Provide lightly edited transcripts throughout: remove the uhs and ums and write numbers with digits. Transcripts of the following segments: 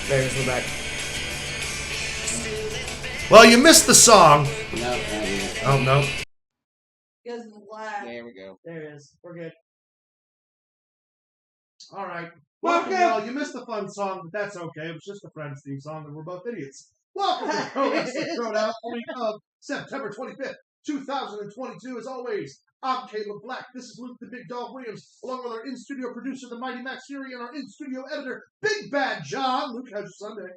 There, we're back. Well, you missed the song. No, not yet. Oh, no. Because of the lag. There we go. There it is. We're good. All right. Welcome, y'all. You missed the fun song, but that's okay. It was just a Friends theme song, and we're both idiots. Welcome to Pro Wrestling Throwdown, the week of September 25th, 2022. As always, I'm Caleb Black. This is Luke the Big Dog Williams, along with our in-studio producer, the Mighty Max Fury, and our in-studio editor, Big Bad John. Luke, how's your Sunday?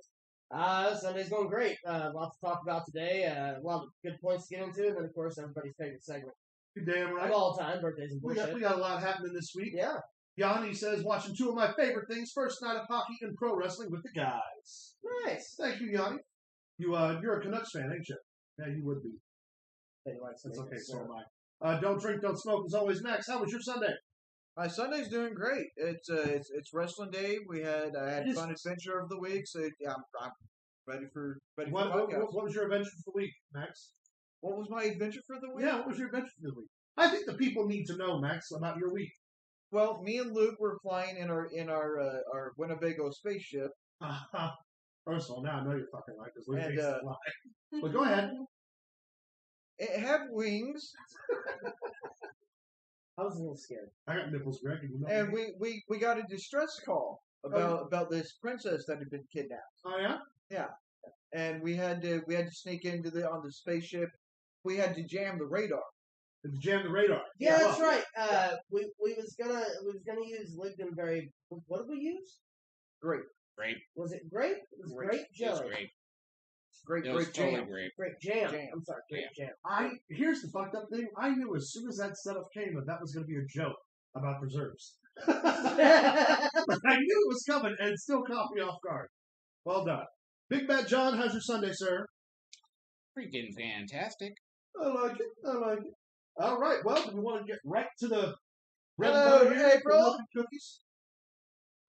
Sunday's going great. Lots to talk about today. A lot of good points to get into, and then, of course, everybody's favorite segment. You're damn right. Of all time, birthdays and bullshit. We got a lot happening this week. Yeah. Yanni says, watching two of my favorite things, first night of hockey and pro wrestling with the guys. Nice. Thank you, Yanni. You're a Canucks fan, ain't you? Yeah, you would be. That's okay, so am I. Don't drink, don't smoke. As always, Max, how was your Sunday? My Sunday's doing great. It's wrestling day. I had fun adventure of the week, so yeah, I'm ready for What was your adventure for the week, Max? What was my adventure for the week? Yeah, what was your adventure for the week? I think the people need to know, Max, about your week. Well, me and Luke were flying in our Winnebago spaceship. First of all, now I know you're fucking right because Luke takes a lot. But go ahead. It had wings. I was a little scared. I got nipples, Greg. And we got a distress call about this princess that had been kidnapped. Oh yeah? Yeah. And we had to sneak into on the spaceship. We had to jam the radar. Did you jam the radar? Yeah, that's right. We was gonna use Lindenberry. What did we use? Grape. Was it grape? It was grape jelly. Grape Totally jam. Grape jam. I'm sorry, grape jam. Here's the fucked up thing. I knew as soon as that setup came that was going to be a joke about preserves. I knew it was coming, and it still caught me off guard. Well done. Big Bad John, how's your Sunday, sir? Freaking fantastic. I like it. All right, well, do we want to get right to the Hello, April. Cookies?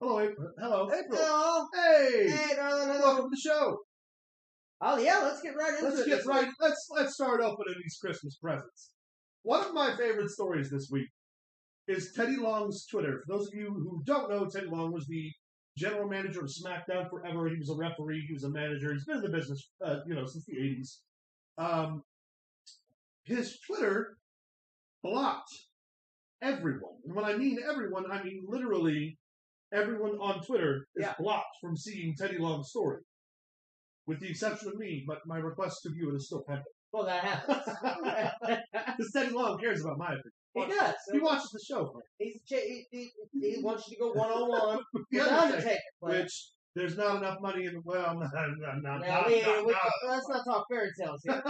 Hello, April. Hello. April. Hello. Hey, darling. welcome to the show. Oh yeah, let's get right into it. Let's start opening these Christmas presents. One of my favorite stories this week is Teddy Long's Twitter. For those of you who don't know, Teddy Long was the general manager of SmackDown forever. He was a referee. He was a manager. He's been in the business, since the 80s. His Twitter blocked everyone. And when I mean everyone, I mean literally everyone on Twitter is blocked from seeing Teddy Long's story. With the exception of me, but my request to view it is still pending. Well, that happens. Because Teddy Long cares about my opinion. He does. He watches the show. He wants you to go one-on-one with the Undertaker. Which, there's not enough money in the... Well, let's not talk fairy tales here.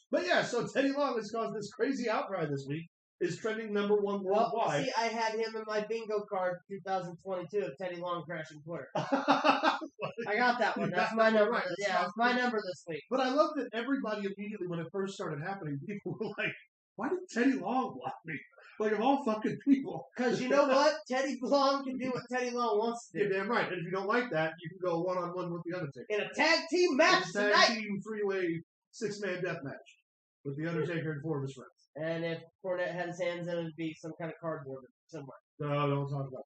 But yeah, so Teddy Long has caused this crazy outcry this week. Is trending #1 worldwide. Well, see, I had him in my bingo card 2022 of Teddy Long crashing Twitter. I got that one. That's my number. Right. Yeah, it's my number this week. But I love that everybody immediately, when it first started happening, people were like, why did Teddy Long block me? Like, of all fucking people. Because you know what? Teddy Long can do what Teddy Long wants to do. You're damn right. And if you don't like that, you can go one-on-one with the Undertaker. In a tag team match tonight. Tag team three-way 6-man death match with the Undertaker and 4 of his friends. And if Cornette had his hands in it, it'd be some kind of cardboard somewhere. No, don't talk about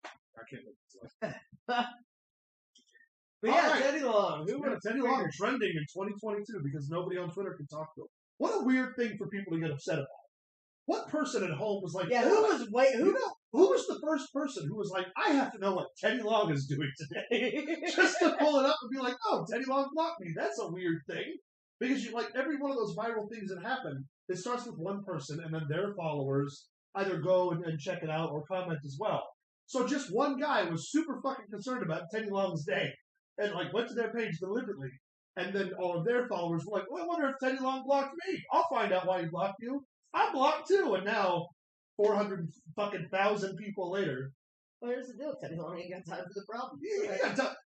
that. I can't make it. But yeah, right. Teddy Long. Teddy Long trending in 2022 because nobody on Twitter can talk to him. What a weird thing for people to get upset about. What person at home was like... Yeah, who was the first person who was like, I have to know what Teddy Long is doing today? Just to pull it up and be like, oh, Teddy Long blocked me. That's a weird thing. Because every one of those viral things that happen, it starts with one person, and then their followers either go and check it out or comment as well. So just one guy was super fucking concerned about Teddy Long's day, and went to their page deliberately, and then all of their followers were like, well, I wonder if Teddy Long blocked me. I'll find out why he blocked you. I'm blocked too. And now, 400,000 people later. Well, here's the deal. Teddy Long ain't got time for the problem.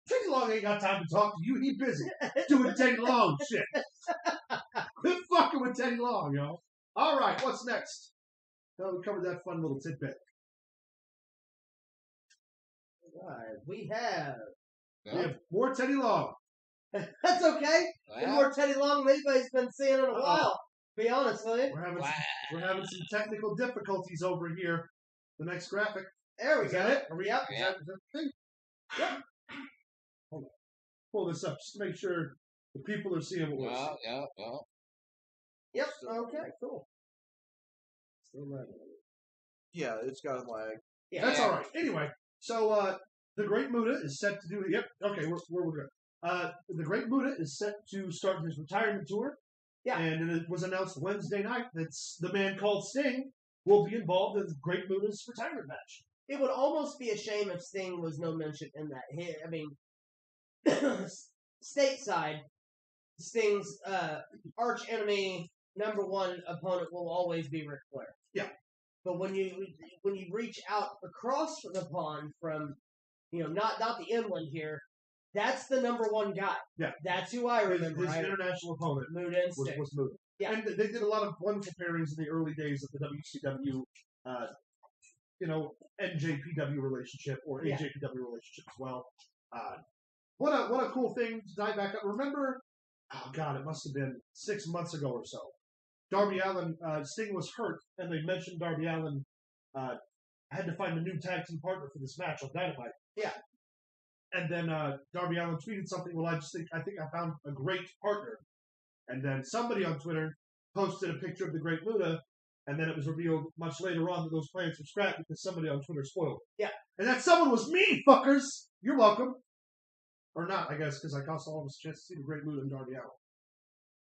Teddy Long ain't got time to talk to you. He busy doing Teddy Long shit. Quit fucking with Teddy Long, yo. All right, what's next? Well, we covered that fun little tidbit. All right, we have more Teddy Long. That's okay. Well, More Teddy Long than anybody's been seeing in a while. Be honest with you. We're having some technical difficulties over here. The next graphic. There we Is go. that it? Are we up? Yeah. Is that the thing? Yep. Hold on. Pull this up just to make sure the people are seeing what we're seeing. Yeah. Yep. Okay. Cool. Still running. Yeah, it's got a lag. Yeah. That's all right. Anyway, so the Great Muta is set to do. Yep. Okay, we're good. The Great Muta is set to start his retirement tour. Yeah. And it was announced Wednesday night that the man called Sting will be involved in the Great Muta's retirement match. It would almost be a shame if Sting was no mention in that. I mean, stateside, Sting's arch enemy, number one opponent will always be Ric Flair. Yeah. But when you reach out across the pond from, not the inland here, that's the number one guy. Yeah. That's who I remember. His international opponent Muta and Sting. was Muta. Yeah. And they did a lot of wonderful pairings in the early days of the WCW, NJPW relationship or AJPW relationship as well. What a cool thing to dive back up. Remember, oh God, it must have been 6 months ago or so. Darby Allin, Sting was hurt, and they mentioned Darby Allin had to find a new tag team partner for this match on Dynamite. Yeah. And then Darby Allin tweeted something. Well, I think I found a great partner. And then somebody on Twitter posted a picture of the Great Muta, and then it was revealed much later on that those plans were scrapped because somebody on Twitter spoiled it. Yeah. And that someone was me, fuckers. You're welcome. Or not, I guess, because I cost all of us a chance to see the Great Muta and Darby Allin.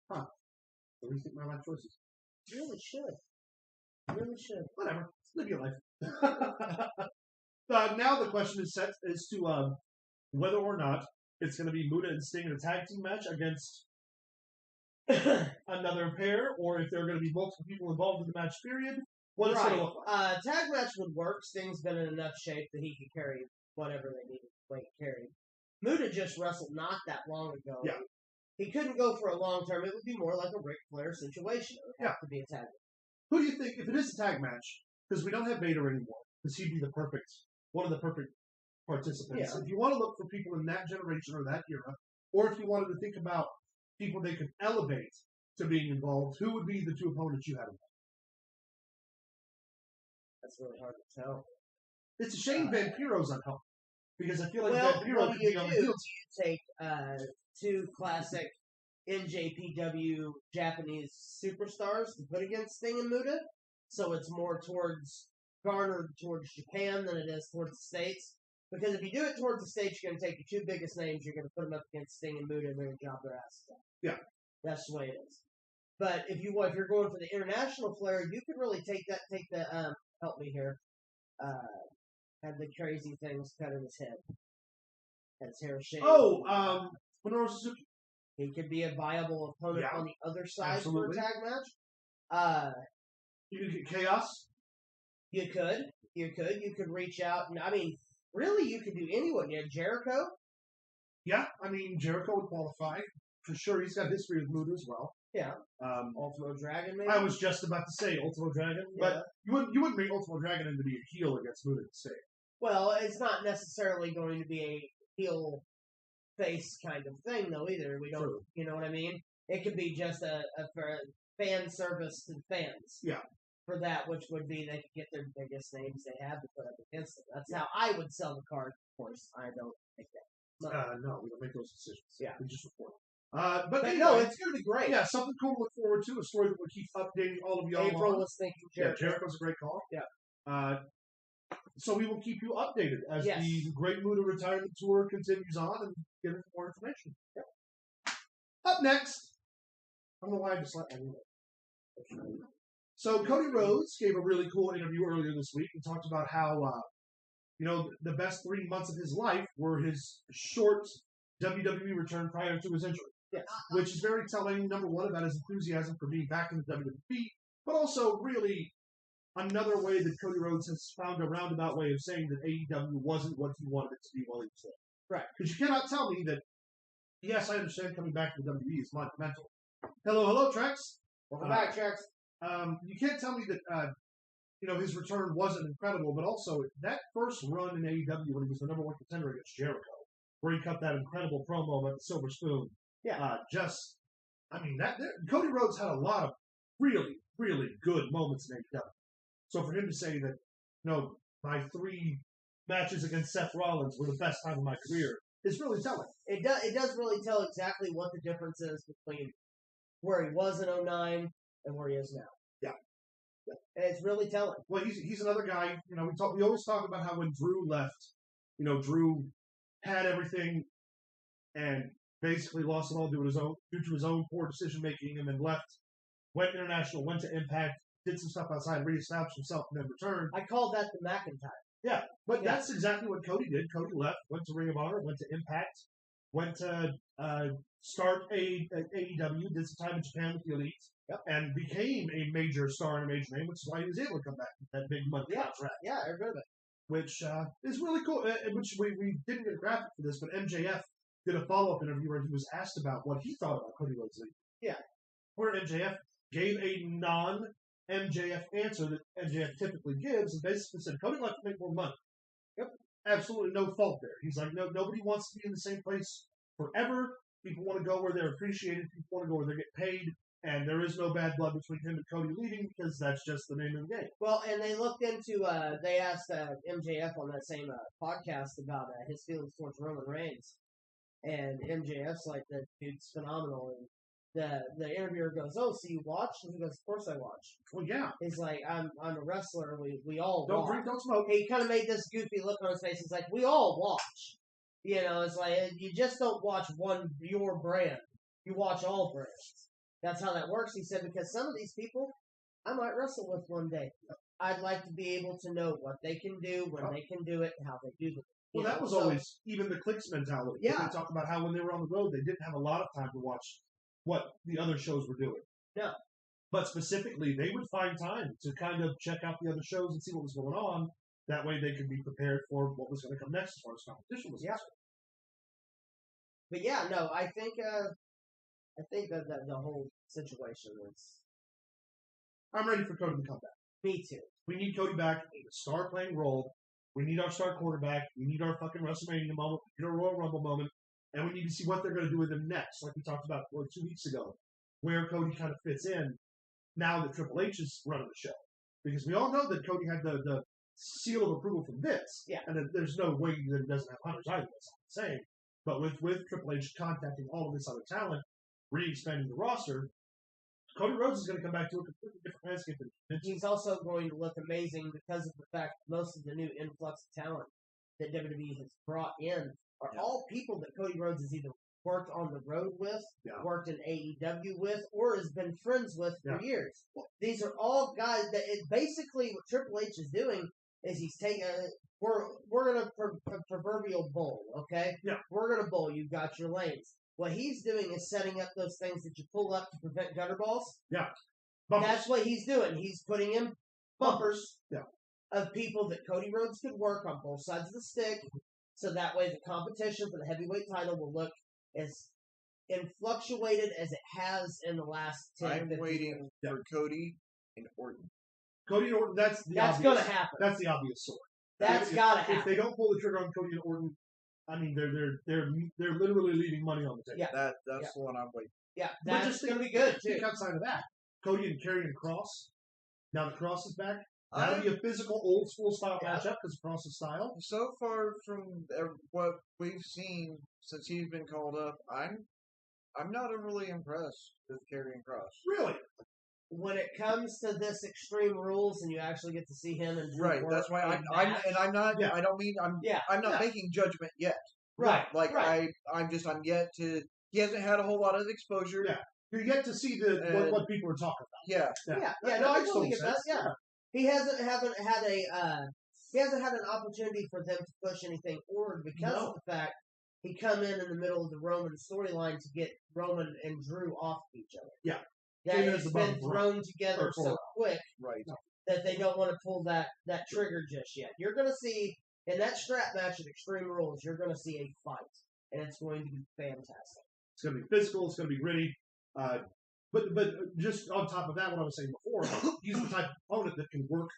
Huh. What do you think my life choices? You really should. Really should. Whatever. Live your life. Now the question is set as to whether or not it's going to be Muta and Sting in a tag team match against another pair, or if there are going to be multiple people involved in the match, period. What it's going to look like. Tag match would work. Sting's been in enough shape that he could carry whatever they needed to carry. Muta just wrestled not that long ago. Yeah. He couldn't go for a long term. It would be more like a Ric Flair situation. It would have to be a tag match. Who do you think, if it is a tag match, because we don't have Vader anymore, because he'd be one of the perfect participants. Yeah. If you want to look for people in that generation or that era, or if you wanted to think about people they could elevate to being involved, who would be the two opponents you had involved? That's really hard to tell. It's a shame Vampiro's unhealthy, because I feel like Well, Vampiro what could do be you on do? the field. You take two classic NJPW Japanese superstars to put against Sting and Muta, so it's more garnered towards Japan than it is towards the States. Because if you do it towards the States, you're going to take your two biggest names, you're going to put them up against Sting and Muta, and they're going to job their asses off. Yeah. That's the way it is. But if you're going for the international flair, you could really take the help me here, had the crazy things cut in his head. Had his hair shaved. Oh, Minoru Suzuki. He could be a viable opponent on the other side Absolutely. for a tag match. You could get Chaos. You could reach out, and I mean, really, you could do anyone. You had Jericho. Yeah, I mean, Jericho would qualify. For sure, he's got history with Muta as well. Yeah. Ultimo Dragon, maybe? I was just about to say Ultimo Dragon, but you wouldn't bring Ultimo Dragon in to be a heel against Muta to say. Well, it's not necessarily going to be a heel face kind of thing, though, either. We don't, True. You know what I mean? It could be just a fan service to fans. Yeah. For that, which would be they could get their biggest names they have to put up against them. That's how I would sell the card. Of course, I don't make that. No, we don't make those decisions. Yeah. We just report. But But anyway, no, it's going to be great. yeah, something cool to look forward to. A story that we'll keep updating all of y'all April on. was thinking Yeah, Jericho. Jericho's a great call. Yeah. So we will keep you updated as Yes. the Great Muta retirement tour continues on and get more information. Yeah. Up next, I don't know why I just let that in. So Cody Rhodes gave a really cool interview earlier this week and talked about how, the best 3 months of his life were his short WWE return prior to his injury. Yes. Which is very telling, number one, about his enthusiasm for being back in the WWE, but also really another way that Cody Rhodes has found a roundabout way of saying that AEW wasn't what he wanted it to be while he was there. Right. Because you cannot tell me that, yes, I understand coming back to the WWE is monumental. Hello, Trex. Welcome back, Trex. You can't tell me that, his return wasn't incredible, but also that first run in AEW when he was the number one contender against Jericho, where he cut that incredible promo about the Silver Spoon. Yeah. Cody Rhodes had a lot of really, really good moments in AEW. So for him to say that, my 3 matches against Seth Rollins were the best time of my career, is really telling. It does really tell exactly what the difference is between where he was in 09 and where he is now. Yeah. And it's really telling. Well, he's another guy. You know, we always talk about how when Drew left, you know, Drew had everything and basically lost it all due to his own poor decision making, and then left, went international, went to Impact, did some stuff outside, reestablished himself, and then returned. I call that the McIntyre. Yeah, but that's exactly what Cody did. Cody left, went to Ring of Honor, went to Impact, went to start AEW, did some time in Japan with the Elite, and became a major star and a major name, which is why he was able to come back with that big money contract. Yeah, I heard of it. Which is really cool. Which we didn't get a graphic for this, but MJF did a follow-up interview where he was asked about what he thought about Cody Rhodes leaving. Yeah. Where MJF gave a non-MJF answer that MJF typically gives, and basically said, Cody left to make more money. Yep. Absolutely no fault there. He's like, no, nobody wants to be in the same place forever. People want to go where they're appreciated. People want to go where they get paid. And there is no bad blood between him and Cody leaving because that's just the name of the game. Well, and they looked into, they asked MJF on that same podcast about his feelings towards Roman Reigns. And MJF's like, that dude's phenomenal. And the interviewer goes, oh, so you watch? And he goes, of course I watch. Well, yeah. He's like, I'm a wrestler. We all don't watch. Drink, don't smoke. He kind of made this goofy look on his face. He's like, we all watch. You know, it's like, you just don't watch your brand. You watch all brands. That's how that works. He said, because some of these people I might wrestle with one day. I'd like to be able to know what they can do, when they can do it, and how they do it. Well, that was always even the Clicks mentality. Yeah. They talked about how when they were on the road, they didn't have a lot of time to watch what the other shows were doing. Yeah. But specifically, they would find time to kind of check out the other shows and see what was going on. That way they could be prepared for what was going to come next as far as competition was concerned. But yeah, no, I think that the whole situation is... I'm ready for Cody to come back. Me too. We need Cody back. We need a star playing role. We need our star quarterback. We need our fucking WrestleMania moment. We need our Royal Rumble moment. And we need to see what they're going to do with him next, like we talked about 2 weeks ago, where Cody kind of fits in now that Triple H is running the show. Because we all know that Cody had the seal of approval from Vince. Yeah. And that there's no way that it doesn't have Hunter's either. That's all I'm saying. But with Triple H contacting all of this other talent, re-expanding the roster, Cody Rhodes is going to come back to a completely different landscape. He's also going to look amazing because of the fact that most of the new influx of talent that WWE has brought in are all people that Cody Rhodes has either worked on the road with, worked in AEW with, or has been friends with for years. These are all guys that basically what Triple H is doing is he's taking we're going to proverbial bowl, okay? Yeah. We're going to bowl. You've got your lanes. What he's doing is setting up those things that you pull up to prevent gutter balls. Yeah. Bumpers. That's what he's doing. He's putting in bumpers Yeah. of people that Cody Rhodes could work on both sides of the stick, so that way the competition for the heavyweight title will look as influctuated as it has in the last 10 I'm 15 waiting for Cody and Orton. Cody and Orton, that's going to happen. That's the obvious sword. That's got to happen. If they don't pull the trigger on Cody and Orton, I mean, they're literally leaving money on the table. Yeah. That's the one I'm waiting. Yeah, But that's going to be good, too. Think outside of that. Cody and Karrion Kross. Now the Cross is back. That'll be a physical, old-school style matchup because Kross' style. So far from what we've seen since he's been called up, I'm not overly impressed with Karrion Kross. Really? When it comes to this Extreme Rules and you actually get to see him and Right, that's why I'm not. Yeah. I don't mean I'm not making judgment yet. Right. Like right. I'm yet to. He hasn't had a whole lot of exposure. Yeah. You're yet to see what people are talking about. Yeah. No, I totally get that. Yeah. He hasn't had an opportunity for them to push anything forward because of the fact he come in the middle of the Roman storyline to get Roman and Drew off of each other. Yeah. That has been thrown together so quick that they don't want to pull that trigger just yet. You're going to see, in that strap match at Extreme Rules, you're going to see a fight. And it's going to be fantastic. It's going to be physical. It's going to be gritty. But just on top of that, what I was saying before, he's the type of opponent that can work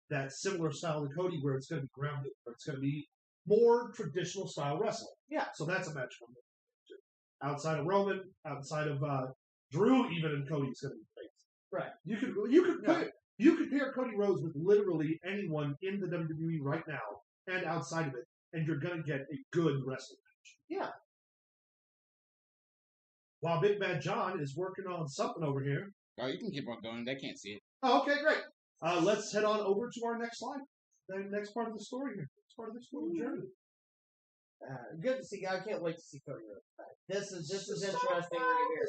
that similar style to Cody where it's going to be grounded, where it's going to be more traditional style wrestling. Yeah. So that's a match I'm looking to. Outside of Roman, outside of Drew, even in Cody, it's going to be great. Right. You could pair Cody Rhodes with literally anyone in the WWE right now and outside of it, and you're going to get a good wrestling match. Yeah. While Big Bad John is working on something over here. Oh, you can keep on going. They can't see it. Oh, okay, great. Let's head on over to our next slide. The next part of the story here. Next part of this little journey. Good to see. I can't wait to see Cody Rhodes back. This is interesting right here.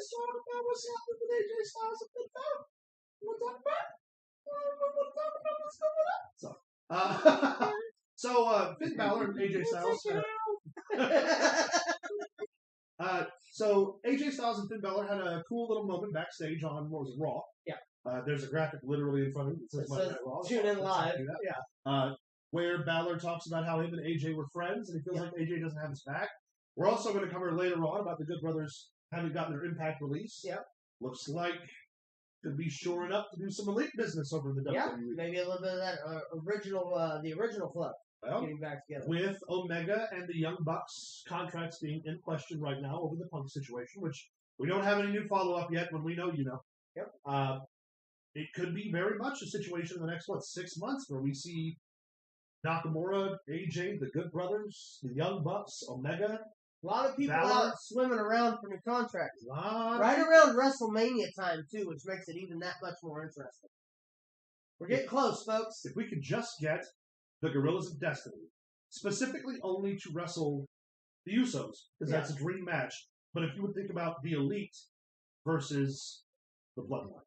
What's happening with AJ Styles and Finn Balor? What's up, man? So Finn Balor and AJ Styles. So AJ Styles and Finn Balor had a cool little moment backstage on, what was it, Raw? Yeah. There's a graphic literally in front of me that says Monday Night Raw. Tune in live. Yeah. Where Balor talks about how him and AJ were friends, and he feels like AJ doesn't have his back. We're also going to cover later on about the Good Brothers having gotten their Impact release. Yep. Looks like to be shoring up to do some elite business over in the WWE. Yeah, maybe a little bit of that the original club getting back together. With Omega and the Young Bucks contracts being in question right now over the Punk situation, which we don't have any new follow-up yet. When we know, you know. Yep. It could be very much a situation in the next, 6 months where we see Nakamura, AJ, the Good Brothers, the Young Bucks, Omega. A lot of people Balor. out swimming around for new contracts. Right Right around WrestleMania time, too, which makes it even that much more interesting. We're getting close, folks. If we could just get the Gorillas of Destiny, specifically only to wrestle the Usos, because that's a dream match. But if you would think about the Elite versus the Bloodline,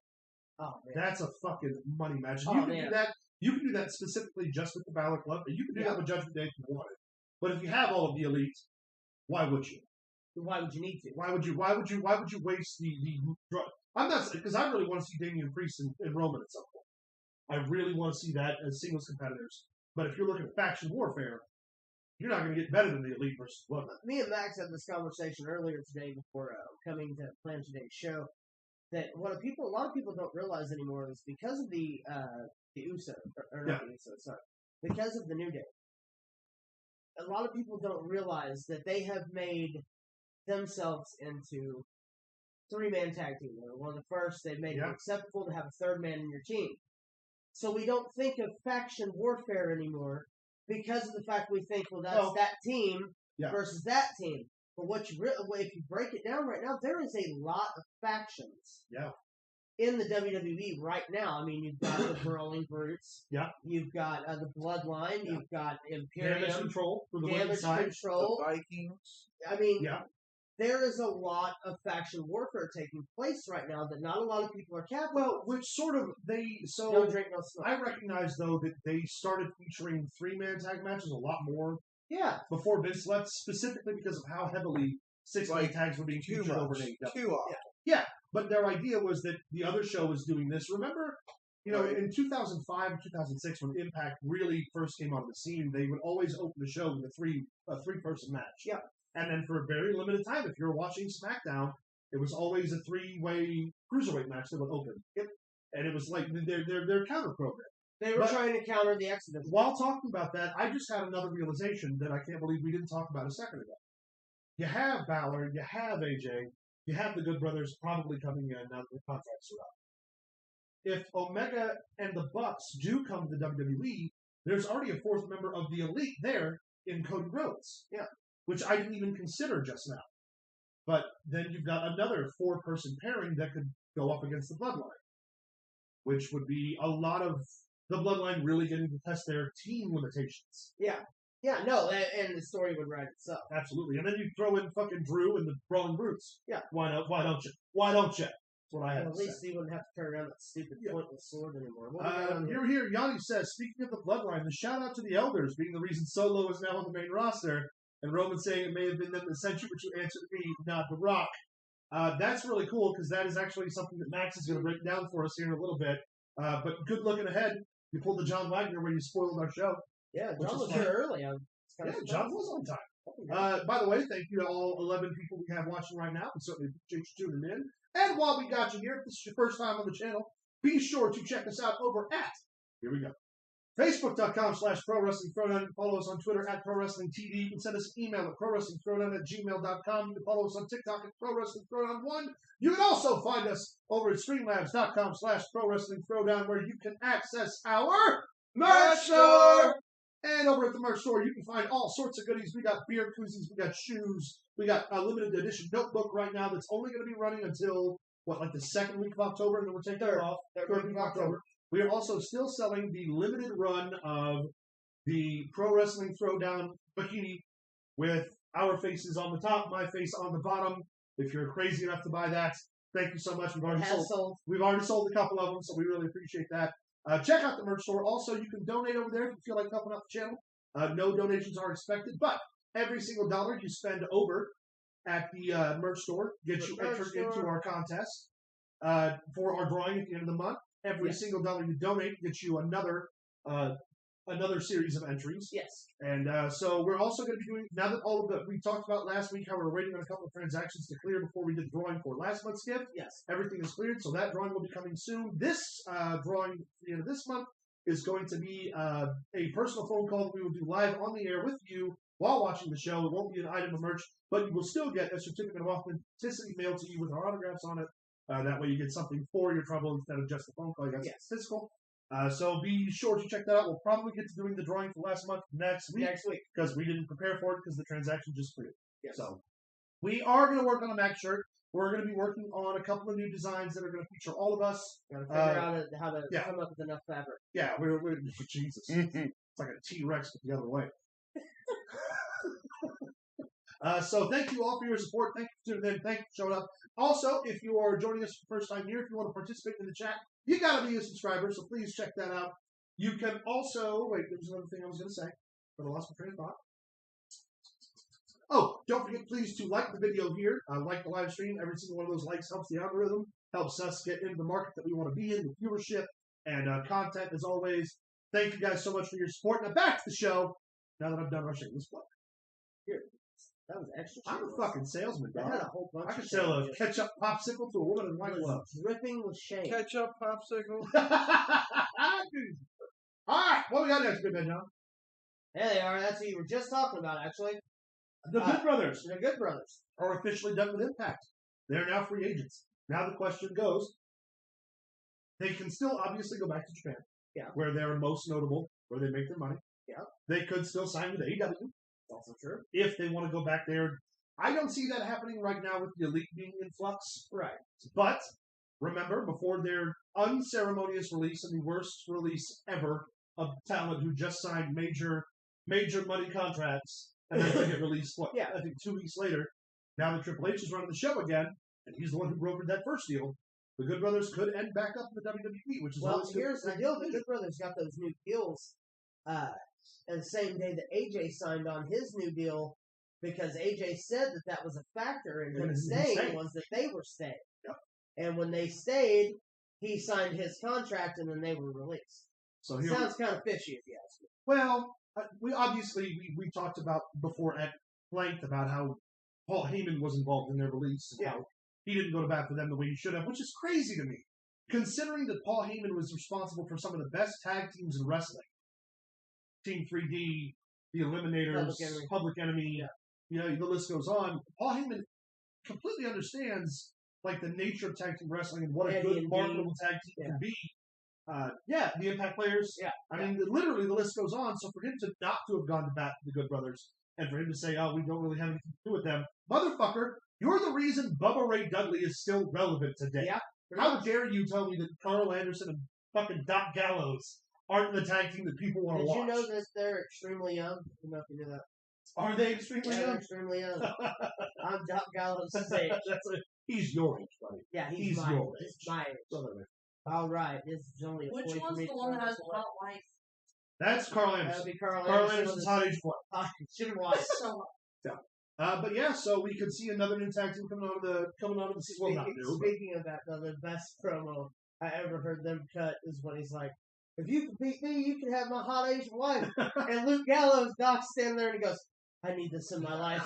that's a fucking money match. And you can do that. You can do that specifically just with the Balor Club, and you can do that with Judgment Day if you wanted. But if you have all of the Elite, why would you? Why would you need to? Why would you waste the I'm not, because I really want to see Damian Priest and Roman at some point. I really want to see that as singles competitors. But if you're looking at faction warfare, you're not going to get better than the Elite versus Bloodline. Me and Max had this conversation earlier today before coming to plan today's show. That a lot of people don't realize anymore is because of the Usos, or not the Usos, sorry, because of the New Day. A lot of people don't realize that they have made themselves into three-man tag team. They were one of the first. They've made it acceptable to have a third man in your team. So we don't think of faction warfare anymore because of the fact we think, that's that team versus that team. But if you break it down right now, there is a lot of factions. Yeah. In the WWE right now. I mean, you've got the Brawling Brutes. Yeah. You've got the Bloodline. You've got Imperium. Damage Control for the Damage Control. The Vikings. I mean, there is a lot of faction warfare taking place right now that not a lot of people are capable. Well, which sort of Don't drink no smoke. I recognize though that they started featuring three-man tag matches a lot more. Yeah. Before Vince left, specifically because of how heavily six-man tags were being featured over AEW. Too often. Yeah, but their idea was that the other show was doing this. Remember, in 2005, 2006, when Impact really first came onto the scene, they would always open the show with a three-person match. Yeah. And then for a very limited time, if you're watching SmackDown, it was always a three-way cruiserweight match that would open. Yep. And it was like their counter program. They were trying to counter the Exodus. While talking about that, I just had another realization that I can't believe we didn't talk about a second ago. You have Balor, you have AJ, you have the Good Brothers probably coming in now that the contracts are up. If Omega and the Bucks do come to WWE, there's already a fourth member of the Elite there in Cody Rhodes. Yeah. Which I didn't even consider just now. But then you've got another four-person pairing that could go up against the Bloodline. Which would be a lot of the Bloodline really getting to test their team limitations. Yeah. Yeah, no, and the story would write itself. Absolutely. And then you throw in fucking Drew and the Brawling Brutes. Yeah. Why don't you? Why don't you? That's what I have at least he wouldn't have to turn around that stupid pointless sword anymore. Here, Yanni says, speaking of the Bloodline, the shout out to the Elders being the reason Solo is now on the main roster, and Roman saying it may have been them that sent you, but you answered me, not The Rock. That's really cool, because that is actually something that Max is going to break down for us here in a little bit. But good looking ahead. You pulled the John Wagner where you spoiled our show. Yeah, John was here early. John was on time. By the way, thank you to all 11 people we have watching right now. We certainly appreciate you tuning in. And while we got you here, if this is your first time on the channel, be sure to check us out over at, here we go, Facebook.com/ProWrestlingThrowdown. Follow us on Twitter at ProWrestlingTV. You can send us an email at ProWrestlingThrowdown@gmail.com. You can follow us on TikTok at ProWrestlingThrowdown1. You can also find us over at StreamLabs.com/ProWrestlingThrowdown, where you can access our merch store. And over at the merch store, you can find all sorts of goodies. We got beer koozies, we got shoes, we got a limited edition notebook right now that's only going to be running until, the second week of October, and then we're taking it off. Third week of October. We are also still selling the limited run of the Pro Wrestling Throwdown bikini with our faces on the top, my face on the bottom. If you're crazy enough to buy that, thank you so much. We've already sold a couple of them, so we really appreciate that. Check out the merch store. Also, you can donate over there if you feel like helping out the channel. No donations are expected, but every single dollar you spend over at the merch store gets you entered into our contest for our drawing at the end of the month. Every single dollar you donate gets you another series of entries. Yes. And so we're also going to be doing, now that all of the, we talked about last week how we were waiting on a couple of transactions to clear before we did the drawing for last month's gift. Yes. Everything is cleared, so that drawing will be coming soon. This drawing at the end of this month is going to be a personal phone call that we will do live on the air with you while watching the show. It won't be an item of merch, but you will still get a certificate of authenticity mailed to you with our autographs on it. That way you get something for your trouble instead of just a phone call. You got something physical. So be sure to check that out. We'll probably get to doing the drawing for last month next week because we didn't prepare for it because the transaction just cleared. Yes. So we are going to work on a Mac shirt. We're going to be working on a couple of new designs that are going to feature all of us. Got to figure out how to come up with enough fabric. Yeah, we're Jesus. It's like a T-Rex but the other way. So thank you all for your support. Thank you for tuning in. Thank you for showing up. Also, if you are joining us for the first time here, if you want to participate in the chat, you got to be a subscriber, so please check that out. You can also, wait, there was another thing I was going to say, but I lost my train of thought. Oh, don't forget, please, to like the video here, like the live stream. Every single one of those likes helps the algorithm, helps us get into the market that we want to be in with viewership and content, as always. Thank you guys so much for your support. Now back to the show, now that I'm done rushing this plug. Here. That was extra. I'm a fucking salesman, dog. That had a whole bunch I could sell a ketchup popsicle to a woman in white gloves. Dripping with shame. Ketchup popsicle. All right, what we got next, Good Man John? There they are. That's what you were just talking about, actually. The Good Brothers. The Good Brothers are officially done with Impact. They're now free agents. Now the question goes, they can still obviously go back to Japan. Yeah. Where they're most notable, where they make their money. Yeah. They could still sign with AEW. Also true. If they want to go back there. I don't see that happening right now with the Elite being in flux. Right. But remember, before their unceremonious release and the worst release ever of talent who just signed major money contracts and then they get released, I think 2 weeks later, now that Triple H is running the show again, and he's the one who brokered that first deal, the Good Brothers could end back up in the WWE, which is here's the deal. The Good Brothers got those new deals and the same day that AJ signed on his new deal, because AJ said that was a factor in him staying, was that they were staying. Yep. And when they stayed, he signed his contract, and then they were released. So sounds kind of fishy, if you ask me. Well, we talked about before at length about how Paul Heyman was involved in their release and how he didn't go to bat for them the way he should have, which is crazy to me, considering that Paul Heyman was responsible for some of the best tag teams in wrestling. Team 3D, the Eliminators, Public Enemy, the list goes on. Paul Heyman completely understands the nature of tag team wrestling and what a good marketable tag team can be. The Impact players. Yeah. I mean, literally the list goes on. So for him to not to have gone to bat for the Good Brothers and for him to say, we don't really have anything to do with them, motherfucker, you're the reason Bubba Ray Dudley is still relevant today. Yeah. How dare you tell me that Carl Anderson and fucking Doc Gallows aren't the tag team that people want to watch? Did you know that they're extremely young? I don't know if you knew that. Are they extremely young? They're extremely young. I'm Doc Gallows' age. He's your age, buddy. Yeah, he's my age. He's my age. All right. This is only a Which one's the one that has a hot wife? That's Carl Anderson. That would be Carl Anderson's hot age one. Should have watched. But so we could see another new tag team coming out of the season. Well, not new. Speaking of that, though, the best promo I ever heard them cut is when he's like, "If you can beat me, you can have my hot Asian wife." And Luke Gallows, Doc's standing there, and he goes, "I need this in my life."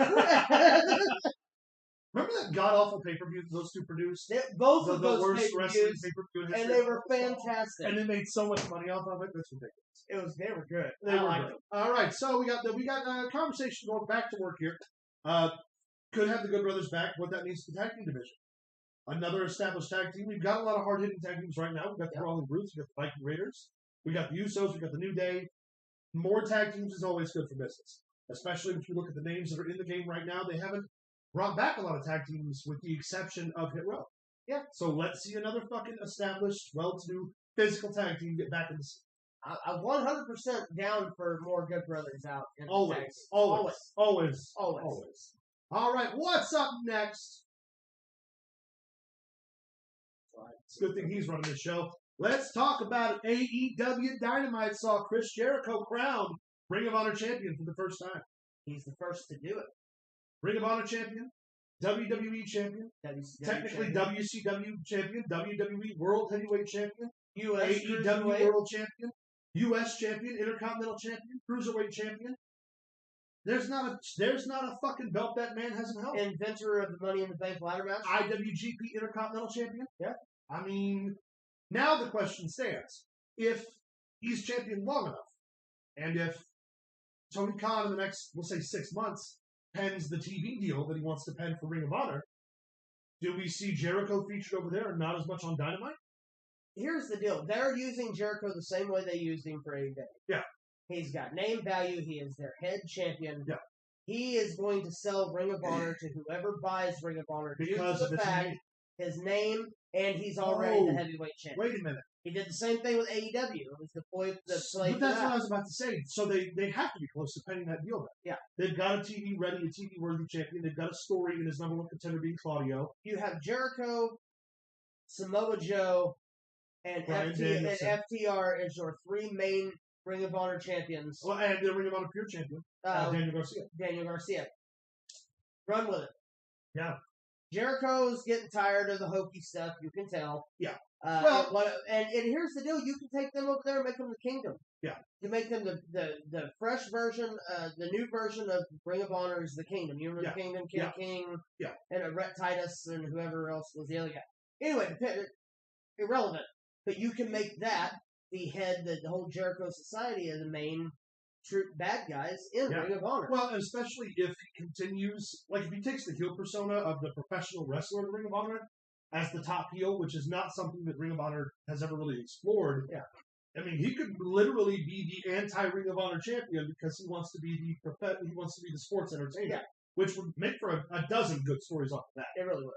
Remember that god-awful pay-per-view that those two produced? Both of those worst wrestling pay-per-view in history. And they were fantastic. And they made so much money off of it. That's ridiculous. They were good. They were good. All right, so we got a conversation going back to work here. Could have the Good Brothers back. What that means to the tag team division. Another established tag team. We've got a lot of hard-hitting tag teams right now. We've got the Brawling Brutes. We've got the Viking Raiders. We got the Usos. We got the New Day. more tag teams is always good for business. Especially if you look at the names that are in the game right now, they haven't brought back a lot of tag teams with the exception of Hit Row. Yeah. So let's see another fucking established, well-to-do physical tag team get back in the scene. I'm 100% down for more Good Brothers out. In the Always. tag team. Always. Always. All right, what's up next? It's a good thing he's running this show. Let's talk about it. AEW Dynamite saw Chris Jericho crowned Ring of Honor champion for the first time. He's the first to do it. Ring of Honor champion, WWE champion, technically WCW champion, WWE World Heavyweight champion, US AEW World champion, US champion, Intercontinental champion, Cruiserweight champion. There's not a fucking belt that man hasn't held. Inventor of the Money in the Bank ladder match. IWGP Intercontinental champion. Yeah. I mean, now the question stands: if he's champion long enough, and if Tony Khan in the next, we'll say 6 months, pens the TV deal that he wants to pen for Ring of Honor, do we see Jericho featured over there and not as much on Dynamite? Here's the deal. They're using Jericho the same way they used him for AEW. Yeah. He's got name value. He is their head champion. Yeah. He is going to sell Ring of Honor to whoever buys Ring of Honor Because due of to the fact, his name, and he's already the heavyweight champion. Wait a minute. He did the same thing with AEW. It was the play But that's what I was about to say. So they have to be close to penning that deal then. Yeah. They've got a TV-ready, a TV-worthy champion. They've got a story in his number one contender being Claudio. You have Jericho, Samoa Joe, and FTR as your three main Ring of Honor champions. Well, and the Ring of Honor Pure champion, Daniel Garcia. Run with it. Yeah. Jericho's getting tired of the hokey stuff. You can tell. Yeah. And here's the deal: you can take them over there and make them the Kingdom. Yeah. You make them the fresh version, the new version of Ring of Honor is the Kingdom. You remember the Kingdom, King, and Rhett Titus, and whoever else was the other guy. Anyway, irrelevant. But you can make that the head, the whole Jericho Society of the main true bad guys in Ring of Honor. Well, especially if he continues, like if he takes the heel persona of the professional wrestler in Ring of Honor as the top heel, which is not something that Ring of Honor has ever really explored. Yeah. I mean, he could literally be the anti-Ring of Honor champion because he wants to be the sports entertainer. Yeah. Which would make for a dozen good stories off of that. It really would.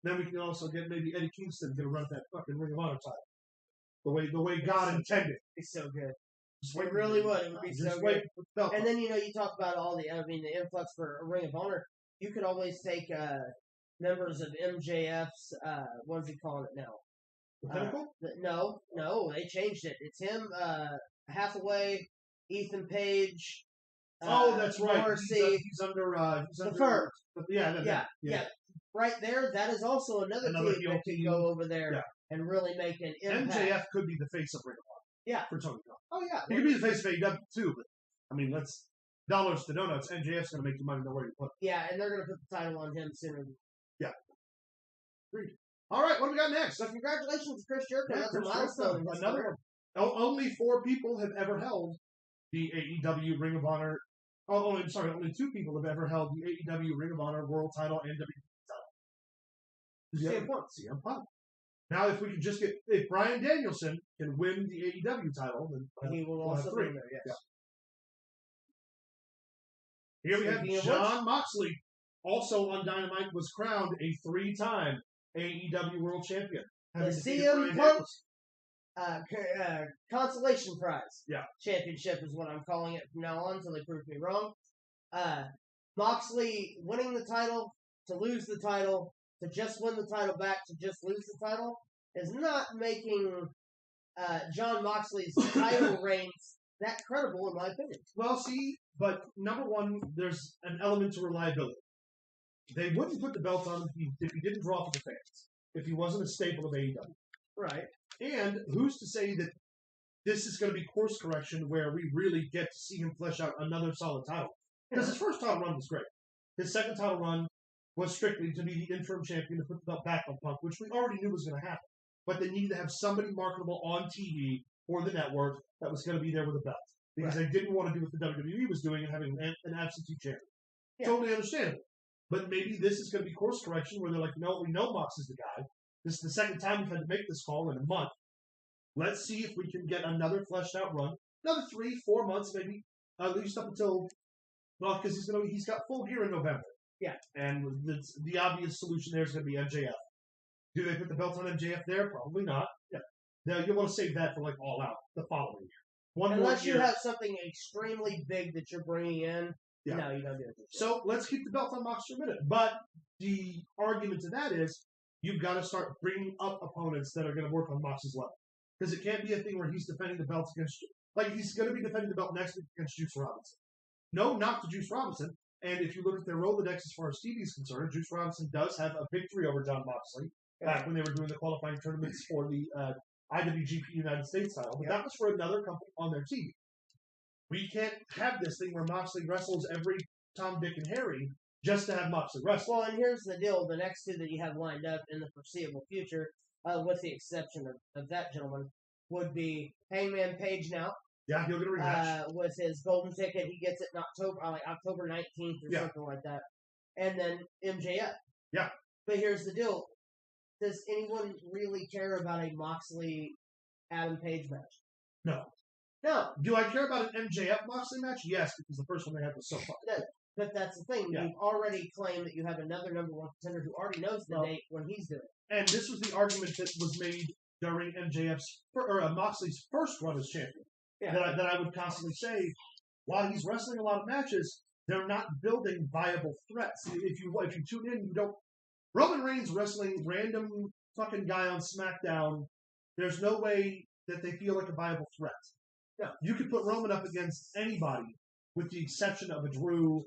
Then we can also get maybe Eddie Kingston to run that fucking Ring of Honor title. The way God intended. It's so good. It really would. It would be so good. And then, you talk about all the influx for a Ring of Honor. You could always take members of MJF's, what is he calling it now? The Pinnacle? No, they changed it. It's him, Hathaway, Ethan Page. That's right. Morrissey. He's under the Firm. Yeah. Right there, that is also another team that can go over there and really make an impact. MJF could be the face of Ring of Honor. Yeah. For Tony Khan. Oh, yeah. He could be the face of AEW, too, but, I mean, let's dollars to donuts. MJF's going to make the money know where you put it. Yeah, and they're going to put the title on him sooner. Yeah. Agreed. All right, what do we got next? So, congratulations to Chris Jericho. That's a milestone. Another one. Only 4 people have ever held the AEW Ring of Honor. Only 2 people have ever held the AEW Ring of Honor World Title and WWE title. CM Punk. Now, if we could just if Bryan Danielson can win the AEW title, then he will also win there, yes. Yeah. Here we have Jon Moxley, also on Dynamite, was crowned a 3-time AEW World Champion. The CM Punk consolation prize. Yeah. Championship is what I'm calling it from now on until they prove me wrong. Moxley winning the title, to lose the title, to just win the title back, to just lose the title, is not making Jon Moxley's title reigns that credible, in my opinion. Well, see, but number one, there's an element to reliability. They wouldn't put the belt on if he didn't draw for the fans, if he wasn't a staple of AEW. Right. And who's to say that this is going to be course correction where we really get to see him flesh out another solid title? Because his first title run was great. His second title run was strictly to be the interim champion to put the belt back on Punk, which we already knew was going to happen. But they needed to have somebody marketable on TV or the network that was going to be there with a belt. Because they didn't want to do what the WWE was doing and having an absentee champion. Yeah. Totally understandable. But maybe this is going to be course correction where they're like, no, we know Mox is the guy. This is the second time we've had to make this call in a month. Let's see if we can get another fleshed out run. another 3-4 months, maybe, at least up until, well, because he's got full gear in November. Yeah. And the obvious solution there is going to be MJF. Do they put the belt on MJF there? Probably not. Yeah. Now, you'll want to save that for, like, All Out the following year. Unless you have something extremely big that you're bringing in, no, you don't do it. So let's keep the belt on Moxley for a minute. But the argument to that is you've got to start bringing up opponents that are going to work on Moxley's level. Because it can't be a thing where he's defending the belts against, like, he's going to be defending the belt next week against Juice Robinson. No, not to Juice Robinson. And if you look at their Rolodex as far as Stevie's concerned, Juice Robinson does have a victory over John Moxley back when they were doing the qualifying tournaments for the IWGP United States title. But that was for another company on their TV. We can't have this thing where Moxley wrestles every Tom, Dick, and Harry just to have Moxley wrestle. Well, and here's the deal. The next two that you have lined up in the foreseeable future, with the exception of that gentleman, would be Hangman Page now. Yeah, he'll get a rematch. With his golden ticket, he gets it in October 19th or something like that. And then MJF. Yeah. But here's the deal. Does anyone really care about a Moxley-Adam Page match? No. No. Do I care about an MJF Moxley match? Yes, because the first one they had was so fun. But that's the thing. Yeah. You've already claimed that you have another number one contender who already knows the date when he's doing it. And this was the argument that was made during Moxley's first run as champion. Yeah. That I would constantly say, while he's wrestling a lot of matches, they're not building viable threats. If you tune in, you don't. Roman Reigns wrestling random fucking guy on SmackDown. There's no way that they feel like a viable threat. No. You could put Roman up against anybody, with the exception of a Drew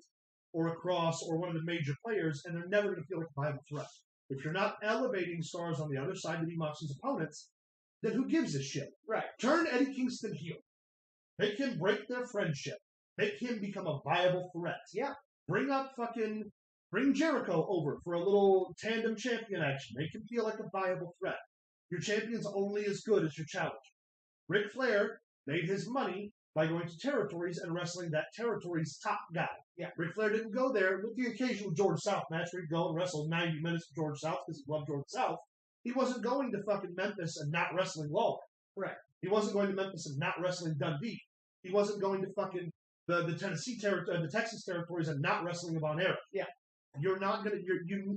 or a Cross or one of the major players, and they're never going to feel like a viable threat. If you're not elevating stars on the other side to be Moxley's opponents, then who gives a shit? Right. Turn Eddie Kingston heel. Make him break their friendship. Make him become a viable threat. Yeah. Bring Jericho over for a little tandem champion action. Make him feel like a viable threat. Your champion's only as good as your challenger. Ric Flair made his money by going to territories and wrestling that territory's top guy. Yeah. Ric Flair didn't go there with the occasional George South match where he'd go and wrestle 90 minutes with George South because he loved George South. He wasn't going to fucking Memphis and not wrestling Lawler. Right. He wasn't going to Memphis and not wrestling Dundee. He wasn't going to fucking the Tennessee territory, the Texas territories, and not wrestling Von Erich. Yeah. You're not gonna.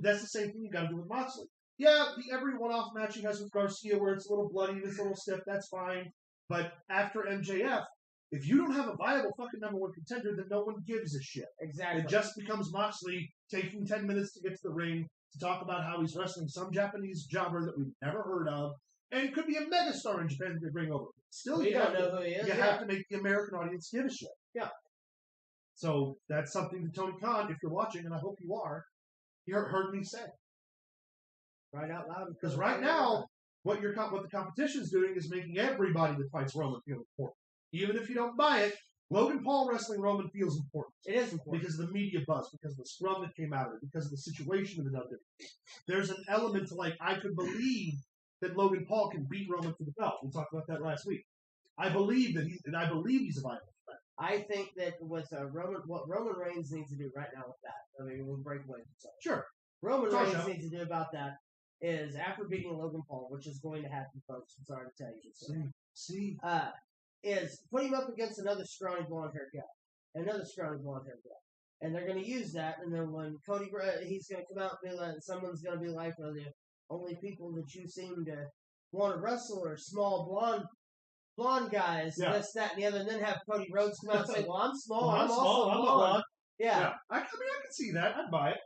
That's the same thing you got to do with Moxley. Yeah, every one-off match he has with Garcia where it's a little bloody, it's a little stiff. That's fine. But after MJF, if you don't have a viable fucking number one contender, then no one gives a shit. Exactly. It just becomes Moxley taking 10 minutes to get to the ring to talk about how he's wrestling some Japanese jobber that we've never heard of. And it could be a megastar in Japan to bring over. Still, you don't know who he is. You have to make the American audience give a shit. Yeah. So that's something that Tony Khan, if you're watching, and I hope you are, you heard me say. Right out loud. Because right now, what the competition's doing is making everybody that fights Roman feel important. Even if you don't buy it, Logan Paul wrestling Roman feels important. It is important. Because of the media buzz, because of the scrum that came out of it, because of the situation of another. There's an element to I could believe that Logan Paul can beat Roman for the belt. We talked about that last week. I believe he's a viable threat. I think that with what Roman Reigns needs to do right now with that, I mean, we'll break away from that. Sure. Roman Reigns needs to do about that is after beating Logan Paul, which is going to happen, folks. I'm sorry to tell you. Is put him up against another scrawny blonde-haired guy, and they're going to use that. And then when Cody, he's going to come out and be like, someone's going to be like, well, the only people that you seem to want to wrestle are small blonde guys, this, that, and the other, and then have Cody Rhodes come out and say, well, I'm small, I'm also blonde. Yeah. I can see that. I'd buy it.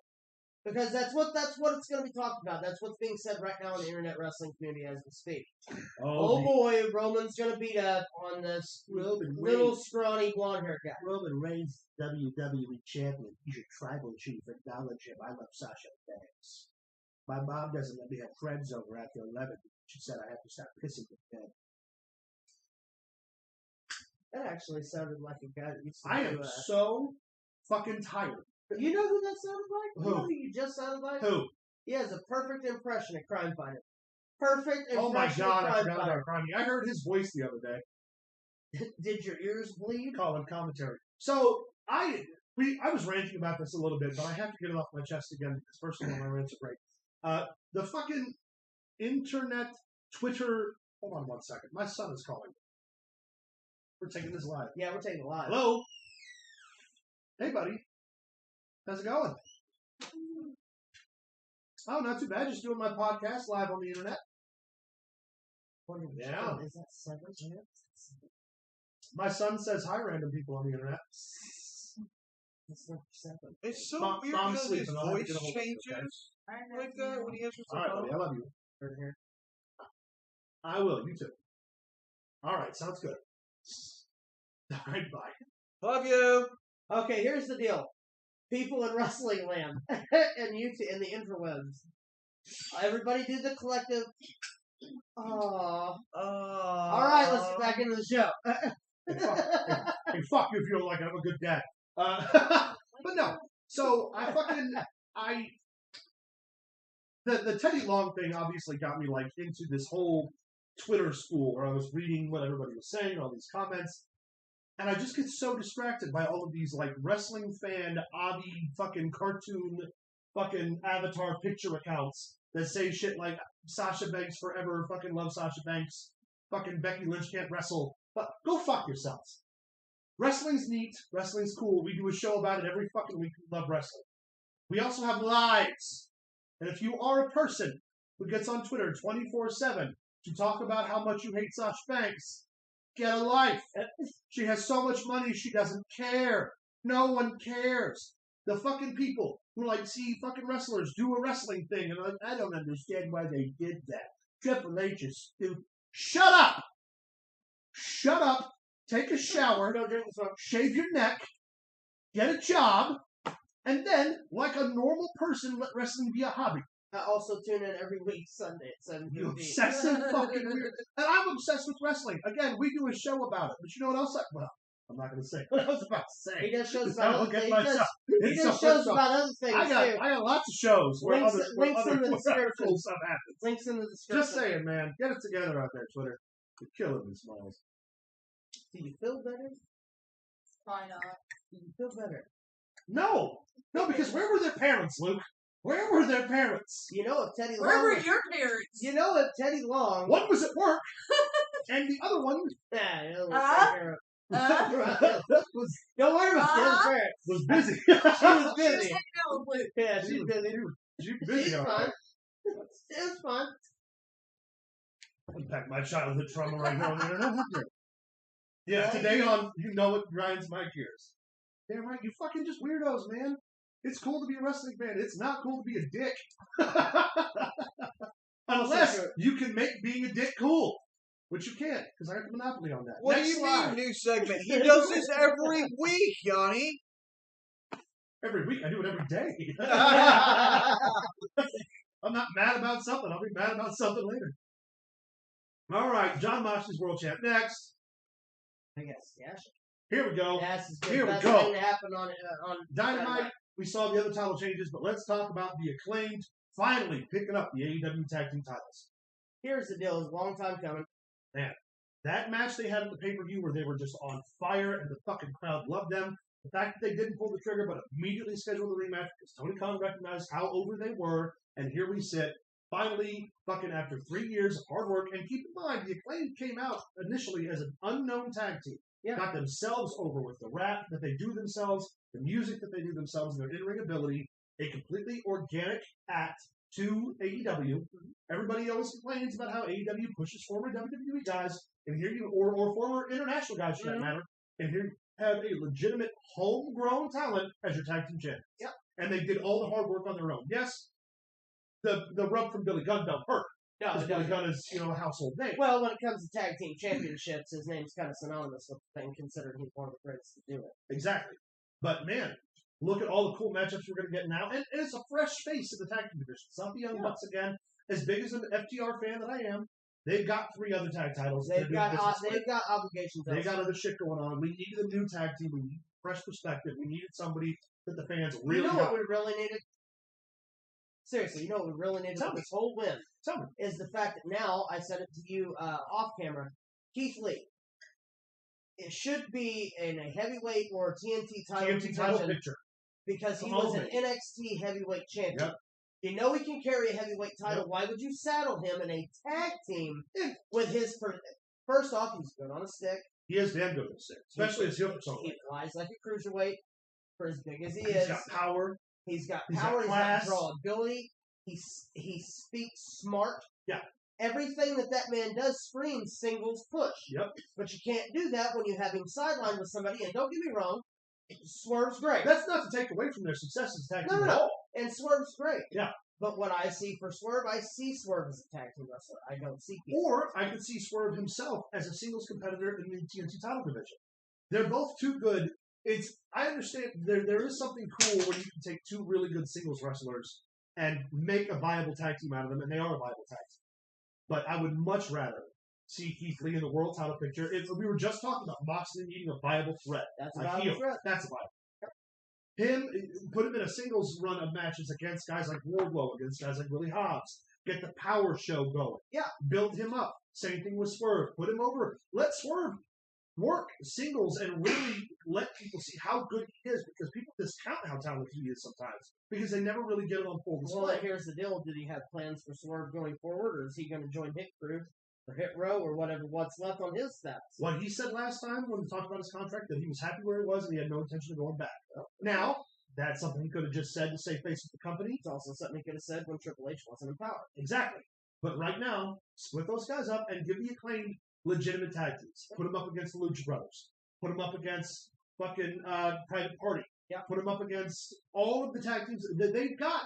Because that's what it's going to be talked about. That's what's being said right now in the internet wrestling community as we speak. Oh boy, Roman's going to beat up on this little scrawny blonde-haired guy. Roman Reigns, WWE champion. He's your tribal chief. Acknowledge him. I love Sasha Banks. My mom doesn't let me have friends over after 11. She said I have to stop pissing in bed. That actually sounded like a guy that used to I am so fucking tired. You know who that sounded like? Who? You know who you just sounded like? Who? He has a perfect impression of Crime Fighter. Perfect impression Oh my God, I forgot Fighter. about Crime. I heard his voice the other day. Did your ears bleed? Calling commentary. So, I was ranting about this a little bit, but I have to get it off my chest again because first of all, my rants are great. The fucking internet, Twitter. Hold on one second. My son is calling. We're taking this live. Yeah, we're taking it live. Hello. Hey, buddy. How's it going? Oh, not too bad. Just doing my podcast live on the internet. Yeah. Is that 7 minutes? My son says hi, random people on the internet. That's not 7. It's so Mom- weird Mom's because his sleeping. I'll have to voice get a hold of you, changes like that when he answers the All right, phone. buddy. I love you. Right here. I will. You too. All right. Sounds good. All right. Bye. Love you. Okay, here's the deal. People in wrestling land and YouTube and the interwebs. Everybody do the collective. Oh. All right, let's get back into the show. Hey, fuck you if you don't like it. I'm a good dad. But no. So the Teddy Long thing obviously got me like into this whole Twitter school where I was reading what everybody was saying, all these comments, and I just get so distracted by all of these like wrestling fan, obby, fucking cartoon, fucking avatar picture accounts that say shit like Sasha Banks forever, fucking love Sasha Banks, fucking Becky Lynch can't wrestle. But go fuck yourselves. Wrestling's neat. Wrestling's cool. We do a show about it every fucking week. We love wrestling. We also have lives. And if you are a person who gets on Twitter 24/7 to talk about how much you hate Sasha Banks, get a life. She has so much money she doesn't care. No one cares. The fucking people who like see fucking wrestlers do a wrestling thing and are like, I don't understand why they did that. Triple H is stupid. Shut up! Shut up. Take a shower. Go drink some. Shave your neck. Get a job. And then, like a normal person, let wrestling be a hobby. I also tune in every week Sunday at 7 You p.m. obsessive fucking weird. And I'm obsessed with wrestling. Again, we do a show about it. But you know what else? Well, I'm not going to say what I was about to say. He does shows I about will other get things. myself. He does shows about other things I too. got lots of shows where Links- other links in the where other description. cool stuff happens. Links in the description. Just saying, man. Get it together out there, Twitter. You're killing me, Smiles. Do you feel better? Why not? Do you feel better? No, because where were their parents, Luke? Where were their parents? You know if Teddy Long. Where were your parents? You know if Teddy Long. One was at work, and the other one Yeah, you know, was don't worry about the other parents. was busy. She was She was busy. hanging out with Luke. Yeah, she's busy. She's busy. She's all fine. right. It's fine. Unpack my childhood trauma right now on the internet. Yeah, today on You Know What Grinds My Gears. Damn right, you fucking just weirdos, man. It's cool to be a wrestling fan. It's not cool to be a dick. Unless you can make being a dick cool. Which you can't, because I have the monopoly on that. What Next do you slide. mean, new segment? He does this every week, Yanni. Every week. I do it every day. I'm not mad about something. I'll be mad about something later. All right, John Moxley's world champ next. I guess. Yeah. Here we go. Yes, it's Here we best go. thing to happen on Dynamite. We saw the other title changes, but let's talk about the Acclaimed finally picking up the AEW Tag Team titles. Here's the deal. It's a long time coming. Man, that match they had at the pay-per-view where they were just on fire and the fucking crowd loved them. The fact that they didn't pull the trigger but immediately scheduled the rematch because Tony Khan recognized how over they were, and here we sit. Finally, fucking after 3 years of hard work, and keep in mind, the Acclaim came out initially as an unknown tag team. Yeah. Got themselves over with the rap that they do themselves, the music that they do themselves, their in-ring ability, a completely organic act to AEW. Everybody always complains about how AEW pushes former WWE guys, and here you, or former international guys for that matter, and here you have a legitimate homegrown talent as your tag team champions. Yep. And they did all the hard work on their own. Yes, the rub from Billy Gunn don't hurt. No, Because it Billy doesn't. Gunn is, a household name. Well, when it comes to tag team championships, his name's kind of synonymous with the thing, considering he's one of the greatest to do it. Exactly. But man, look at all the cool matchups we're going to get now. And it's a fresh face in the tag team division. It's not the Young Bucks again. As big as an FTR fan that I am, they've got 3 other tag titles. They've got obligations. They got other shit going on. We needed a new tag team. We needed fresh perspective. We needed somebody that the fans really You know got. what we really needed? Seriously, you know what we really needed Tell for me. this whole win? Tell me. Is the fact that now, I said it to you off camera, Keith Lee. It should be in a heavyweight or TNT title TNT title position picture. because he Come was on, an NXT heavyweight champion. Yep. You know he can carry a heavyweight title. Yep. Why would you saddle him in a tag team with his... First off, he's good on a stick. He is damn good with the stick, especially his heel persona. He flies like a cruiserweight for as big as he He's is. got power. He's got He's power. got class. He's got drawability. He speaks smart. Yeah. Everything that man does screams singles push. Yep. But you can't do that when you have him sidelined with somebody. And don't get me wrong, Swerve's great. That's not to take away from their success as a tag team No. at all. And Swerve's great. Yeah. But what I see for Swerve, I see Swerve as a tag team wrestler. I don't see people. Or I could see Swerve himself as a singles competitor in the TNT title division. They're both too good. I understand there is something cool when you can take two really good singles wrestlers and make a viable tag team out of them, and they are a viable tag team. But I would much rather see Keith Lee in the world title picture. If we were just talking about Moxley needing a viable threat, That's a a viable heel, threat. that's a viable. Put him in a singles run of matches against guys like Wardlow, against guys like Willie Hobbs. Get the power show going. Yeah. Build him up. Same thing with Swerve. Put him over. Let Swerve work singles and really let people see how good he is, because people discount how talented he is sometimes because they never really get it on full display. Well, here's the deal. Did he have plans for Swerve going forward, or is he going to join Hit Crew or Hit Row or what's left on his stats? What he said last time when we talked about his contract, that he was happy where he was and he had no intention of going back. Now, that's something he could have just said to save face with the company. It's also something he could have said when Triple H wasn't in power. Exactly. But right now, split those guys up and give the Acclaim legitimate tag teams. Put them up against the Lucha Brothers. Put them up against fucking Private Party. Yeah. Put them up against all of the tag teams that they've got.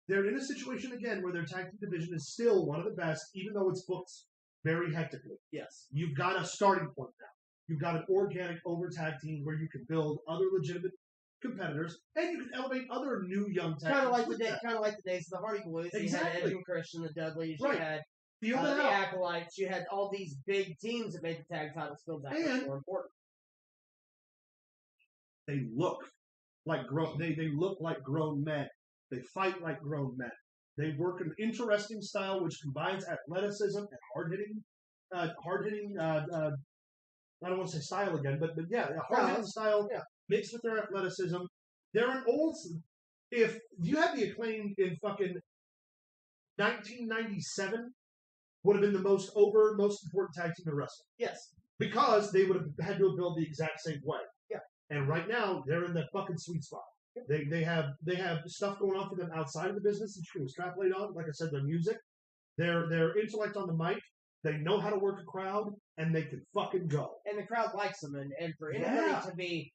They're in a situation again where their tag team division is still one of the best, even though it's booked very hectically. Yes. You've got a starting point now. You've got an organic over tag team where you can build other legitimate competitors, and you can elevate other new young tag Kind of teams. like the days of the Hardy Boys. You had Exactly. Edge and Christian, the Dudleys. Right. You had Feel the that out. Acolytes. You had all these big teams that made the tag titles feel that much And- more important. They look like grown. They look like grown men. They fight like grown men. They work an interesting style which combines athleticism and hard hitting. I don't want to say style again, but yeah, a hard hitting style mixed with their athleticism. They're an old. If you had the Acclaim in fucking 1997, would have been the most important tag team in wrestling. Yes. Because they would have had to have built the exact same way. Yeah. And right now they're in that fucking sweet spot. They have stuff going on for them outside of the business that you can extrapolate on. Like I said, their music, their intellect on the mic. They know how to work a crowd, and they can fucking go. And the crowd likes them, and for anybody to be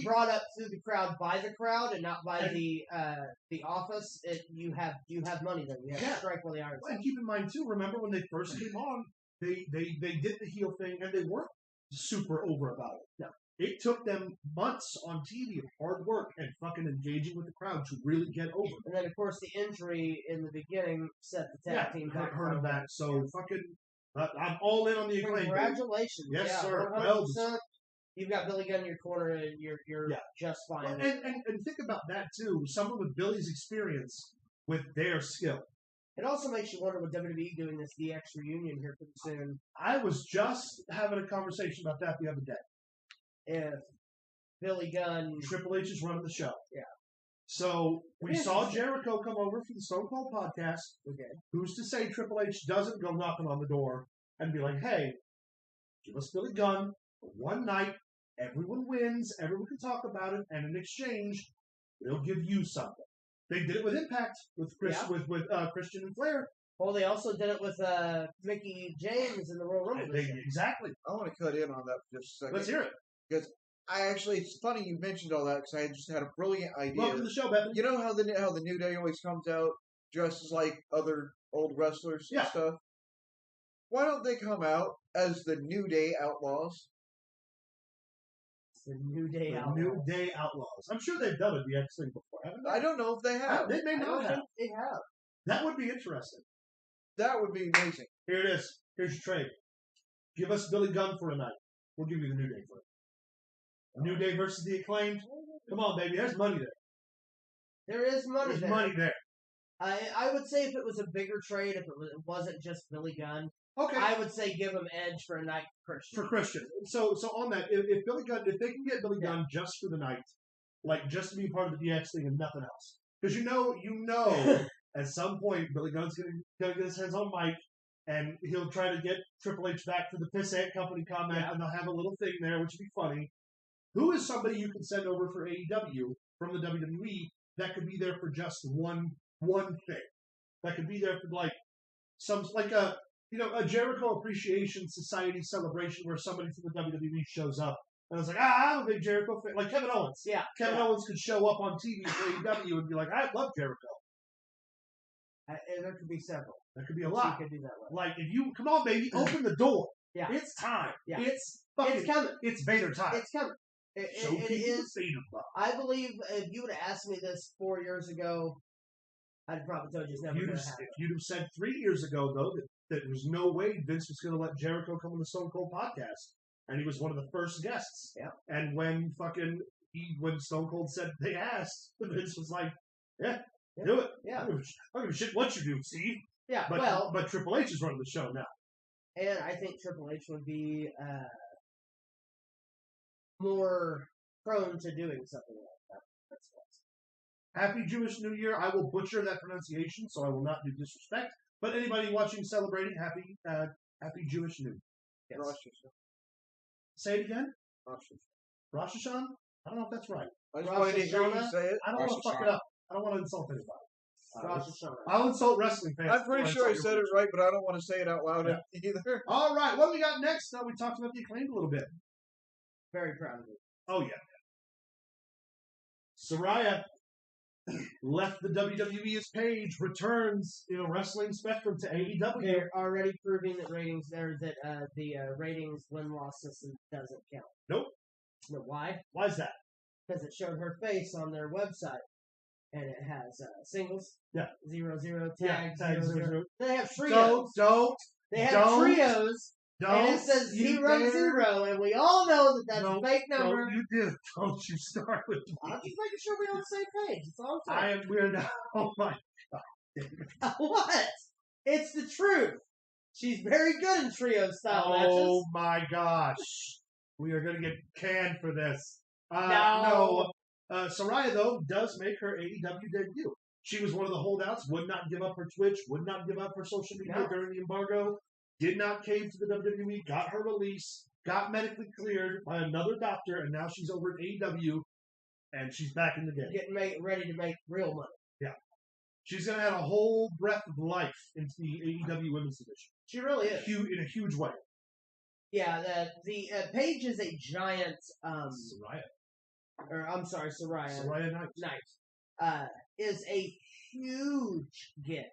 brought up through the crowd by the crowd and not by the office, you have money there. You have to strike while the iron's hot. And keep in mind too, remember when they first came on, they did the heel thing, and they weren't super over about it. No. It took them months on TV of hard work and fucking engaging with the crowd to really get over. And then, of course, the injury in the beginning set the tag team back. Hurt them back. So fucking, I'm all in on the Acclaim. Congratulations. Yes, yeah, sir. 100%. Well, you've got Billy Gunn in your corner, and you're just fine. And think about that too. Someone with Billy's experience with their skill. It also makes you wonder what WWE doing this DX reunion here pretty soon. I was just having a conversation about that the other day. If Billy Gunn, Triple H is running the show. Yeah. So we saw Jericho come over for the Stone Cold podcast. Okay. Who's to say Triple H doesn't go knocking on the door and be like, hey, give us Billy Gunn for one night. Everyone wins. Everyone can talk about it. And in exchange, they'll give you something. They did it with Impact with Christian and Flair. Well, they also did it with Mickey James in the Royal Rumble. Exactly. I want to cut in on that for just a second. Let's hear it. Because it's funny you mentioned all that because I just had a brilliant idea. Welcome to the show, Bethany. You know how the New Day always comes out dressed as like other old wrestlers and stuff? Why don't they come out as the New Day Outlaws? The New Day Outlaws. New Day Outlaws. I'm sure they've done a DX thing before, haven't they? I don't know if they have. They may not have. They have. That would be interesting. That would be amazing. Here it is. Here's your trade. Give us Billy Gunn for a night. We'll give you the New Day for it. New Day versus the Acclaimed. Come on, baby. There's money there. There is money There's there. money there. I would say if it was a bigger trade, if it wasn't just Billy Gunn, Okay. I would say give him Edge for a night Christian. For Christian. So on that, if Billy Gunn, if they can get Billy Gunn just for the night, like just to be part of the DX thing and nothing else, because you know, at some point Billy Gunn's gonna get his hands on Mike, and he'll try to get Triple H back for the Piss Ant Company comment, and they'll have a little thing there, which would be funny. Who is somebody you can send over for AEW from the WWE that could be there for just one thing? That could be there for a Jericho Appreciation Society celebration where somebody from the WWE shows up. And it's like, I'm a big Jericho fan. Like Kevin Owens. Yeah. Kevin Owens could show up on TV for AEW and be like, I love Jericho. And there could be several. There could be a lot. You could do that with. Like, if you, come on, baby, open the door. Yeah. It's time. Yeah. It's coming. It's Vader time. It's coming. It is. I believe if you would have asked me this 4 years ago, I'd probably told you it's never going to happen. If you'd have said 3 years ago, though, that there was no way Vince was going to let Jericho come on the Stone Cold podcast. And he was one of the first guests. Yeah. And when when Stone Cold said they asked, Vince was like, do it. Yeah. I don't give a shit what you do, Steve. Yeah, but Triple H is running the show now. And I think Triple H would be more prone to doing something like that. That's Happy Jewish New Year. I will butcher that pronunciation, so I will not do disrespect. But anybody watching, celebrating, happy Jewish New Year. Yes. Rosh Hashanah. Say it again? Rosh Hashanah? I don't know if that's right. I just wanted to hear you say it. I don't want to fuck it up. I don't want to insult anybody. Rosh Hashanah. I'll insult wrestling fans. I'm pretty sure I said it right, but I don't want to say it out loud either. All right, what do we got next? We talked about the Acclaim a little bit. Very proud of you. Oh, yeah. Soraya left the WWE's page, returns in a wrestling spectrum to AEW. They're already proving that the ratings win-loss system doesn't count. Nope. But why? Why is that? Because it showed her face on their website. And it has singles. Yeah. 0-0, tag, 0-0. They have trios. They have trios. And it says 0-0. And we all know that that's a fake number. You did. Don't you start with me. I'm just making sure we're on the same page. It's all I'm saying. We're now. Oh, my God. What? It's the truth. She's very good in trio style matches. Oh, my gosh. We are going to get canned for this. No. Soraya, though, does make her AEW debut. She was one of the holdouts, would not give up her Twitch, would not give up her social media during the embargo, did not cave to the WWE, got her release, got medically cleared by another doctor, and now she's over at AEW, and she's back in the game. Getting ready to make real money. Yeah. She's going to add a whole breath of life into the AEW women's division. She really is. In a huge way. Yeah, the Paige is a giant... Soraya. Soraya. Soraya Knight. Is a huge get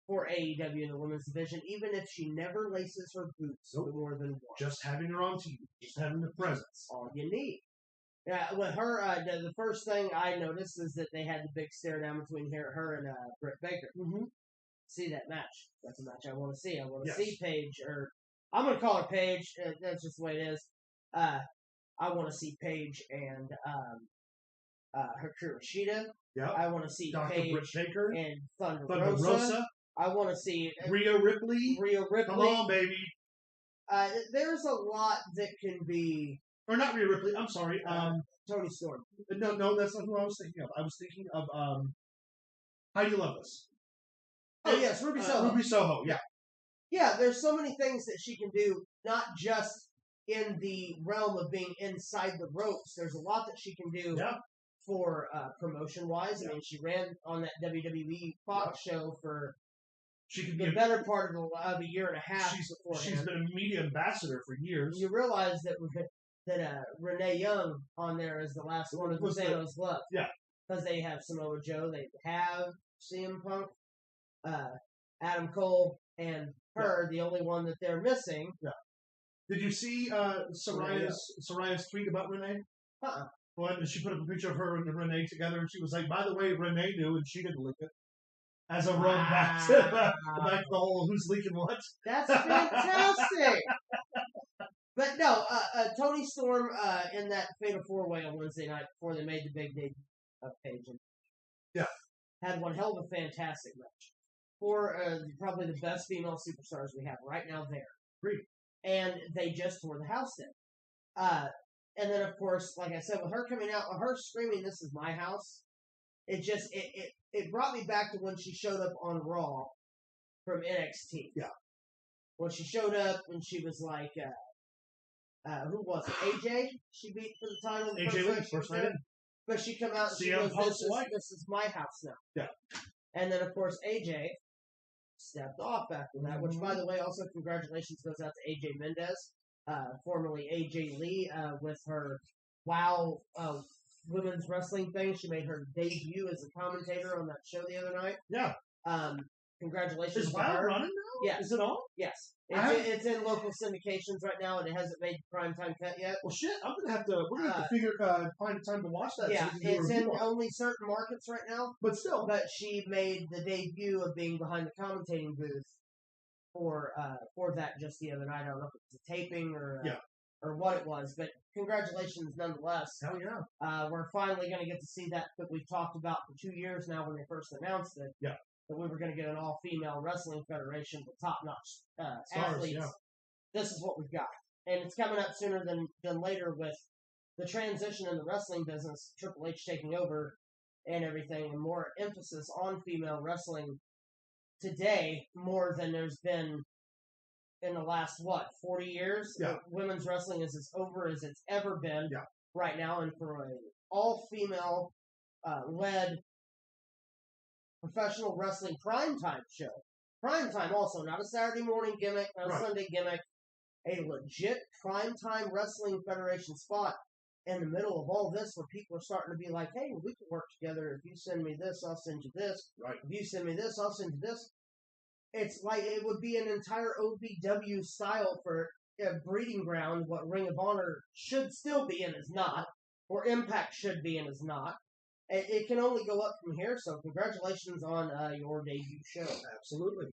for AEW in the women's division, even if she never laces her boots more than once. Just having her on TV, just having the presence. All you need. Yeah, with her, the first thing I noticed is that they had the big stare down between her and Britt Baker. See that match. That's a match I want to see. I want to see Paige, or I'm going to call her Paige. That's just the way it is. I want to see Paige and Hikaru Shida. Yep. I want to see Dr. Paige Britt Baker and Thunder Rosa. I want to see Rhea Ripley. Come on, baby. There's a lot that can be... Or not Rhea Ripley. I'm sorry. Toni Storm. No, that's not who I was thinking of. I was thinking of Heidi Lovelace. Oh, yes, Ruby Soho. Ruby Soho, yeah. Yeah, there's so many things that she can do, not just in the realm of being inside the ropes. There's a lot that she can do for promotion-wise. I mean, she ran on that WWE Fox show for the better part of a year and a half beforehand. She's been a media ambassador for years. You realize that Renee Young on there is the last one of the Thanos Glove. Yeah. Because they have Samoa Joe, they have CM Punk, Adam Cole, and her, the only one that they're missing. Yeah. Did you see Soraya's tweet about Renee? Well, she put up a picture of her and Renee together, and she was like, by the way, Renee knew, and she didn't leak it. As a run back to the whole who's leaking what. That's fantastic! But no, Toni Storm in that Fatal 4-Way on Wednesday night before they made the big debut of Paige. Had one hell of a fantastic match. For probably the best female superstars we have right now there. Agreed. And they just tore the house down. And then, of course, like I said, with her coming out, with her screaming, "This is my house," it brought me back to when she showed up on Raw from NXT. Yeah. Well, she showed up and she was like, who was it? AJ? She beat for the title. The AJ Lee, first night in. But she come out and she CM goes, Punk's wife. this is my house now. Yeah. And then, of course, AJ stepped off after that, which, by the way, also congratulations goes out to AJ Mendez, formerly AJ Lee, with her WOW women's wrestling thing. She made her debut as a commentator on that show the other night. Yeah. Congratulations Is to WOW her. running now? Yes. Is it on? Yes. I- It's in local syndications right now, and it hasn't made the primetime cut yet. Well, shit. We're gonna have to find a time to watch that. Yeah, so we can do a it's review in on it. only certain markets right now. But still, But she made the debut of being behind the commentating booth for that just the other night. I don't know if it's a taping or or what it was, but congratulations nonetheless. hell yeah. We're finally going to get to see that we've talked about for 2 years now when they first announced it. Yeah. That we were going to get an all-female wrestling federation with top-notch Stars, athletes. yeah. This is what we've got. And it's coming up sooner than later with the transition in the wrestling business, Triple H taking over and everything, and more emphasis on female wrestling today more than there's been in the last, 40 years? Yeah. Women's wrestling is as over as it's ever been Yeah. right now, and for an all-female led professional wrestling primetime show. Primetime also, not a Saturday morning gimmick, not a Right. Sunday gimmick, a legit primetime wrestling federation spot in the middle of all this where people are starting to be like, hey, we can work together. If you send me this, I'll send you this. Right. If you send me this, I'll send you this. It's like it would be an entire OVW style for a breeding ground, what Ring of Honor should still be and is not, or Impact should be and is not. It can only go up from here, so congratulations on your debut show. Absolutely.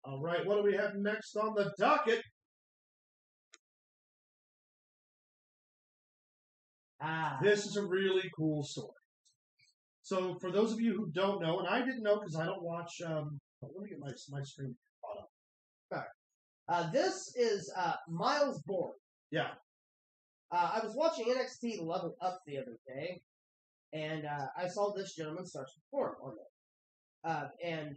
All right, what do we have next on the docket? This is a really cool story. So, for those of you who don't know, and I didn't know because I don't watch. Let me get my screen caught up. This is Miles Bourne. Yeah. I was watching NXT Level Up the other day, and I saw this gentleman start to perform on it. And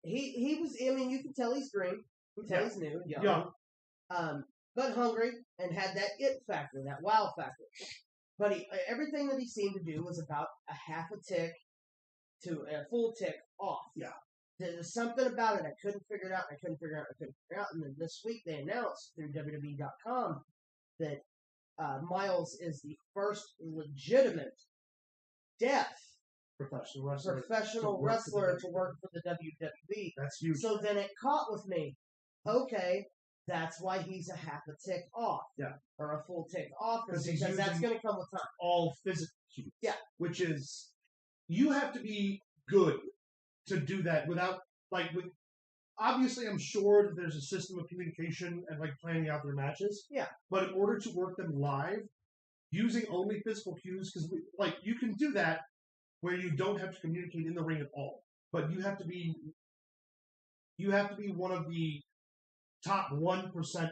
he was, I mean, you can tell he's green. You can tell he's new and young. But hungry, and had that it factor, that wow factor. But everything that he seemed to do was about a half a tick to a full tick off. Yeah. There's something about it I couldn't figure it out. And then this week they announced through WWE.com that Miles is the first legitimate deaf Professional wrestler. to work for the WWE. That's huge. So then it caught with me. Okay, that's why he's a half a tick off. Yeah. Or a full tick off, Because because that's going to come with time. All physical cues. Yeah. Which is, you have to be good to do that without, obviously I'm sure that there's a system of communication and planning out their matches. Yeah. But in order to work them live, using only physical cues, because you can do that where you don't have to communicate in the ring at all. But you have to be one of the top 1%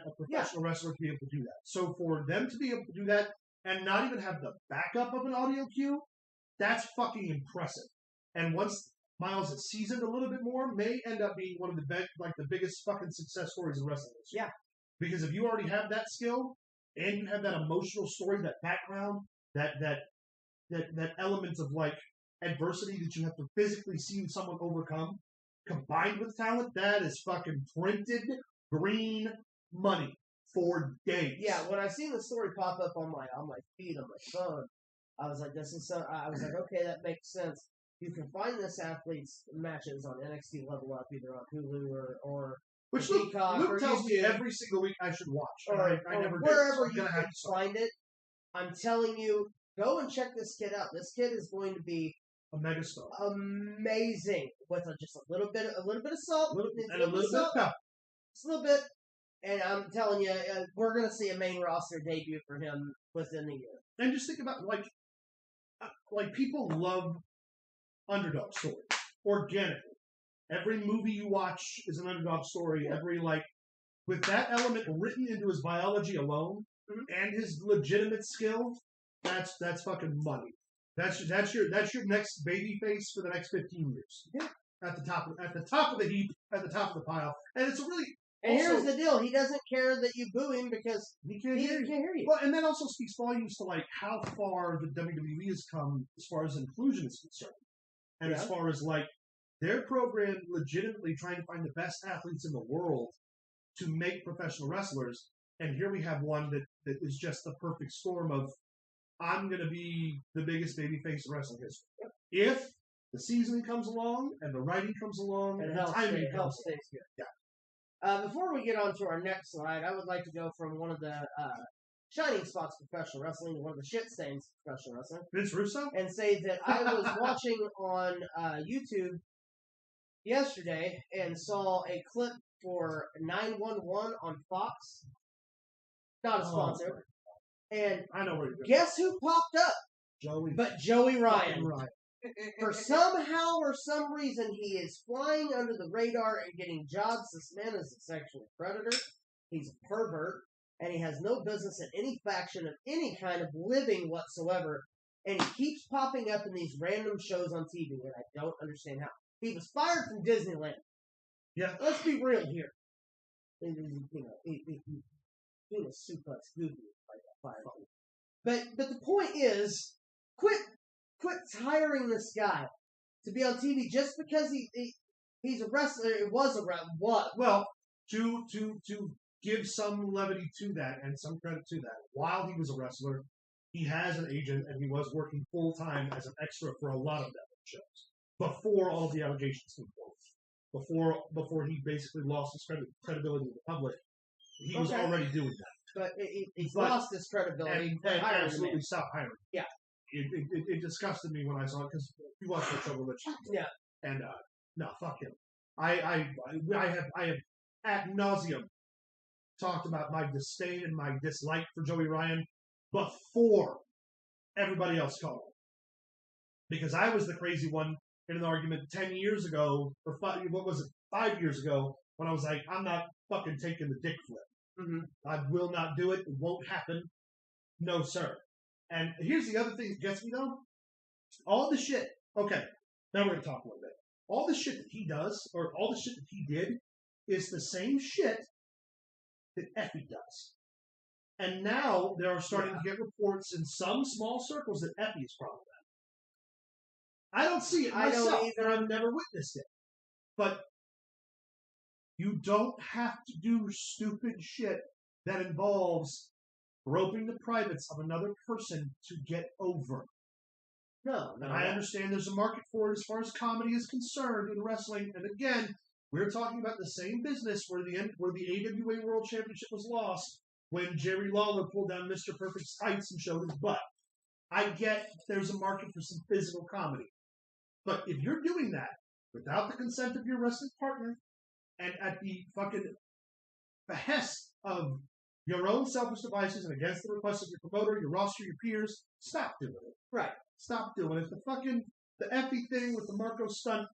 of professional wrestlers to be able to do that. So for them to be able to do that and not even have the backup of an audio cue, that's fucking impressive. And once Miles is seasoned a little bit more, may end up being one of the biggest fucking success stories in wrestling. Yeah. Because if you already have that skill and you have that emotional story, that background, that element of adversity that you have to physically see someone overcome, combined with talent, that is fucking printed green money for days. Yeah, when I seen the story pop up on my feed on my phone, I was like, okay, that makes sense. You can find this athlete's matches on NXT Level Up, either on Hulu or which Peacock Luke or tells me YouTube, every single week I should watch. or I never did, wherever so I'm you gonna have can to find it. I'm telling you, go and check this kid out. This kid is going to be a megastar. Amazing with just a little bit of salt, And a little bit of pepper. Just a little bit. And I'm telling you, we're going to see a main roster debut for him within the year. And just think about people love underdog stories organically. Every movie you watch is an underdog story. Every with that element written into his biology alone and his legitimate skill, that's fucking money. That's your next baby face for the next 15 years. Yeah. At the top of the heap, at the top of the pile, and it's a really And Also- here's the deal: he doesn't care that you boo him because He can't he hear can't you. hear you. Well, and that also speaks volumes to like how far the WWE has come as far as inclusion is concerned, and as Yeah. far as like their program legitimately trying to find the best athletes in the world to make professional wrestlers. And here we have one that is just the perfect storm of I'm going to be the biggest babyface in wrestling history. If the seasoning comes along and the writing comes along And and the timing comes helps things good. Before we get on to our next slide, I would like to go from one of the shining spots of professional wrestling to one of the shit stains of professional wrestling, Vince Russo? and say that I was watching on YouTube yesterday and saw a clip for 911 on Fox. Not a sponsor. And I know where you're going. guess who popped up? Joey. But Joey Ryan. Ryan. For somehow or some reason, he is flying under the radar and getting jobs. This man is a sexual predator. He's a pervert, and he has no business in any faction of any kind of living whatsoever. And he keeps popping up in these random shows on TV, and I don't understand how. He was fired from Disneyland. Yeah. Let's be real here. He was suplex goofy like that fire. But the point is, quit hiring this guy to be on TV just because he's a wrestler. It was a wrestler. What? Well, to give some levity to that and some credit to that, while he was a wrestler, he has an agent and he was working full time as an extra for a lot of network shows before all of the allegations came forward. Before he basically lost his credibility with the public, he was already doing that. But he's lost his credibility. And hiring the absolutely man. stopped hiring. Yeah. It disgusted me when I saw it because you watched that show with Rich. Yeah. And no, fuck him. I have ad nauseum talked about my disdain and my dislike for Joey Ryan before everybody else called him. Because I was the crazy one in an argument 10 years ago, or 5 years ago, when I was like, I'm not fucking taking the dick flip. Mm-hmm. I will not do it. It won't happen. No, sir. And here's the other thing that gets me, though. All the shit. Okay, now we're going to talk a little bit. All the shit that he does, or all the shit that he did, is the same shit that Effie does. And now there are starting to get reports in some small circles that Effie is problematic. I don't see it I don't myself, either. and I've never witnessed it. But you don't have to do stupid shit that involves groping the privates of another person to get over. No. And I understand there's a market for it as far as comedy is concerned in wrestling. And again, we're talking about the same business where the AWA World Championship was lost when Jerry Lawler pulled down Mr. Perfect's tights and showed his butt. I get there's a market for some physical comedy. But if you're doing that without the consent of your wrestling partner and at the fucking behest of your own selfish devices and against the request of your promoter, your roster, your peers, stop doing it. Right. Stop doing it. The Effie thing with the Marco stunt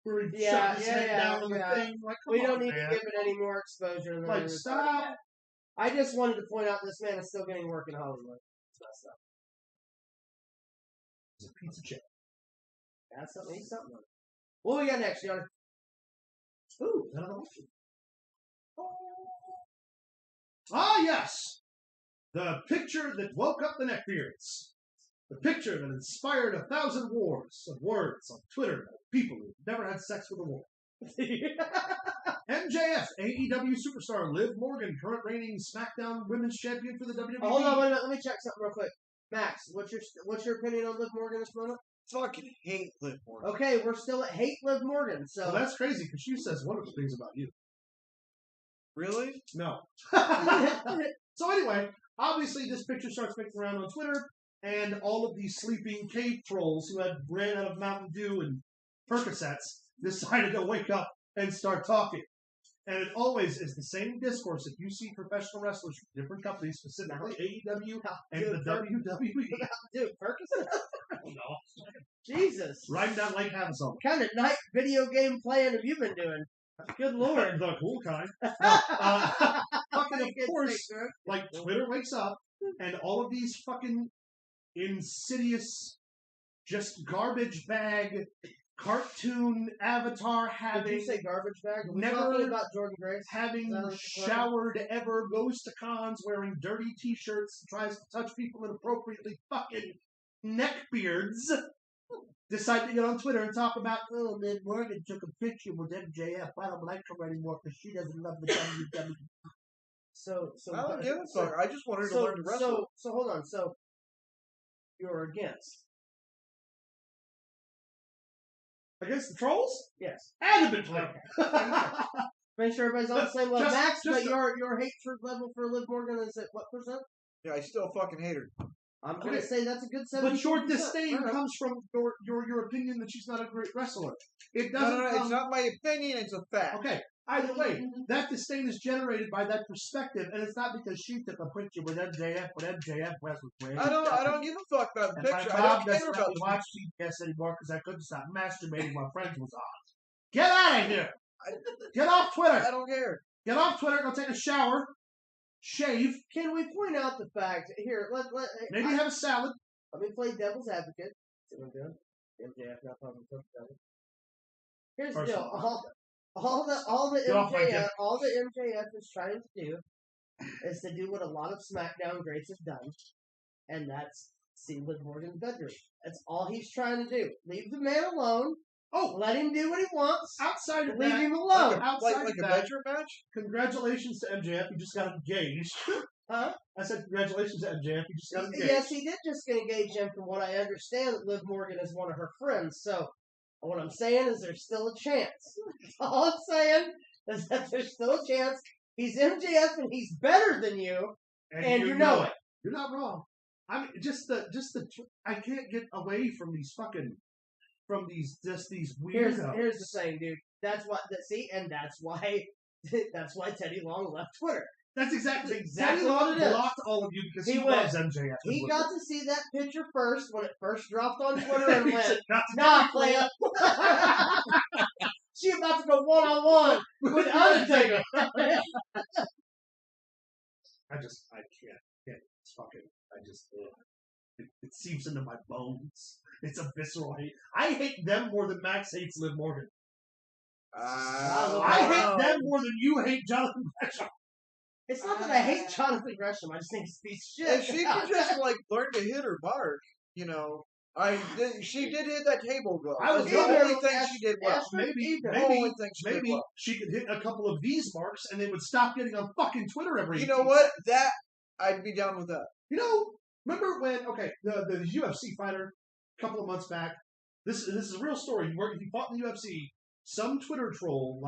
where he Yeah, shot his yeah, head yeah, down on yeah. the thing. Like, come We on, don't need man. to give it any more exposure than Like, it is. stop. I just wanted to point out this man is still getting work in Hollywood. It's messed up. It's a piece of shit. That's something. He's something. What we got next, John? Ooh, another option. Ah, yes. The picture that woke up the neckbeards. The picture that inspired 1,000 wars of words on Twitter of people who never had sex with a woman. MJF, AEW superstar Liv Morgan, current reigning SmackDown Women's Champion for the WWE. Hold on, wait a minute. Let me check something real quick. Max, what's your opinion on Liv Morgan this moment? Fucking hate Liv Morgan. Okay, we're still at hate Liv Morgan. So Well, that's crazy because she says wonderful things about you. Really? No. So anyway, obviously this picture starts making around on Twitter, and all of these sleeping cave trolls who had ran out of Mountain Dew and Percocets decided to wake up and start talking. And it always is the same discourse if you see professional wrestlers from different companies, specifically AEW and the WWE. dude, Perkins. No. Jesus. Riding down Lake Havasu. What kind of night video game playing have you been doing? Good lord. The cool kind. No, fucking of course, like Twitter wakes up and all of these fucking insidious, just garbage bag cartoon avatar Did having you say garbage bag? Are we never talking about Jordan Grace? having Is that what you're showered ever, goes to cons wearing dirty t-shirts, tries to touch people inappropriately, fucking neckbeards, decide to get on Twitter and talk about, Oh, Liv Morgan took a picture with MJF. I don't like her anymore because she doesn't love the WWE. So I don't give a fuck. I just want her to so, learn to wrestle. so hold on. So you're against? against the trolls? Yes. Adamantly. Make sure everybody's on the same level. Just- Max, just but your hatred level for Liv Morgan is at what percent? Yeah, I still fucking hate her. I'm gonna Okay. say that's a good 70%. But your disdain Right. comes from your opinion that she's not a great wrestler. It No, doesn't no, no, come... it's not my opinion, it's a fact. Okay, either way, that disdain is generated by that perspective, and it's not because she took a picture with MJF when MJF wrestled with. I don't give a fuck about the And my picture. I mom don't care doesn't about let me the watch TBS anymore because I couldn't stop masturbating while Friends was on. Get out of here! Get off Twitter! I don't care. Get off Twitter, go take a shower, shave, Can we point out the fact here? maybe have a salad. Let me play devil's advocate. See what I'm doing? MJF not talking to Here's the First deal. of all. All the Get off my MJF dick. all the MJF is trying to do is to do what a lot of SmackDown greats have done, and that's see Liv Morgan's bedroom. That's all he's trying to do. Leave the man alone. Oh, Let him do what he wants. outside of Leave that, him alone. outside Like of a that, bedroom match? congratulations to MJF, you just got engaged. Huh? I said congratulations to MJF, you just got engaged. Yes, he did just engage him. From what I understand, that Liv Morgan is one of her friends. So what I'm saying is there's still a chance. All I'm saying is that there's still a chance. He's MJF and he's better than you, and you know it. You're not wrong. I mean, I can't get away from these weirdos. Here's the thing, dude. That's why Teddy Long left Twitter. That's exactly exactly Teddy Long what it is. blocked all of you because He he went- loves MJF. He got to see that picture first when it first dropped on Twitter and He went, said, "Not "Nah, Clea." She about to go one-on-one with Undertaker. I can't. It's fucking. It seeps into my bones. It's a visceral hate. I hate them more than Max hates Liv Morgan. I hate them more than you hate Jonathan Gresham. It's not that I hate Jonathan Gresham. I just think he's a piece of shit. If she could just like learn to hit her mark, she did hit that table well. I was That's the wondering only thing she did well. Maybe The only thing she did maybe well. she could hit a couple of these marks and they would stop getting on fucking Twitter every. You know what? That I'd be down with that. Remember when? Okay, the UFC fighter a couple of months back. This is a real story. He fought in the UFC. Some Twitter troll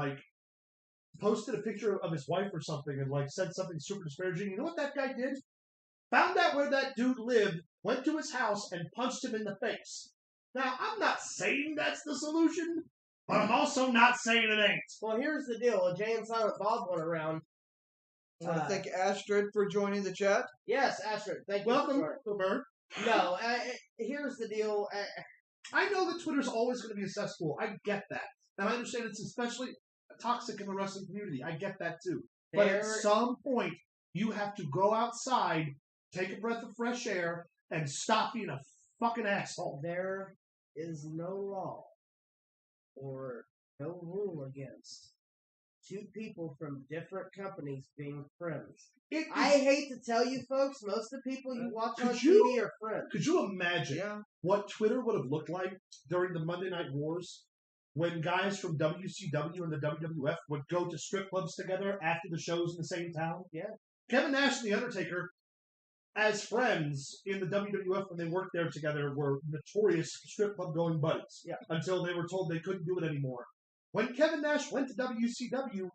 posted a picture of his wife or something and said something super disparaging. You know what that guy did? Found out where that dude lived, went to his house, and punched him in the face. Now, I'm not saying that's the solution, but I'm also not saying it ain't. Well, here's the deal. Jay and Silent Bob went around. I want to thank Astrid for joining the chat. Yes, Astrid. Thank you. Welcome, for it. Wilbur. No, here's the deal. I know that Twitter's always going to be a cesspool. I get that. And I understand it's especially toxic in the wrestling community. I get that too. But at some point, you have to go outside, take a breath of fresh air, and stop being a fucking asshole. There is no law or no rule against two people from different companies being friends. I hate to tell you folks, most of the people you watch on TV are friends. Could you imagine what Twitter would have looked like during the Monday Night Wars when guys from WCW and the WWF would go to strip clubs together after the shows in the same town? Yeah. Kevin Nash and The Undertaker, as friends in the WWF when they worked there together, were notorious strip club going buddies. Yeah. Until they were told they couldn't do it anymore. When Kevin Nash went to WCW,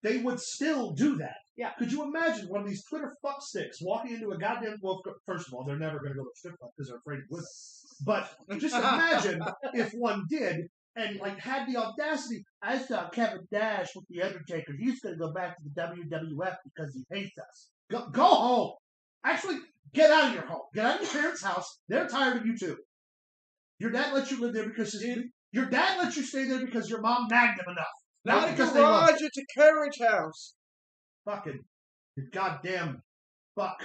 they would still do that. Yeah. Could you imagine one of these Twitter fucksticks walking into a goddamn... Well, first of all, they're never going to go to a strip club because they're afraid of women. But just imagine if one did and had the audacity. I saw Kevin Nash with The Undertaker. He's going to go back to the WWF because he hates us. Go home. Actually, get out of your home. Get out of your parents' house. They're tired of you too. Your dad let you live there because your dad let you stay there because your mom nagged him enough. Not a garage, it's a carriage house. Fucking goddamn fuck.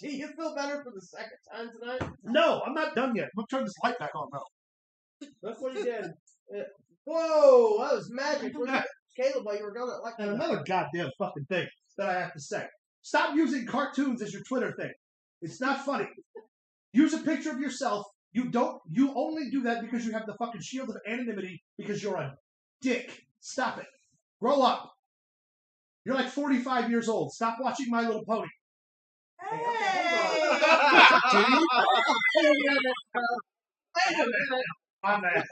Do you feel better for the second time tonight? No, I'm not done yet. I'm going to turn this light back on, though. That's what he did. Whoa, that was magic. Caleb, while you were going, like And another goddamn fucking thing that I have to say. Stop using cartoons as your Twitter thing. It's not funny. Use a picture of yourself. You only do that because you have the fucking shield of anonymity because you're a dick. Stop it. Grow up. You're like 45 years old. Stop watching My Little Pony. I'm mad.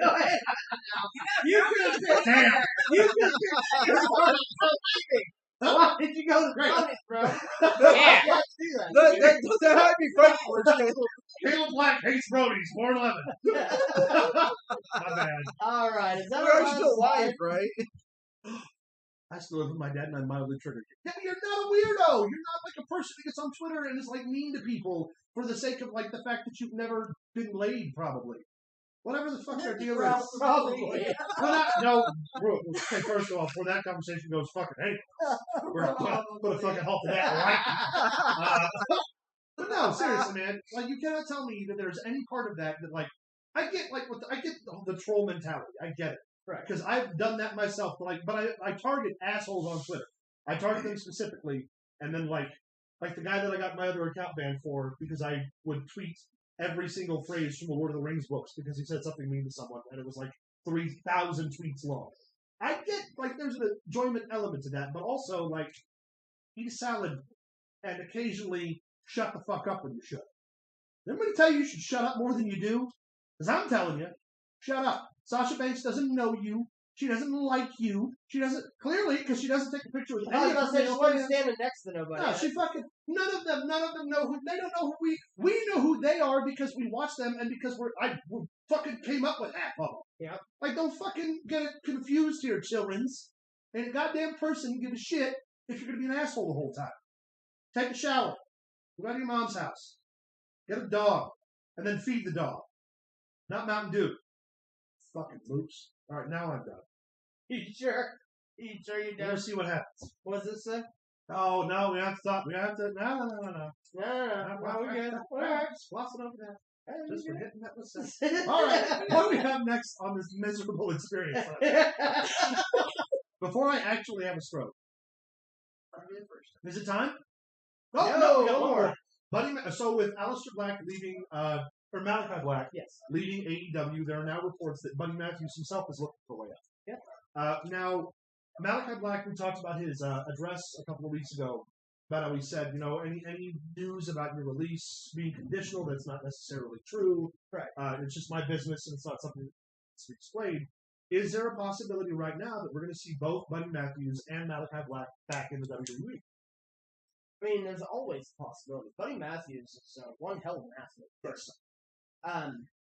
You could have been. Damn. You could have been. Why did you go to Great. Cody, bro? Yeah. Let's do that. That had me fighting for it. Caleb Black hates Brodies. 411. My bad. All right, is that We are our still last live, right? I still live with my dad and I'm mildly triggered. Yeah, but you're not a weirdo. You're not like a person who gets on Twitter and is like mean to people for the sake of like the fact that you've never been laid, probably. Whatever the fuck your deal is. Probably. No, okay, first of all, before that conversation goes fucking ankles, we're gonna put a fucking halt to that, right? But no, seriously, man. Like, you cannot tell me that there's any part of that like, I get the troll mentality. I get it. Right. Because I've done that myself. But I target assholes on Twitter. I target them specifically, and then like the guy that I got my other account banned for because I would tweet every single phrase from the Lord of the Rings books because he said something mean to someone, and it was like 3,000 tweets long. I get like there's an enjoyment element to that, but also like eat a salad and occasionally shut the fuck up when you should. Everybody tell you should shut up more than you do? Because I'm telling you, shut up. Sasha Banks doesn't know you. She doesn't like you. She doesn't, clearly, because she doesn't take a picture with I was any about of to say, her she male wasn't fans. standing next to nobody. No, she fucking, none of them know who, they don't know who we know who they are because we watch them and because we fucking came up with half of them. Yeah. Like, don't fucking get it confused here, childrens. Ain't a goddamn person give a shit if you're gonna be an asshole the whole time. Take a shower. Go to your mom's house. Get a dog. And then feed the dog. Not Mountain Dew. Fucking moops. Alright, now I'm done. You sure? You sure you We're gonna don't? see what happens. What's this say? Oh, no, we have to stop. We have to, no. No, we're good. We're all right. Floss it over there. Hey, Just for we're hitting that with All right, what do we have next on this miserable experience? good. Before I actually have a stroke. Is it time? No, we got no one more. So with Aleister Black leaving, or Malachi Black Yes. leaving AEW, there are now reports that Buddy Matthews himself is looking for a way out. Yeah. Now, Malachi Black, we talked about his address a couple of weeks ago, about how he said, you know, any news about your release being conditional, that's not necessarily true. Right. It's just my business, and it's not something that's explained. Is there a possibility right now that we're going to see both Buddy Matthews and Malachi Black back in the WWE? I mean, there's always a possibility. Buddy Matthews is one hell of an athlete.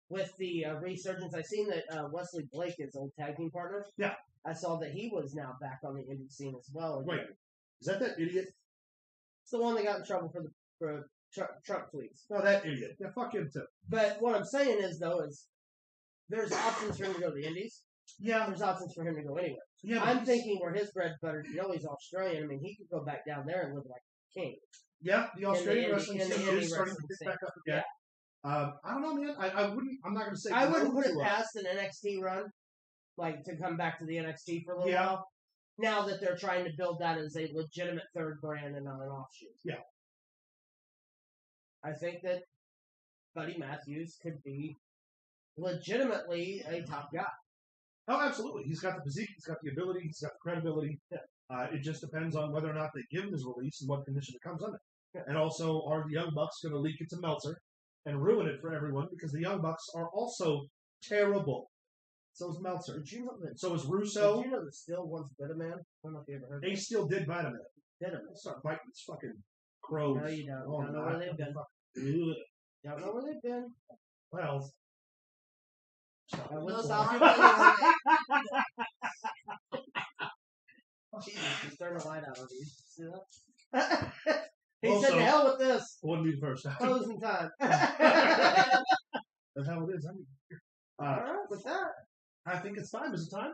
With the resurgence, I've seen that Wesley Blake is old tag team partner. Yeah. I saw that he was now back on the indie scene as well. Again. Wait, is that idiot? It's the one that got in trouble for Trump tweets. No, that idiot. Yeah, fuck him too. But what I'm saying is, though, is there's options for him to go to the indies. Yeah. There's options for him to go anywhere. Yeah, but I'm thinking where his bread's buttered, you know, he's Australian. I mean, he could go back down there and live like a king. Yeah, the Australian wrestling in the scene indie is starting to wrestling pick back up again. I don't know, man. I wouldn't. I'm not going to say. I wouldn't no put it to past an NXT run, like to come back to the NXT for a little Yeah. while. Now that they're trying to build that as a legitimate third brand and not an offshoot. Yeah. I think that Buddy Matthews could be legitimately a top guy. Oh, absolutely. He's got the physique. He's got the ability. He's got the credibility. It just depends on whether or not they give him his release and what condition it comes under. Yeah. And also, are the Young Bucks going to leak it to Meltzer and ruin it for everyone? Because the Young Bucks are also terrible. So is Meltzer. Did you know that? So is Russo. Did you know that Still once bit a man? I don't know if you ever heard that. Ace Steel did bite him. Bit him. Start biting these fucking crows. No, you don't. Oh, Don't know where they've been. Ugh. Don't know where they've been. Well, I will No, stop you. stop. Jesus, just turn the light out on you. See that? He said, Also- "To hell with this. wouldn't be the first time. Closing time." That's how it is. All right, with that, I think it's time. Is it time?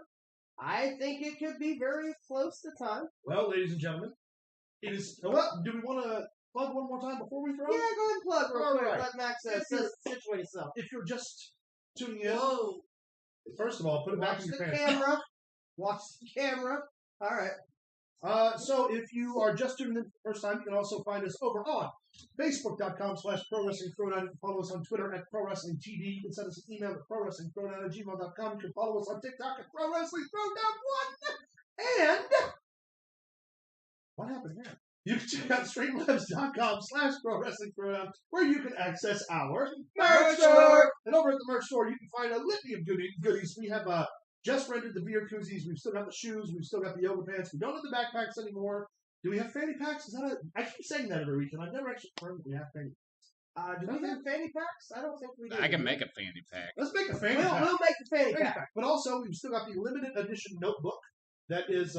I think it could be very close to time. Well, ladies and gentlemen, it is. Well, do we want to plug one more time before we throw? Yeah, go ahead and plug real All quick. right. Let Max situate yourself. If you're just tuning in, Whoa. First of all, put it back Watch in your the pants. camera. Watch the camera. All right. So if you are just tuning in for the first time, you can also find us over on Facebook.com/ProWrestlingThrowdown. You can follow us on Twitter at ProWrestlingTD. You can send us an email at ProWrestlingThrowdown@gmail.com. You can follow us on TikTok at ProWrestlingThrowdown1. And what happened there? You can check out Streamlabs.com/ProWrestlingThrowdown, where you can access our merch store. And over at the merch store, you can find a litany of goodies. We have just rendered the beer koozies. We've still got the shoes. We've still got the yoga pants. We don't have the backpacks anymore. Do we have fanny packs? Is that I keep saying that every week, and I've never actually confirmed that we have fanny packs. Do we have fanny packs? I don't think we do. I can make a fanny pack. Let's make a fanny pack. We'll make the fanny pack. But also, we've still got the limited edition notebook that is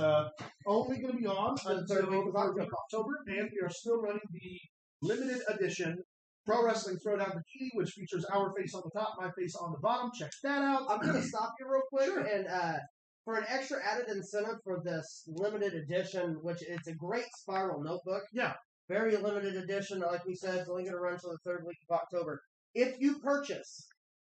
only going to be on the third week of October, and we are still running the limited edition Pro Wrestling Throwdown Bikini, which features our face on the top, my face on the bottom. Check that out. I'm going to stop you real quick, Sure. and for an extra added incentive for this limited edition, which it's a great spiral notebook. Yeah. Very limited edition, like we said, it's only going to run until the third week of October. If you purchase,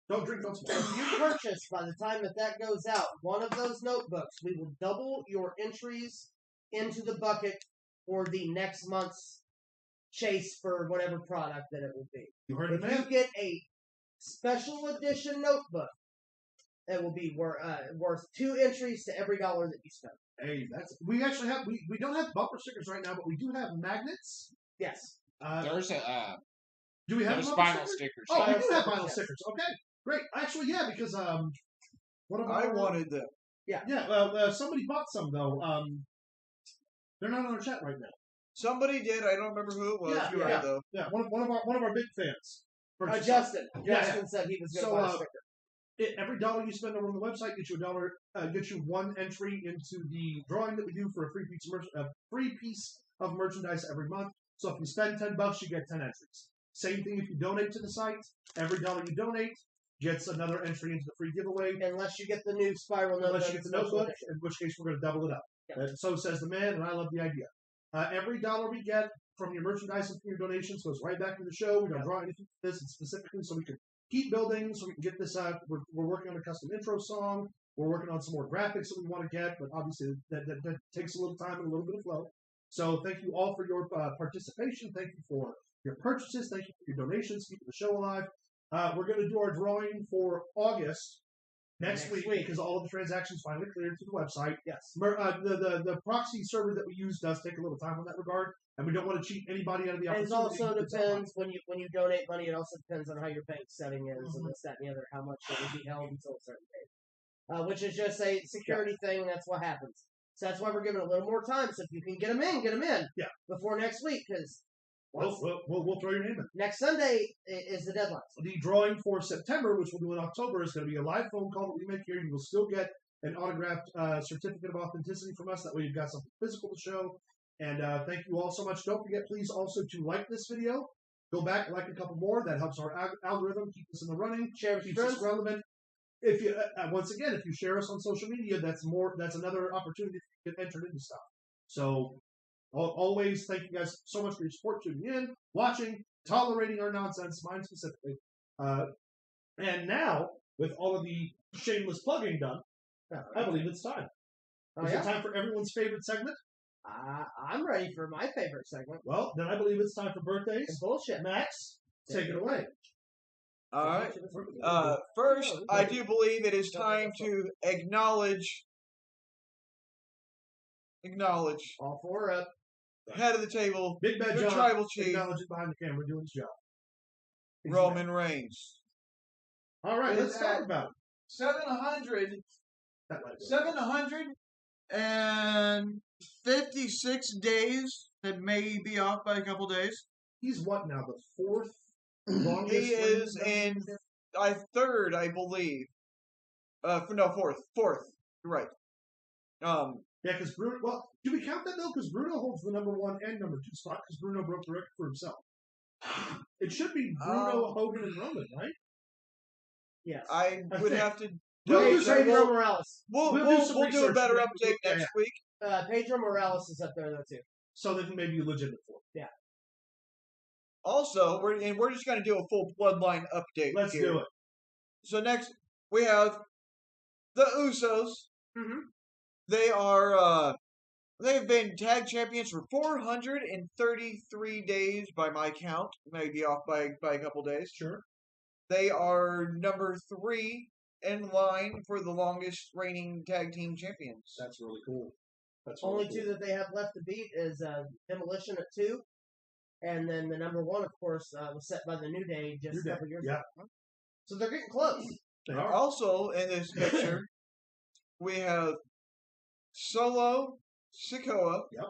Don't drink, don't smoke. if you purchase by the time that goes out, one of those notebooks, we will double your entries into the bucket for the next month's chase for whatever product that it will be. You heard it, If you man. get a special edition notebook, it will be worth 2 entries to every dollar that you spend. Hey, we actually have we don't have bumper stickers right now, but we do have magnets. Yes. There's Do we have there's bumper vinyl stickers? stickers. Oh, we Vinyl do have stickers, vinyl yes. stickers. Okay, great. Actually, yeah, because one of I our wanted them. yeah, somebody bought some though. They're not on our chat right now. Somebody did. I don't remember who it was. Yeah, You're yeah. right, though. Yeah, one of our big fans. purchased some. Justin. Yeah, Justin said he was going to So, buy a sticker. Every dollar you spend over on the website gets you gets you 1 entry into the drawing that we do for a free piece of merchandise every month. So if you spend $10, you get 10 entries. Same thing if you donate to the site. Every dollar you donate gets another entry into the free giveaway. Unless you get the new spiral notebook. Unless you get the notebook, in which case we're going to double it up. Yeah. And so says the man, and I love the idea. Every dollar we get from your merchandise and from your donations goes right back to the show. We don't draw anything for this, specifically so we can keep building, so we can get this out. We're working on a custom intro song. We're working on some more graphics that we want to get, but obviously that takes a little time and a little bit of flow. So thank you all for your participation. Thank you for your purchases. Thank you for your donations, keeping the show alive. We're going to do our drawing for August next week because all of the transactions finally cleared to the website. Yes. The proxy server that we use does take a little time on that regard, and we don't want to cheat anybody out of the And it opportunity. also depends when you donate money. It also depends on how your bank setting is and this, that, and the other. How much it will be held until a certain date, which is just a security thing. And that's what happens. So that's why we're giving a little more time. So if you can get them in, Yeah. before next week, because We'll throw your name in. next Sunday is the deadline. The drawing for September, which we'll do in October, is going to be a live phone call that we make here. You will still get an autographed certificate of authenticity from us. That way you've got something physical to show. And thank you all so much. Don't forget, please, also to like this video. Go back, like a couple more. That helps our algorithm keep us in the running. Share with your Keeps us friends. relevant. If you once again, if you share us on social media, that's another opportunity to get entered into stuff. So always thank you guys so much for your support, tuning in, watching, tolerating our nonsense, mine specifically. And now, with all of the shameless plugging done, I believe it's time. Oh, Is yeah? it time for everyone's favorite segment? I'm ready for my favorite segment. Well, then I believe it's time for It's birthdays. bullshit. Max, take it away. All right. First, I do believe it is time to acknowledge All 4 up. head of the table, Big Bad the John, tribal chief, acknowledge it behind the camera, doing his job. Roman Reigns. All right, let's Is talk that- about it. 756 days that may be off by a couple days. He's what now? The 4th longest. He is in third, I believe. Fourth. You're right. Yeah, because Bruno. Well, do we count that though? Because Bruno holds the number 1 and number 2 spot. Because Bruno broke the record for himself. It should be Bruno, Hogan, and Roman, right? Yes. I would think. have to. We'll Hey, do some Pedro more- Morales. We'll we'll do some do a research better and update yeah, next week. Pedro Morales is up there though too. So they can maybe be legitimate for. Also, we're just going to do a full bloodline update. Let's here. do it. So next we have the Usos. Mhm. They are. They've been tag champions for 433 days by my count. Maybe off by a couple days. Sure. They are number 3 in line for the longest reigning tag team champions. That's really cool. That's Only really two cool. that they have left to beat is Demolition at 2, and then the number 1, of course, was set by the New Day just New a Day, couple years yeah. ago. So they're getting close. They are. Also in this picture, we have Solo Sikoa. Yep.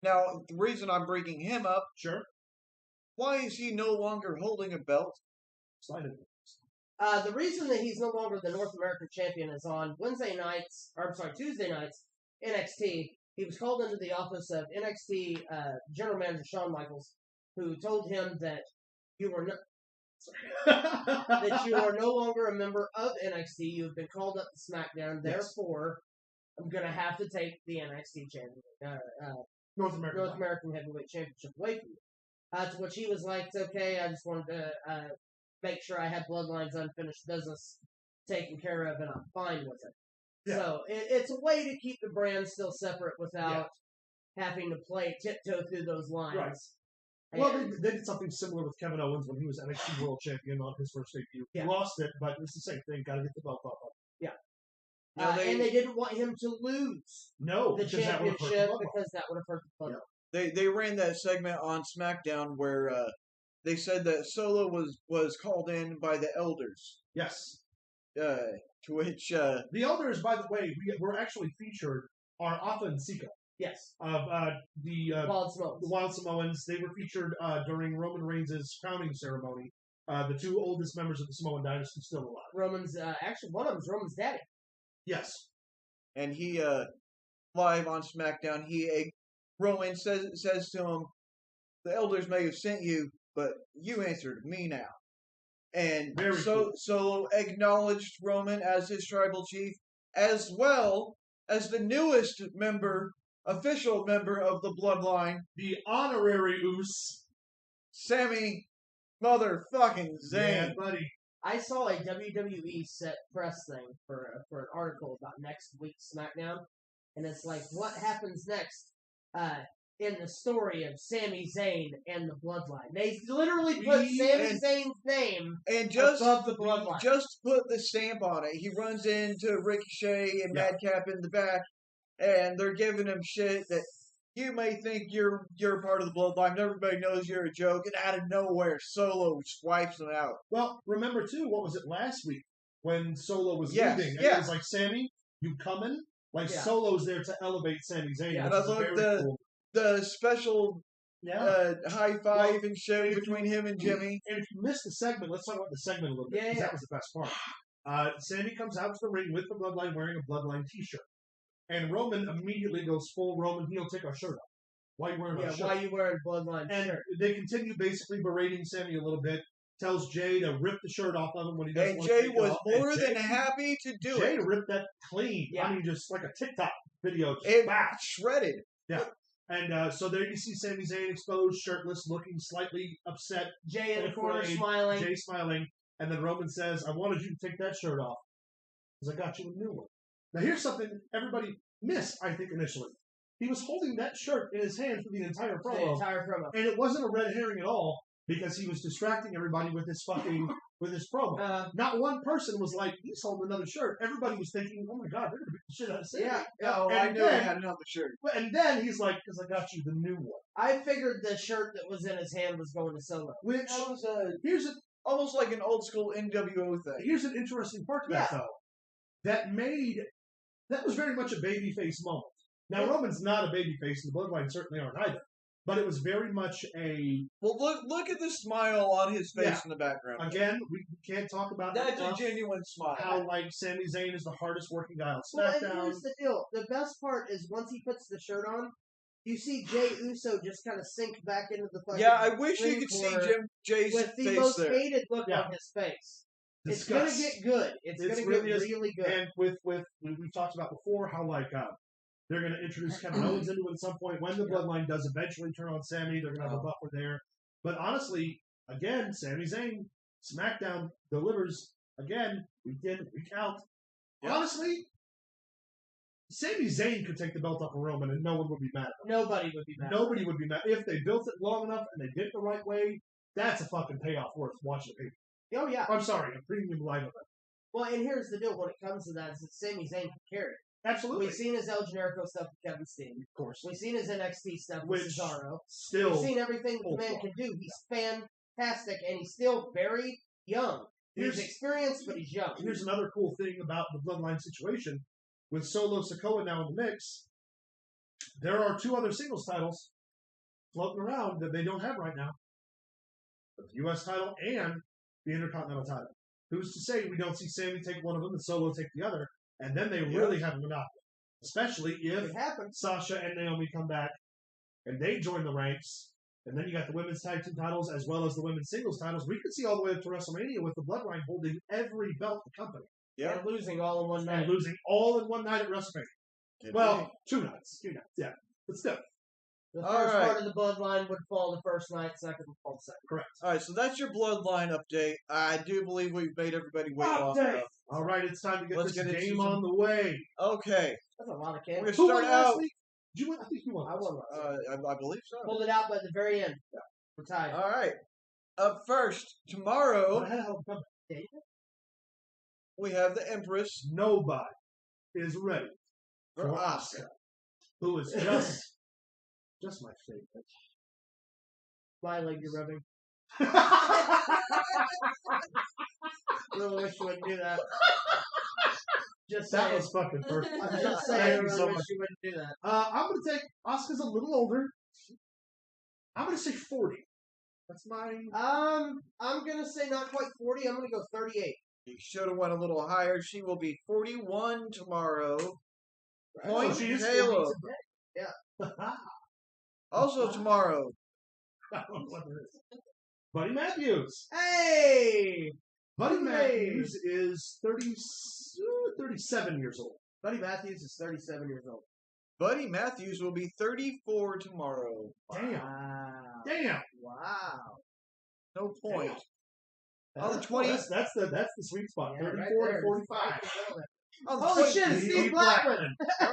Now, the reason I'm bringing him up, Sure. why is he no longer holding a belt? Slide it. The reason that he's no longer the North American champion is on Tuesday nights, NXT. He was called into the office of NXT General Manager Shawn Michaels, who told him that you were that you are no longer a member of NXT. You have been called up to SmackDown. Yes. Therefore, I'm going to have to take the NXT champion, North American. North American Heavyweight Championship away from you. To which he was like, it's okay, I just wanted to make sure I had Bloodline's unfinished business taken care of, and I'm fine with it. Yeah. So it's a way to keep the brand still separate without having to play tiptoe through those lines. Right. Well, they did something similar with Kevin Owens when he was NXT World Champion on his first debut. Yeah. He lost it, but it's the same thing. Got to get the belt off of. And they didn't want him to lose No, the because that would have hurt the championship Bloodline. because that would have hurt the Bloodline. They ran that segment on SmackDown where they said that Solo was called in by the Elders. Yes. To which The Elders, by the way, were actually featured are Afa and Sika Yes. of the Wild Smokes. Wild Samoans. They were featured during Roman Reigns' crowning ceremony. The 2 oldest members of the Samoan dynasty still alive. Roman's, actually, one of them is Roman's daddy. Yes. and he live on SmackDown, Roman says to him, "The Elders may have sent you, but you answered me now." And Very cool. Solo acknowledged Roman as his tribal chief, as well as the newest official member of the Bloodline, The honorary Oos. Sami motherfucking Zayn. Yeah, buddy. I saw a WWE set press thing for an article about next week's SmackDown, and it's like, what happens next in the story of Sami Zayn and the Bloodline? They literally put Sami Zayn's name And just above the Bloodline. Just put the stamp on it. He runs into Ricochet and Madcap in the back, and they're giving him shit that you may think you're part of the Bloodline. Everybody knows you're a joke, and out of nowhere, Solo swipes him out. Well, remember, too, what was it last week when Solo was Yes, leaving? And yes. it was like, Sammy, you coming? Like, Yeah. Solo's there to elevate Sami Zayn. Yeah. which And I is love very cool. the special Yeah. high five and shit between him and Jimmy. And if you missed the segment, let's talk about the segment a little bit, Yeah, because yeah. that was the best part. Sammy comes out to the ring with the Bloodline wearing a Bloodline t-shirt. And Roman immediately goes full Roman heel, take our shirt off. Why you wearing our shirt? why you wearing Bloodline And shirt? they continue basically berating Sammy a little bit. Tells Jay to rip the shirt off of him when he doesn't And want to Jay take it was off. And more Jay- than happy to do Jay it. ripped that clean. Yeah. I mean, just like a TikTok video. Just It back. shredded. And so there you see Sami Zayn exposed, shirtless, looking slightly upset. Jay in the and corner afraid. smiling. Jay smiling. And then Roman says, I wanted you to take that shirt off because I got you a new one. Now here's something everybody missed, I think, initially. He was holding that shirt in his hand for the entire The promo. entire promo. And it wasn't a red herring at all because he was distracting everybody with his with his promo. Not one person was like, he's holding another shirt. Everybody was thinking, oh my God, they're going to beat the shit out of Sammy. Oh, And I knew then- he had another shirt. And then he's like, because I got you the new one. I figured the shirt that was in his hand was going to Solo. Which, That was here's almost like an old school NWO thing. here's an interesting part to that, though. That was very much a babyface moment. Now, Roman's not a babyface, and the Bloodline certainly aren't either. But it was very much a, Well, look at the smile on his face Yeah. in the background. again, we can't talk about That's a enough genuine smile. how, like, Sami Zayn is the hardest working guy on Well, and SmackDown. here's the deal. The best part is once he puts the shirt on, you see Jay Uso just kind of sink back into the fucking Yeah, I wish you ring could see corner Jay's with the face most there. hated look Yeah. on his face. Disgust. It's gonna get good. It's It gonna really get is. really good. And we've talked about before how, like, they're going to introduce Kevin Owens into it at some point. When the Bloodline does eventually turn on Sammy, they're going to have a buffer there. But honestly, again, Sami Zayn, SmackDown delivers again, week in, week out. Yep. Honestly, Sami Zayn could take the belt off of Roman and no one would be mad. Nobody would be mad. Nobody would be mad. If they built it long enough and they did it the right way, that's a fucking payoff worth watching the pay. Oh, yeah. I'm sorry, a premium live event. Well, and here's the deal when it comes to that is that Sami Zayn can carry it. Absolutely. We've seen his El Generico stuff with Kevin Steen. Of course. We've seen his NXT stuff with Which Cesaro. still. We've seen everything the man can do. He's fantastic, and he's still very young. He's experienced, but he's young. Here's another cool thing about the Bloodline situation. With Solo Sikoa now in the mix, there are 2 other singles titles floating around that they don't have right now. The U.S. title and the Intercontinental title. Who's to say we don't see Sami take one of them and Solo take the other, and then they really have a monopoly. Especially if It happens. Sasha and Naomi come back and they join the ranks, and then you got the women's tag team titles as well as the women's singles titles. We could see all the way up to WrestleMania with the Bloodline holding every belt in the company. Yeah. And losing all in one night. And losing all in one night at WrestleMania. Well, 2 nights. 2 nights, yeah. But still. The All first right. part of the bloodline would fall the first night, second would fall the second. Correct. All right, so that's your Bloodline update. I do believe we've made everybody wait long Update. enough. All right, it's time to get Let's this get into game some- on the way. Okay, That's a lot of we're candy. going to Who start won last out. week? Did you win? I think you won. I won last week. I believe so. Pulled it out by the very end. We're tied. All right. Up first, tomorrow, What the hell? we have the Empress Nobody is ready for for Asuka. Asuka, who is just my favorite. My leg you're rubbing. Really wish you wouldn't do that. Just That saying. was fucking perfect. I'm just saying. I Thank you really so wish much. you wouldn't do that. I'm going to take Asuka's a little older. I'm going to say 40. That's my. I'm gonna say not quite 40. I'm gonna go 38. You should have went a little higher. She will be 41 tomorrow. Point So she is Halo. Yeah. Also tomorrow, I don't know what it is. Buddy Matthews. Hey, Buddy Hey. Matthews is 37 years old. Buddy Matthews is 37 years old. Buddy Matthews will be 34 tomorrow. Damn. Wow. Damn. Wow. No point. That's On the 20th, That's the sweet spot. Yeah, 34 right to there. 45. on the Holy 20th, shit, it's Steve Blackman. on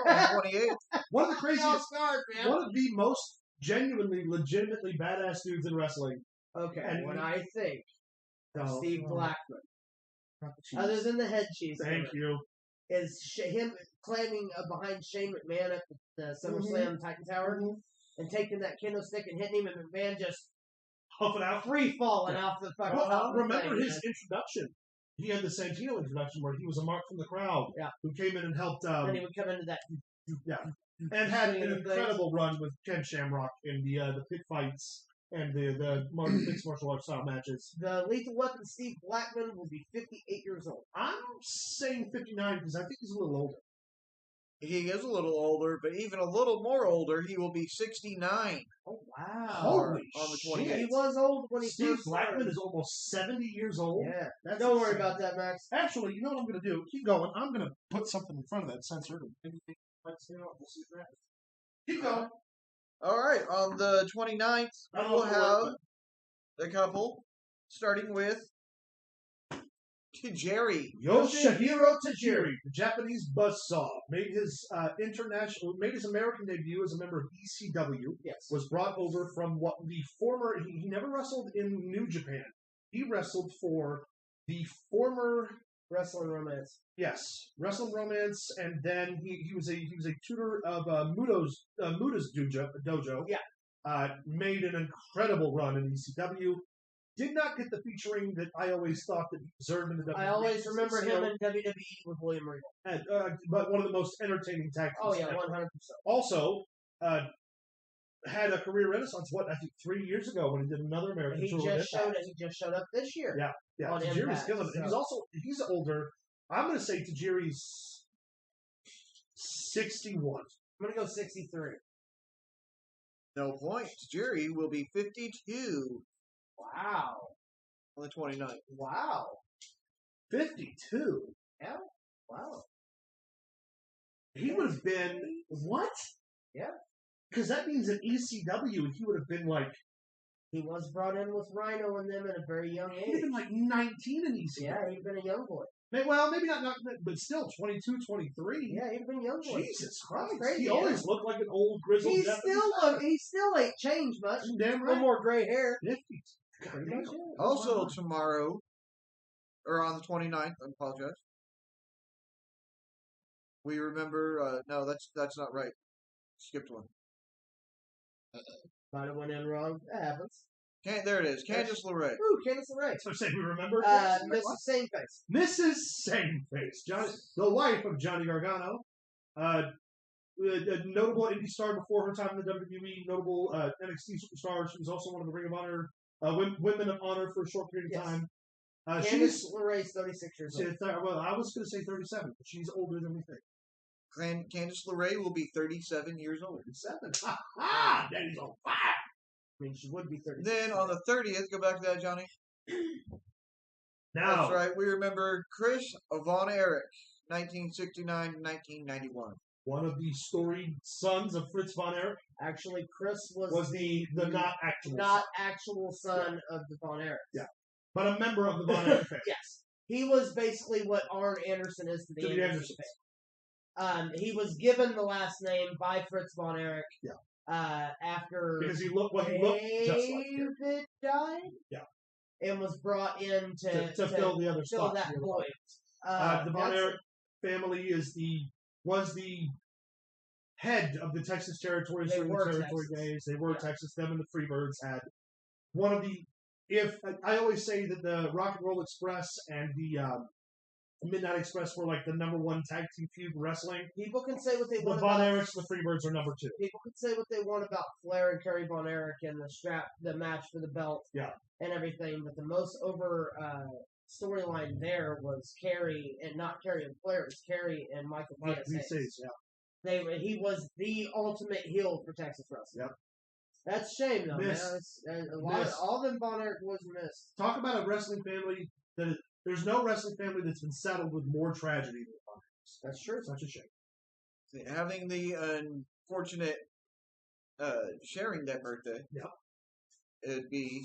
the 28th, One of the Off craziest, guard, man. one of the most genuinely, legitimately badass dudes in wrestling. Okay, And when he- I think of Oh, Steve oh, Blackman, not the cheese. other than the head cheese, Thank you. is him claiming behind Shane McMahon at the SummerSlam Titan Tower and taking that kendo stick and hitting him, and McMahon just Huff it out. free falling off the fucking Well, top of the remember thing, his introduction. He had the Santino introduction where he was a mark from the crowd. Yeah. Who came in and helped. and then he would come into that. Yeah. And had an Swinging things. incredible run with Ken Shamrock in the pit fights and the mixed martial arts style matches. The Lethal Weapon Steve Blackman will be 58 years old. I'm saying 59 because I think he's a little older. he is a little older, but even a little more older, he will be 69 Oh wow! Holy on the shit. 28th. He was old when he Steve first Blackman started. is almost 70 years old. Yeah. That's Don't worry insane. about that, Max. Actually, you know what I'm going to do? Keep going. I'm going to put something in front of that sensor. Keep going. All right, on the 29th, I don't know we'll if it'll have work, the couple, starting with Tajiri. Yoshihiro Tajiri, the Japanese buzzsaw, made his American debut as a member of ECW. Yes. Was brought over from what the former. He never wrestled in New Japan. He wrestled for the former. Wrestling Romance. Yes, Wrestling Romance, and then he was a tutor of Muda's dojo. Yeah. Made an incredible run in ECW. Did not get the featuring that I always thought that he deserved in the WWE. I always remember him in WWE with William Regal. But one of the most entertaining tag Oh teams yeah, ever. 100%. Also, had a career renaissance. I think 3 years ago when he did another American He tour. just with Impact. He just showed up this year. Yeah, on Tajiri's Impact, killing it. so- He's older. I'm going to say Tajiri's 61. I'm gonna go 63. No point. Tajiri will be 52 Wow. on the 29th. Wow. 52. Yeah. Wow. He would have been what? Yeah. Because that means in ECW he would have been like He was brought in with Rhino and them at a very young he'd have age. been like 19 in ECW. Yeah, he'd been a young boy. Well, maybe not, but still 22, 23. Yeah, even young boy. Jesus Christ. crazy, He yeah. always looked like an old grizzled He Japanese still ain't changed much. Damn No right. more gray hair. 50s. Pretty much it. Also tomorrow, or on the 29th, I apologize. We remember. No, that's not right. Skipped one. Might have went in wrong. That happens. There it is. Candice LeRae. Ooh, Candice LeRae. So say we remember Mrs. Sameface. Mrs. Sameface, the wife of Johnny Gargano, a notable indie star before her time in the WWE, notable NXT superstar. She was also one of the Ring of Honor Women of Honor for a short period of time. Candice LeRae's 36 years old. Well, I was going to say 37, but she's older than we think. Candice LeRae will be 37 years old. 37. Ha! Daddy's on fire. I mean, she would be 36. Then on the 30th, go back to that, Johnny. Now, That's right. We remember Chris Von Erich, 1969 to 1991. one of the storied sons of Fritz Von Erich Actually, Chris was the not actual not actual son of the Von Erich. Yeah. But a member of the Von Erich family. Yes. He was basically what Arn Anderson is to the Anderson family. He was given the last name by Fritz Von Erich. Yeah. After Because he looked just like him. David died. Yeah. And was brought in to fill the other fill spot. that void. The Von Erich family was the head of the Texas territories during the territory days. They were Texas. Them and the Freebirds had one of the. If I always say that the Rock and Roll Express and the Midnight Express were like the number one tag team feud in wrestling. People can say what they want The Von about Erichs and the Freebirds are number 2. People can say what they want about Flair and Kerry Von Erich and the match for the belt, and everything. But the most over storyline there was Kerry and not Kerry and Flair. It was Kerry and Michael Hayes. He was the ultimate heel for Texas wrestling. Yep. That's a shame though, man. All them Von Erich was missed. Talk about a wrestling family that there's no wrestling family that's been saddled with more tragedy than Von Erichs. That's true. Such a shame. Having the unfortunate sharing that birthday. Yep. It'd be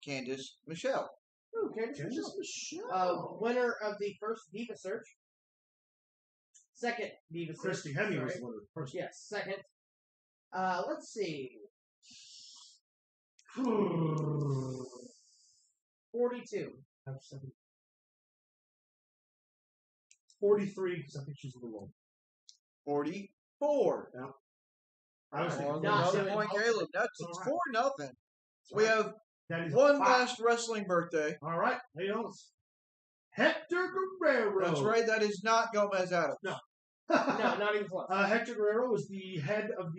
Candice Michelle. Ooh, Candice Michelle. Winner of the first Diva Search. Second Diva Search. Christy Hemme was the winner first. Yes, second. Let's see. 42. 43, because I think she's a little old. 44. Yeah. I was thinking another point, Caleb. It's 4-0. We have one last wrestling birthday. All right. Hey, Hector Guerrero. That's right. That is not Gomez Adams. No. No, not even close. Hector Guerrero was the head of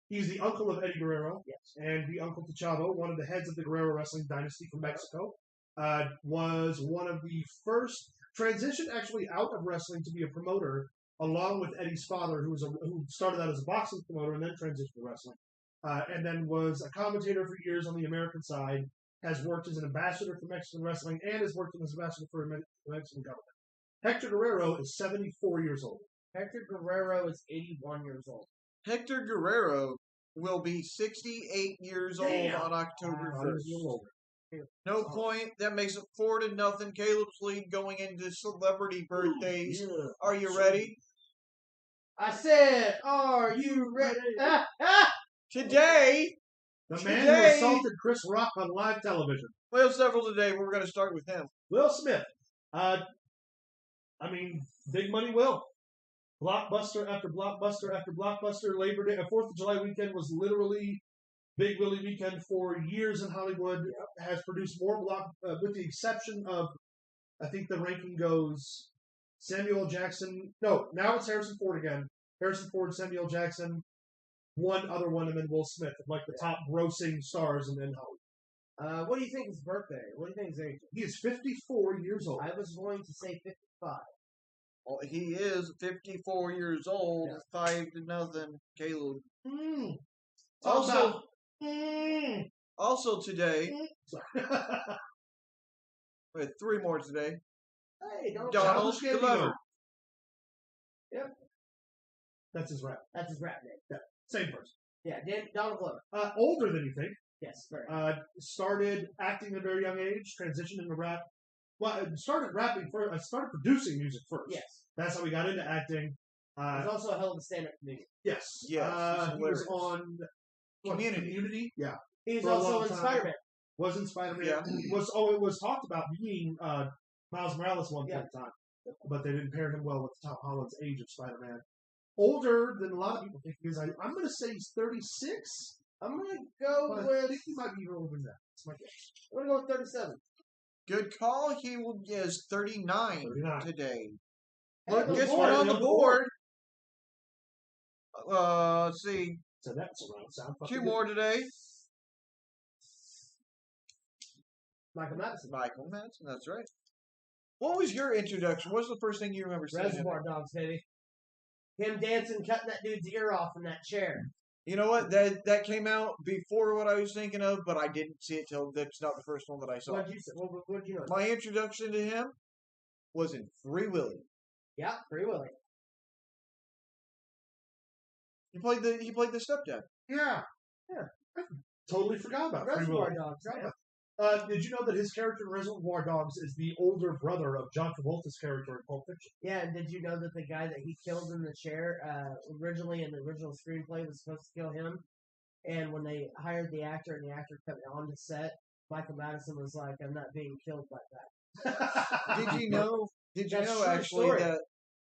he's the uncle of Eddie Guerrero. Yes. And the uncle to Chavo, one of the heads of the Guerrero wrestling dynasty from Mexico. Was one of the first transitioned actually out of wrestling to be a promoter, along with Eddie's father, who started out as a boxing promoter and then transitioned to wrestling, and then was a commentator for years on the American side. Has worked as an ambassador for Mexican wrestling and has worked as an ambassador for the Mexican government. Hector Guerrero is 74 years old. Hector Guerrero is 81 years old. Hector Guerrero will be 68 years old on October 1st. No point. That makes it 4-0. Caleb's lead going into celebrity birthdays. Ooh, yeah. Are you ready? I said, are you ready? Today, the man who assaulted Chris Rock on live television. We have several today, but we're going to start with him. Will Smith. Big Money Will. Blockbuster after blockbuster after blockbuster. Labor Day, 4th of July weekend was literally Big Willie weekend for years in Hollywood. Has produced more with the exception of, I think the ranking goes Samuel Jackson. No, now it's Harrison Ford again. Harrison Ford, Samuel Jackson, one other one, and then Will Smith, like the top grossing stars in Hollywood. What do you think his birthday? What do you think his age? He is 54 years old. I was going to say 55. Well, he is 54 years old. 5-0, Caleb. Also today, we had 3 more today. Hey, Donald Glover. Yep. That's his rap. That's his rap name. Yeah. Same person. Yeah, Donald Glover. Older than you think. Yes, very. Started acting at a very young age, transitioned into rap Well, I started rapping first. I started producing music first. Yes. That's how we got into acting. He's also a hell of a stand-up comedian. Yes. Yes, he's he was hilarious. on Community. Yeah. He's For a also long in time. Spider-Man. Was in Spider-Man. Yeah. It was talked about being Miles Morales one point in time, but they didn't pair him well with Tom Holland's age of Spider-Man. Older than a lot of people think he is. I'm going to say he's 36. I'm going to go But I with... think he might be older than that. That's my guess. I'm going to go with 37. Good call. He is 39 39. today. Hey, Look, on the guess board, what on on the the board? Let's see. So that's around sound. Two more today. Michael Madison. Michael Madsen, that's right. What was your introduction? What's the first thing you remember seeing? Reservoir Dogs, baby. Him dancing, cutting that dude's ear off in that chair. You know what? That came out before what I was thinking of, but I didn't see it till that's not the first one that I saw. What'd you say? What'd you know? My introduction to him was in Free Willy. Yeah, Free Willy. He played the stepdad. Yeah. I totally forgot about Free Reservoir Willy. Dogs, right? Did you know that his character in Reservoir Dogs is the older brother of John Travolta's character in Pulp Fiction? Yeah, and did you know that the guy that he killed in the chair, originally in the original screenplay, was supposed to kill him? And when they hired the actor and the actor kept on the set, Michael Madison was like, "I'm not being killed like that." Did you know? Did you That's know true actually story.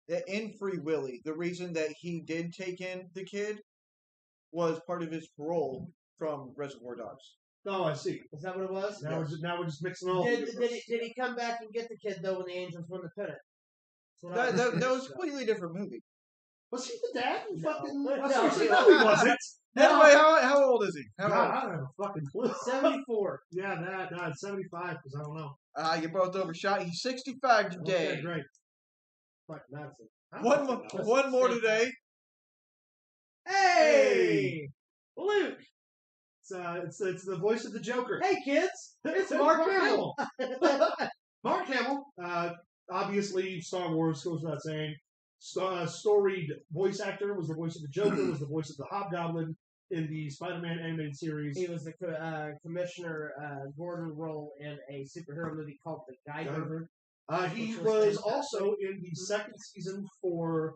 that in Free Willy, the reason that he did take in the kid was part of his parole from Reservoir Dogs. Oh, I see. Is that what it was? Now we're just mixing all. Did he come back and get the kid though when the Angels won the pennant? That was a completely different movie. Was he the dad? No. Fucking. No, Seriously, no. no, he wasn't. Anyway, how old is he? How God, old? I don't have a fucking clue. 74. Yeah, nah, 75 because I don't know. You both overshot. He's 65 today. Okay, great. Michael Madison. One more today. Hey, Luke. It's the voice of the Joker. Hey, kids. It's Mark Hamill. Mark Hamill, obviously Star Wars goes without saying. Storied voice actor, was the voice of the Joker, was the voice of the Hobgoblin in the Spider-Man animated series. He was the Commissioner Gordon role in a superhero movie called The Guyver. He Which was was fantastic. also in the second season for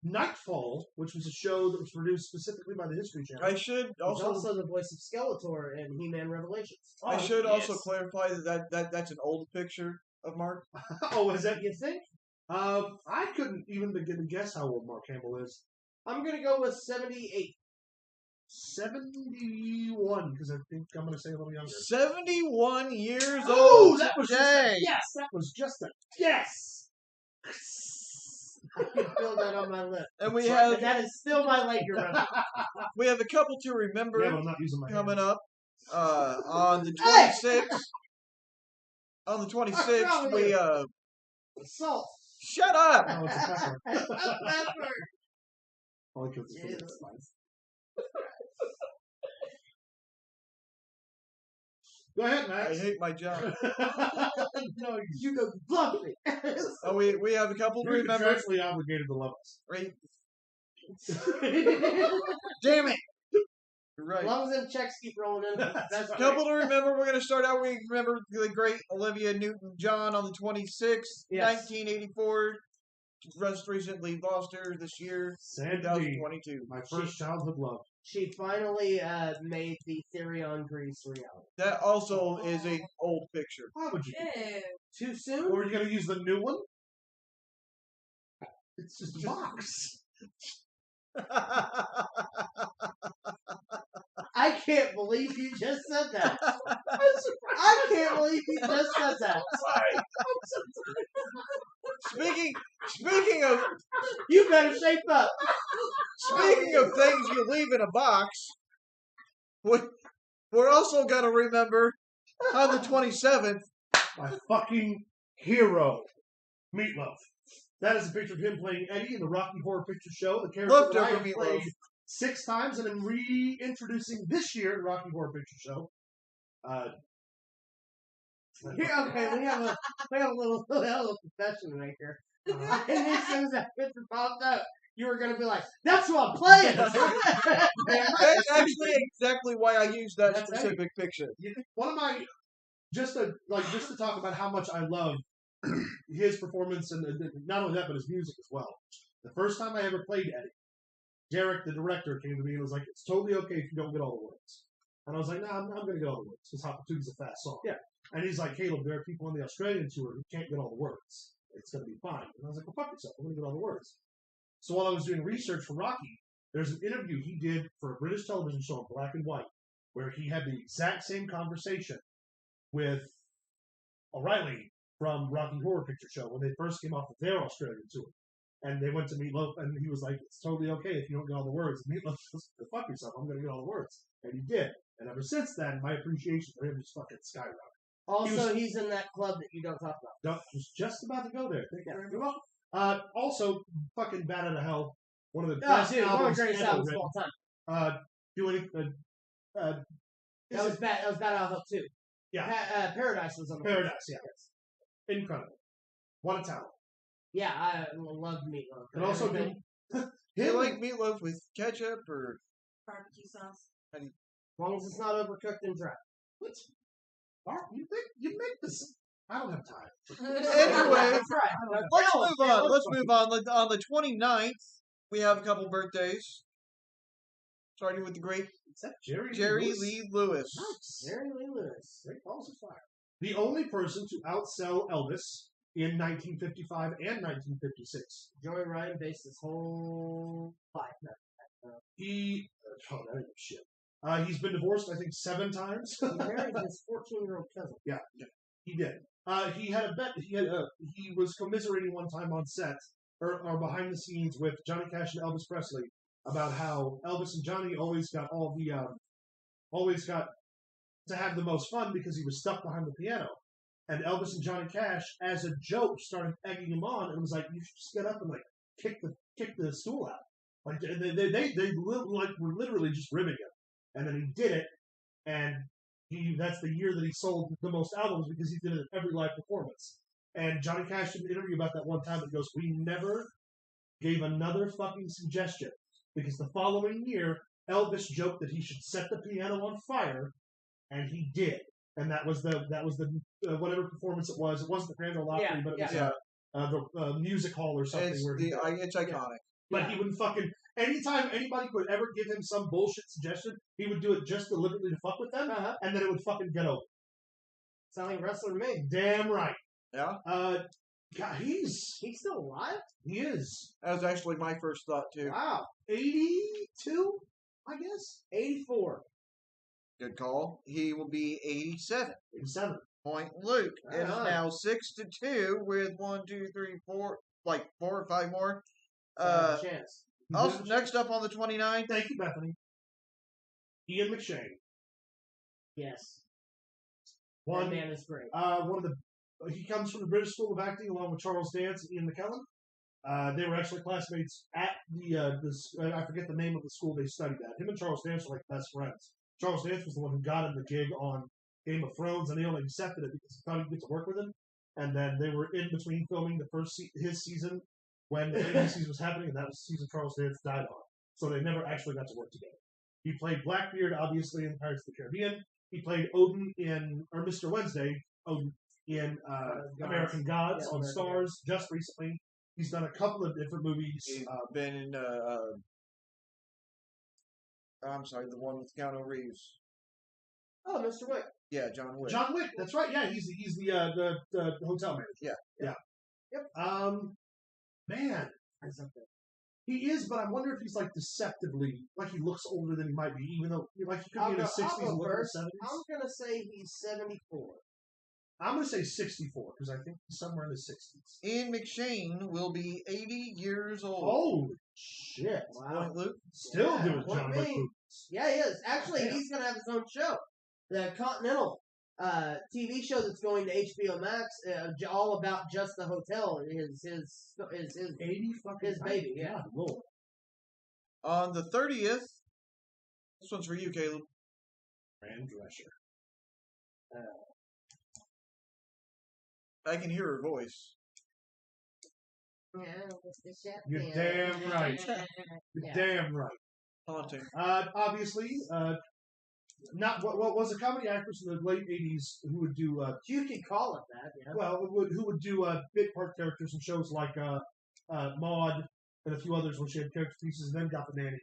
Nightfall, which was a show that was produced specifically by the History Channel. I should He's also also the voice of Skeletor in He-Man Revelations. also clarify that that's an old picture of Mark. Oh, is that? You think? I couldn't even begin to guess how old Mark Hamill is. I'm going to go with 78. 71, because I think I'm going to say a little younger. 71 years Oh, old that was today. yes, that was just a yes. I can feel that on my lip. And we And have that is still my leg around. a couple to remember Yeah, but I'm not using my coming hand. up on the Hey! 26th. On the 26th, we Salt. shut up. Oh, it's a pepper. Pepper. Only 'cause it's Yeah. for the spice. Go ahead, I Max. hate my job. No, you go bluff me. Oh, we have a couple to You're remember. contractually obligated to love us. Right. Damn it. You're As right. long as them checks keep rolling in, that's A couple to remember. We're going to start out. We remember the great Olivia Newton-John on the 26th, Yes. 1984. Just recently lost her this year, Sandy, 2022. my first childhood love. She finally made the theory on Grease reality. That also is a old picture. Why would you? Ew. Too soon? Or are you going to use the new one? It's just a box. I can't believe you just said that. I can't believe you just said that. Speaking of You better shape up. speaking of things you leave in a box, we're also going to remember on the 27th. My fucking hero, Meatloaf. That is a picture of him playing Eddie in the Rocky Horror Picture Show. The character that I Leftover have Meatloaf. played 6 times and am reintroducing this year at Rocky Horror Picture Show. Here, okay, we have a little confession right here. And as soon as that picture popped up, you were going to be like, "That's what I'm playing." That's actually exactly why I used that That's specific picture. One of my just to talk about how much I love his performance, and not only that, but his music as well. The first time I ever played Eddie, Derek, the director, came to me and was like, "It's totally okay if you don't get all the words." And I was like, "No, I'm going to get all the words because Hopatoo's a fast song." Yeah. And he's like, "Caleb, there are people on the Australian tour who can't get all the words. It's going to be fine." And I was like, "Well, fuck yourself. I'm going to get all the words." So while I was doing research for Rocky, there's an interview he did for a British television show, Black and White, where he had the exact same conversation with O'Reilly from Rocky Horror Picture Show when they first came off of their Australian tour. And they went to Meatloaf, and he was like, "It's totally okay if you don't get all the words." And Meatloaf was like, "Fuck yourself, I'm going to get all the words." And he did. And ever since then, my appreciation for him just fucking skyrocketed. Also, he's in that club that you don't talk about. No, was just about to go there. Thank you very much. Also, fucking Bat Out of Hell, one of the best Dude, one of albums the greatest ever albums of written. all time. Doing That was bad. That was Bad Out of Hell too. Yeah. Paradise was on the Paradise, yeah. Incredible. What a talent. Yeah, I loved Meatloaf. And also, Everything. Do you like meatloaf with ketchup or? Barbecue sauce. As long as it's not overcooked and dry. What? Mark, you make this? I don't have time. Anyway, That's right. let's move on. Let's move on. On the 29th, we have a couple birthdays. Starting with the great Is that Jerry Lee Lewis. Nice. Jerry Lee Lewis. Great balls of fire. The only person to outsell Elvis in 1955 and 1956. Joey Ryan based his whole life. He, that ain't shit. He's been divorced, I think, 7 times. He married his 14-year-old cousin. Yeah, he did. He had a bet. He was commiserating one time on set or behind the scenes with Johnny Cash and Elvis Presley about how Elvis and Johnny always got to have the most fun because he was stuck behind the piano. And Elvis and Johnny Cash, as a joke, started egging him on and was like, "You should just get up and like kick the stool out." Like they were literally just ribbing him. And then he did it, and that's the year that he sold the most albums because he did it at every live performance. And Johnny Cash did an interview about that one time and goes, "We never gave another fucking suggestion because the following year Elvis joked that he should set the piano on fire, and he did." And that was the whatever performance it was. It wasn't the Grand Ole Opry, but it was the music hall or something. It's iconic. But he wouldn't fucking. Anytime anybody could ever give him some bullshit suggestion, he would do it just deliberately to fuck with them, and then it would fucking get over. Sounding like a wrestler to me. Damn right. Yeah. God, he's still alive? He is. That was actually my first thought too. Wow. 82, I guess. 84. Good call. He will be 87. 87. Point Luke. It is Uh-huh. now 6-2 with 1, 2, 3, 4, like 4 or 5 more. Chance. Also, next up on the 29th. Thank you, Bethany. Ian McShane. Yes. One That man is great. He comes from the British School of Acting along with Charles Dance and Ian McKellen. They were actually classmates at I forget the name of the school they studied at. Him and Charles Dance were like best friends. Charles Dance was the one who got him the gig on Game of Thrones, and he only accepted it because he thought he'd get to work with him. And then they were in between filming his season when the main season was happening, and that was the season Charles Dance died on. So they never actually got to work together. He played Blackbeard, obviously, in Pirates of the Caribbean. He played Odin or Mr. Wednesday, Odin in American Gods on Starz just recently. He's done a couple of different movies. He's been in, I'm sorry, the one with Keanu Reeves. Oh, Mr. Wick. Yeah, John Wick. John Wick, that's right. Yeah, he's the hotel manager. Yeah. Yep. Man, he is, but I wonder if he's like deceptively, like he looks older than he might be, even though like he could be in his 60s and look in his 70s. I'm gonna say he's 74. I'm gonna say 64 because I think he's somewhere in his 60s. Ian McShane will be 80 years old. Holy shit! Wow. Point Luke. Still Yeah, doing what John do you Wick mean? movies. Yeah, he is. Actually, Yeah. he's gonna have his own show, the Continental TV show that's going to HBO Max, all about just the hotel. His 80 fucking his baby. Yeah. God, Lord. On the 30th, this one's for you, Caleb. Fran Drescher. I can hear her voice. You're damn right. You're Yeah. damn right. Haunting. Obviously, not what was a comedy actress in the late '80s who would do You could call it that, yeah. who would do bit part characters in shows like Maude and a few others where she had character pieces, and then got the Nanny,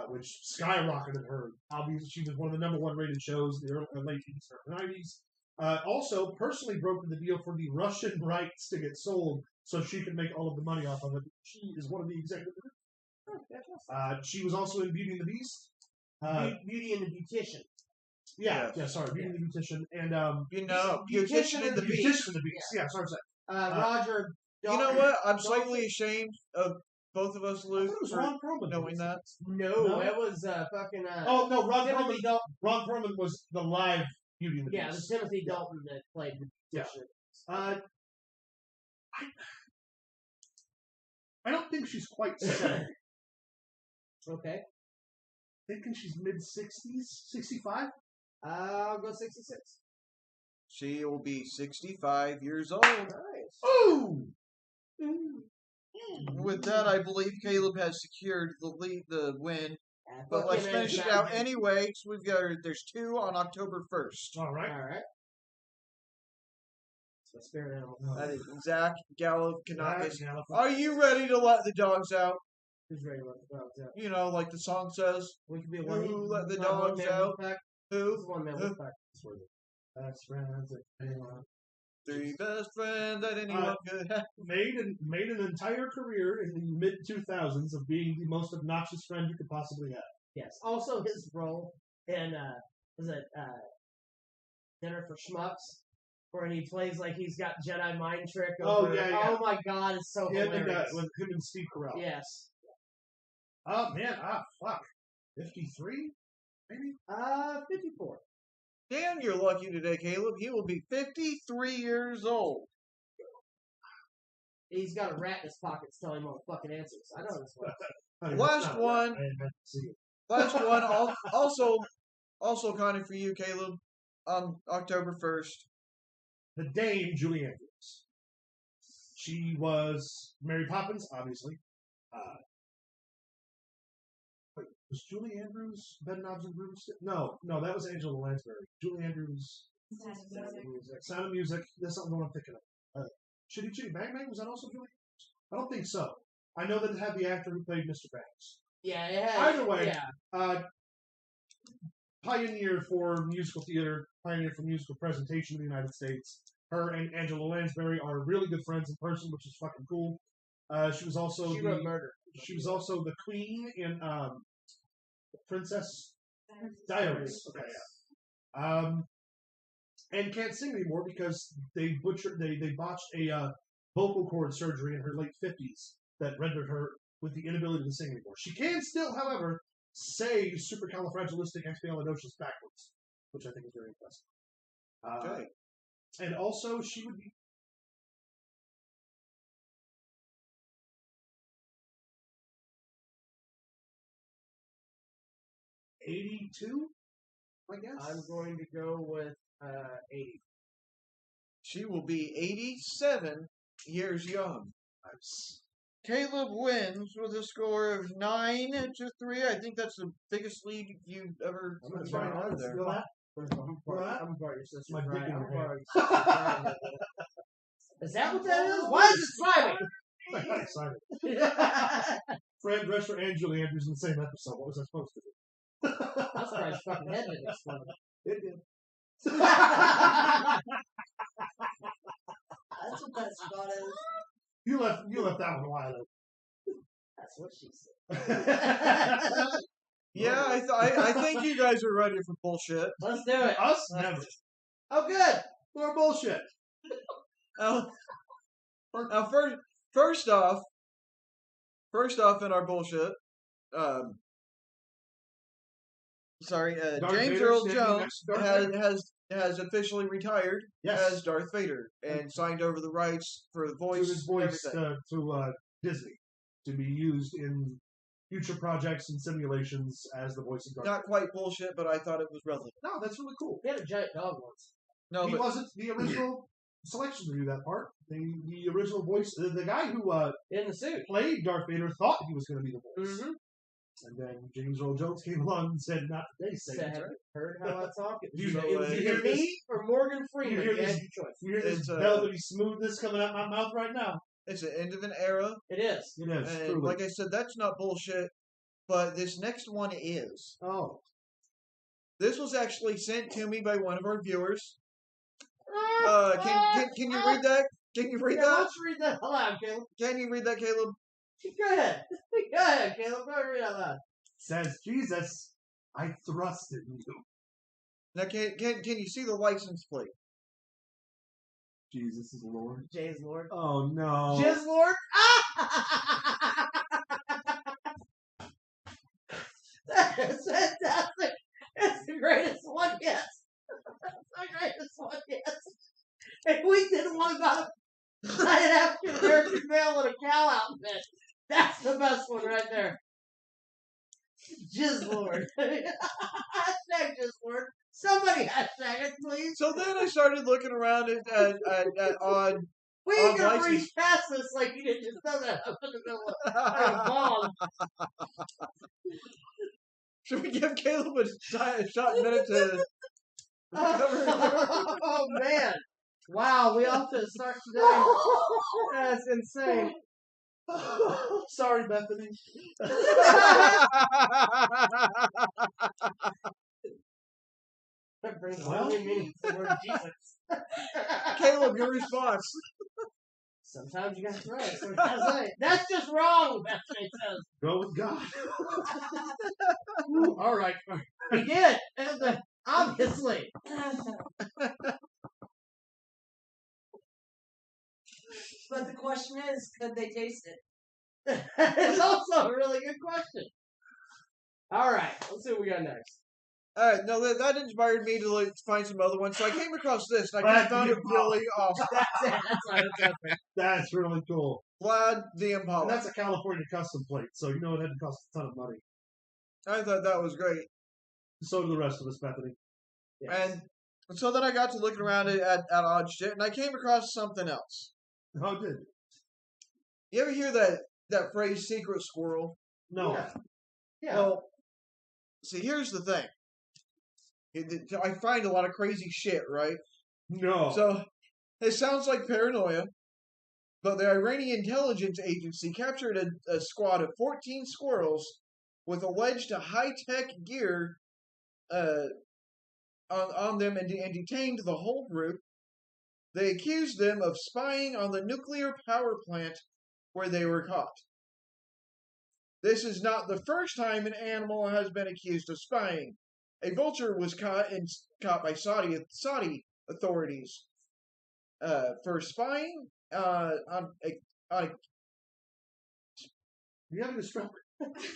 which skyrocketed her. Obviously, she was one of the #1 rated shows in the late '80s or '90s. Also, personally brokered the deal for the Russian rights to get sold, so she could make all of the money off of it. She is one of the executive producers. She was also in Beauty and the Beast. Beauty and the Beautician. Yeah, sorry, Beauty and the Beautician, and Beautician and the Beast. Beautician and the Beast. Yeah, sorry. Roger. You know what? I'm slightly ashamed of both of us, I Luke, thought it was for Ron Perlman. knowing that. No, it was fucking. Oh no, Ron Timothy Perlman. Dalton. Ron Perlman was the live Beauty and the Yeah, it was Beast. Timothy Dalton that played the Beautician. I don't think she's quite 70. Okay. Thinking she's mid-60s, 65. I'll go 66. She will be 65 years old. Nice. Ooh. With that, I believe Caleb has secured the win. But let's finish it out anyway. So there's 2 on October 1st. All right. All right. So spirit animal. That is Zach Gallo cannot miss. Yeah. Are you ready to let the dogs out? Who's ready to let the dogs out? You know, like the song says. We could be Who let the one dogs man out? Wolfpack. Who? Who's one man Who? Wolfpack? Best friends of anyone. 3 best friends that anyone could have. Made an entire career in the mid-2000s of being the most obnoxious friend you could possibly have. Yes. Also, his role in was it Dinner for Schmucks, where he plays like he's got Jedi mind trick. Over, Oh my God, it's so hilarious. With him and Steve Carell. Yes. Oh man, fuck. 53, maybe. 54. Damn, you're lucky today, Caleb. He will be 53 years old. He's got a rat in his pockets telling him all the fucking answers. I know this one. Last one. I didn't have to see it. Last one. Also kind of for you, Caleb. On October 1st. The Dame, Julie Andrews. She was Mary Poppins, obviously. Wait, was Julie Andrews Ben Knobs and Broomstick? No, that was Angela Lansbury. Julie Andrews, Sound of Music. That's not the one I'm thinking of. Chitty Chitty Bang Bang, was that also Julie Andrews? I don't think so. I know that it had the actor who played Mr. Banks. Yeah, it had. Either way, yeah. Pioneer for musical theater, pioneer for musical presentation in the United States. Her and Angela Lansbury are really good friends in person, which is fucking cool. She was also wrote Murder. She was also the queen in Princess Diaries. Okay, yeah. And can't sing anymore because they botched a vocal cord surgery in her late 50s that rendered her with the inability to sing anymore. She can still, however, say supercalifragilisticexpialidocious backwards, which I think is very impressive. Okay. And also, she would be. '82, I guess. I'm going to go with 80. She will be 87 years young. Nice. Caleb wins with a score of 9-3. I think that's the biggest lead you've ever gotten out of there. I'm going to borrow your sister. My dick in I'm your borrow hand. your sister's Is that what that is? Why is it slimy? I got excited. Fred Drescher and Julie Andrews in the same episode. What was I supposed to do? I'm surprised your fucking head didn't explode. It did. That's what that spot is. You left that one a while ago. That's what she said. Yeah, I think you guys are ready for bullshit. Let's do it. Us? Never. Oh, good. More bullshit. Now, first off in our bullshit, Darth James Vader Earl standing Jones next to Darth Vader. has officially retired as Darth Vader and signed over the rights for the To voice, his voice everything. to Disney to be used in future projects and simulations as the voice of Darth Not quite bullshit, but I thought it was relevant. Vader. No, that's really cool. We had a giant dog once. No, He but wasn't the original selection to do that part. The original voice, the guy who In the suit. played Darth Vader thought he was going to be the voice. Mm-hmm. And then James Earl Jones came along and said, "Not today, Satan." Said, heard how I talk? It You- was you either hear this- me or Morgan Freeman. hear You this- had your choice. You hear this It's, velvety smoothness coming out my mouth right now? It's the end of an era. It is. It is. And truly. like I said, that's not bullshit. But this next one is. Oh. This was actually sent to me by one of our viewers. Can you read that? Can you read Yeah, that? let's read that aloud, Caleb. Can you read that, Caleb? Go ahead. Go ahead, Caleb. Go ahead and read out loud. Says Jesus, I thrust in you. Now, can you see the license plate? Jesus is Lord. Jay's Lord. Oh no. Jizz Lord. That is fantastic. It's the greatest one yet. It's the greatest one yet. And we didn't want to go night after American Male in a cow outfit. That's the best one right there. Jizz Lord. Hashtag Jizz Lord. Somebody hashtag it, please. So then I started looking around on. We On can license- reach past this like you didn't just know that up in the middle of a bomb. Should we give Caleb a shot minute to recover? Oh man! Wow, we off to a start today. That's insane. Sorry, Bethany. That brings Well. only meaning to the word Jesus. Caleb, your response. Sometimes you gotta try it. So I say. That's just wrong, Bethany says. Go with God. All right. He did. Obviously. But the question is, could they taste it? It's also a really good question. Alright, let's see what we got next. All right, no, that inspired me to find some other ones. So I came across this, and I just found it really awesome. That's it. That's all right. That's really cool. Vlad the And Impala. that's a California custom plate, so you know it had to cost a ton of money. I thought that was great. So do the rest of us, Bethany. Yes. And so then I got to looking around at odd shit, and I came across something else. How did? You ever hear that phrase, secret squirrel? No. Yeah. Yeah. Well, see, here's the thing. I find a lot of crazy shit, right? No. So, it sounds like paranoia, but the Iranian intelligence agency captured a squad of 14 squirrels with alleged high-tech gear on them and detained the whole group. They accused them of spying on the nuclear power plant where they were caught. This is not the first time an animal has been accused of spying. A vulture was caught by Saudi authorities for spying on a. You having a stroke?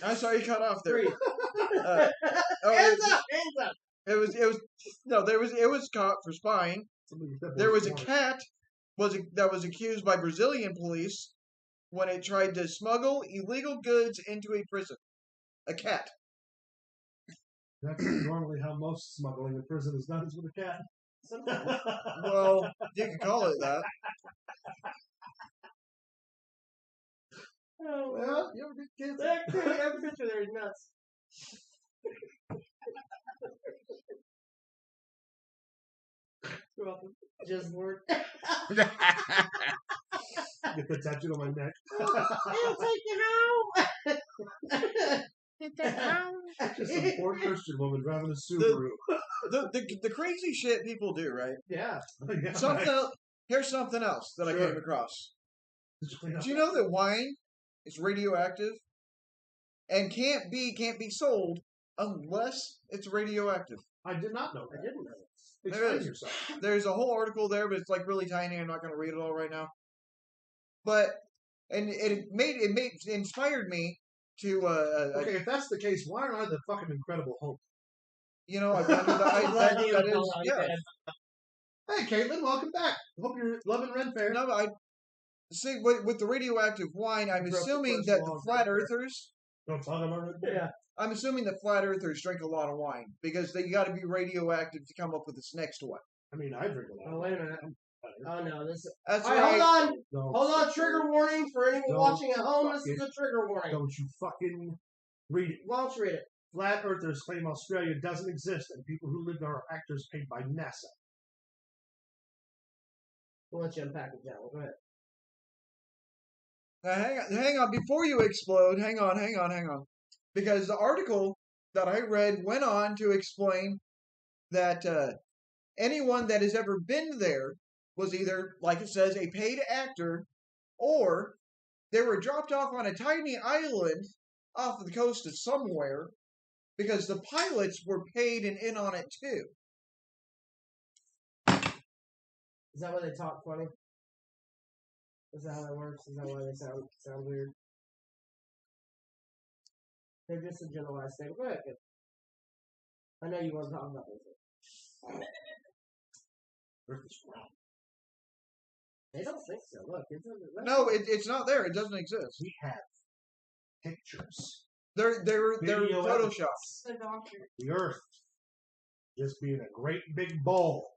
I'm sorry, you cut off there. Three. Oh, Hands up! Hands up! it was caught for spying. There was a cat that was accused by Brazilian police when it tried to smuggle illegal goods into a prison. A cat. That's normally how most smuggling in prison is done, is with a cat. Sometimes. Well, you can call it that. Oh, Well, you ever get kids? every picture there is nuts. You're welcome. Just word. Get the tattoo on my neck. I'll take you home. Just some poor Christian woman driving a Subaru. The crazy shit people do, right? Yeah. Yeah, Something else, here's something else that I Sure. came across. right. Do you know that wine is radioactive and can't be sold unless it's radioactive? I did not know I that. didn't know this. There Explain is. yourself. There's a whole article there, but it's like really tiny. I'm not going to read it all right now. But it inspired me to Okay, if that's the case, why aren't I the fucking Incredible Hulk? you know I wonder that is yeah. Hey, Caitlin, welcome back. Hope you're loving Ren Fair. No, I see with the radioactive wine. I'm You broke the assuming first that the law of flat Ren Fair. earthers. Don't talk about Ren Fair. Yeah. I'm assuming that flat earthers drink a lot of wine because they got to be radioactive to come up with this next one. I mean, I drink a lot. Oh, wait a minute. Oh, no. This is... That's All right, right. hold on. Don't, Hold on. Trigger warning for anyone Don't watching at home. This fucking- is a trigger warning. don't you fucking Read it. Why don't you read it? Flat Earthers claim Australia doesn't exist, and people who live there are actors paid by NASA. We'll let you unpack it, John. Go ahead. Now, hang on. Before you explode, hang on. Because the article that I read went on to explain that anyone that has ever been there was either, like it says, a paid actor, or they were dropped off on a tiny island off of the coast of somewhere, because the pilots were paid and in on it too. Is that why they talk funny? Is that how that works? Is that why they sound weird? They're just a generalized thing. Go ahead, kid. I know you want to talk about this. Earth is round. They don't think so. Look, No, it's not there. It doesn't exist. We have pictures. They're Video photoshops. The doctor. The Earth just being a great big ball.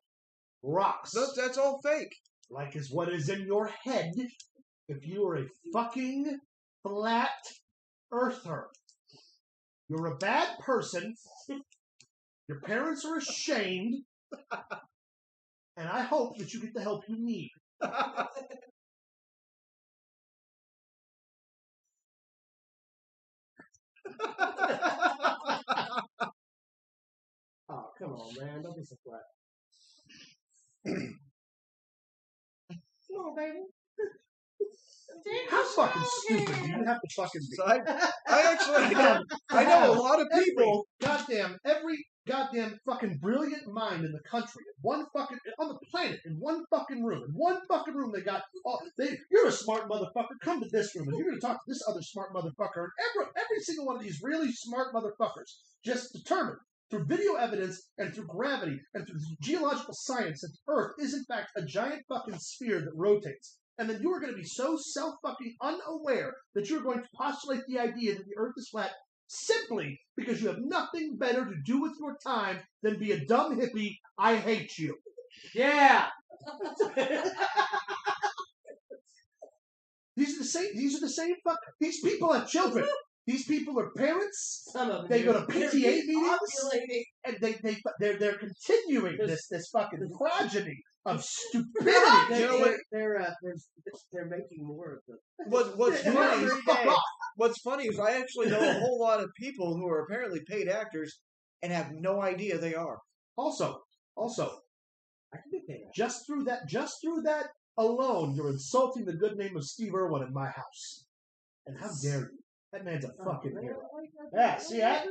Rocks. That's all fake. Like is what is in your head if you are a fucking flat earther. You're a bad person. Your parents are ashamed. And I hope that you get the help you need. Oh, come on, man. Don't be so flat. Come on, baby. How fucking stupid do you have to fucking be? So I actually I know a lot of people. Every goddamn fucking brilliant mind in the country, on the planet, in one fucking room. They got you're a smart motherfucker. Come to this room, and you're going to talk to this other smart motherfucker. And every single one of these really smart motherfuckers just determined through video evidence and through gravity and through geological science that the Earth is in fact a giant fucking sphere that rotates. And then you are going to be so self-fucking unaware that you're going to postulate the idea that the Earth is flat simply because you have nothing better to do with your time than be a dumb hippie. I hate you. Yeah. These are the same fuck. These people have children. These people are parents. Some of them They do. go to PTA meetings, Ovulating. and they're continuing this fucking progeny of stupidity. You know what? They're making more of them. What's funny is I actually know a whole lot of people who are apparently paid actors and have no idea they are. Also, I can be paid. just through that alone, you're insulting the good name of Steve Irwin in my house. And how dare you? That man's a fucking hero. Yeah, see that?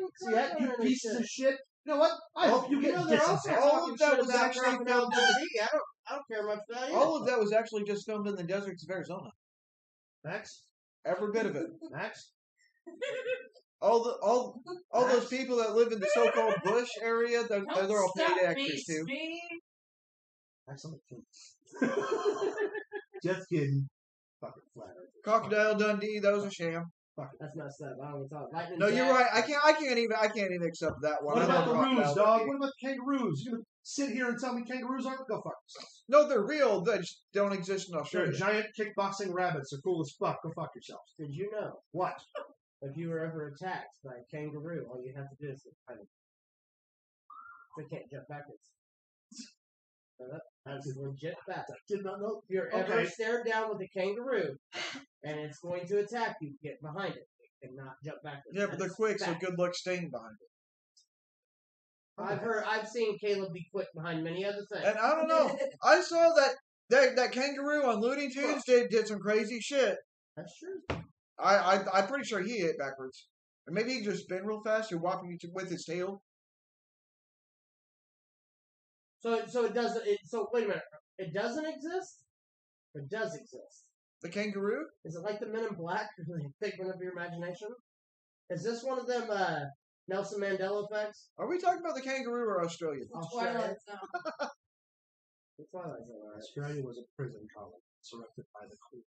You pieces of shit. You know what? I hope you get distanced. All of that was actually filmed. I don't care much about you. All of that was actually just filmed in the deserts of Arizona. Max? Every bit of it. Max? All those people that live in the so-called bush area, they're all paid Stop actors me, too. Steve. Max, I'm a kid. Just kidding. Fucking flat earth. Crocodile Dundee, that was a sham. That's messed up. I don't want to talk. Lightning No, you're Jack. right. I can't even accept that one. What I about love the roos, Crocodile dog? Dundee. What about the kangaroos? You're going to sit here and tell me kangaroos aren't? Go fuck yourselves. No, they're real. They just don't exist in They're Australia. giant kickboxing rabbits. They're cool as fuck. Go fuck yourselves. Did you know What? if you were ever attacked by a kangaroo, all you have to do is kind of they can't jump backwards. That's legit fact. Did not know. If you're ever Okay. stared down with a kangaroo and it's going to attack you, get behind it and not jump backwards. Yeah, but they're That's quick, so fact. good luck staying behind it. I've seen Caleb be quick behind many other things. And I don't know. I saw that kangaroo on Looney Tunes did some crazy shit. That's true. I'm pretty sure he hit backwards. Or maybe he just spin real fast or whopping you with his tail. So it doesn't. So wait a minute. It doesn't exist. It does exist. The kangaroo? Is it like the Men in Black? Or the figment of your imagination? Is this one of them Nelson Mandela effects? Are we talking about the kangaroo or Australia? Twilight Zone. The Twilight Zone. All right. Australia was a prison colony surrounded by the Queen.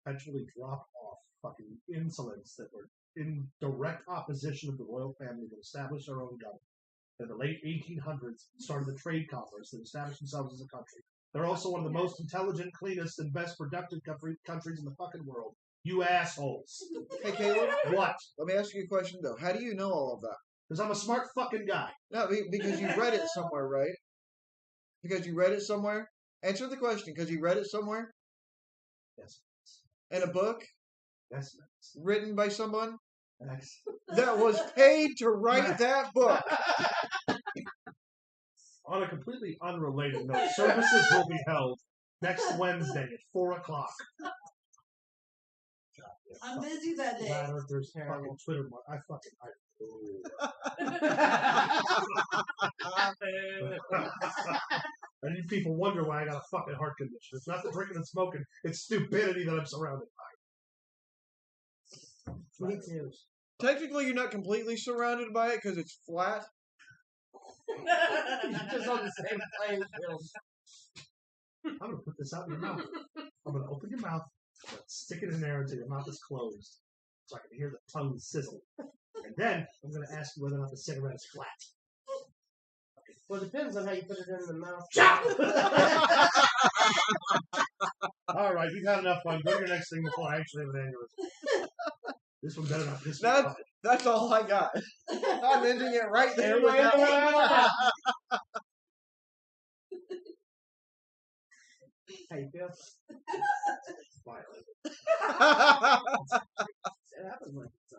Eventually dropped off fucking insolents that were in direct opposition of the royal family that established their own government. In the late 1800s, started the trade commerce that established themselves as a country. They're also one of the most intelligent, cleanest, and best productive countries in the fucking world. You assholes. Hey, Caleb, What? let me ask you a question, though. How do you know all of that? Because I'm a smart fucking guy. No, because you read it somewhere, right? Because you read it somewhere? Answer the question, because you read it somewhere? Yes. In a book? Yes. Written by someone? Yes. That was paid to write that book. On a completely unrelated note, services will be held next Wednesday at 4 o'clock. I'm busy that day. Flat Earthers fucking Twitter. I need people wonder why I got a fucking heart condition. It's not the drinking and smoking. It's stupidity that I'm surrounded by. Me too. Technically, you're not completely surrounded by it because it's flat. You're just on the same playing field. I'm going to put this out in your mouth. I'm going to open your mouth, stick it in there until your mouth is closed so I can hear the tongue sizzle. And then I'm going to ask you whether or not the cigarette is flat. Well, it depends on how you put it in the mouth. All right, you've had enough fun. Go to your next thing before I actually have an aneurysm. This one better not piss me off. That's all I got. I'm ending it right there with that one. How you feel? Violent. It happens like it's I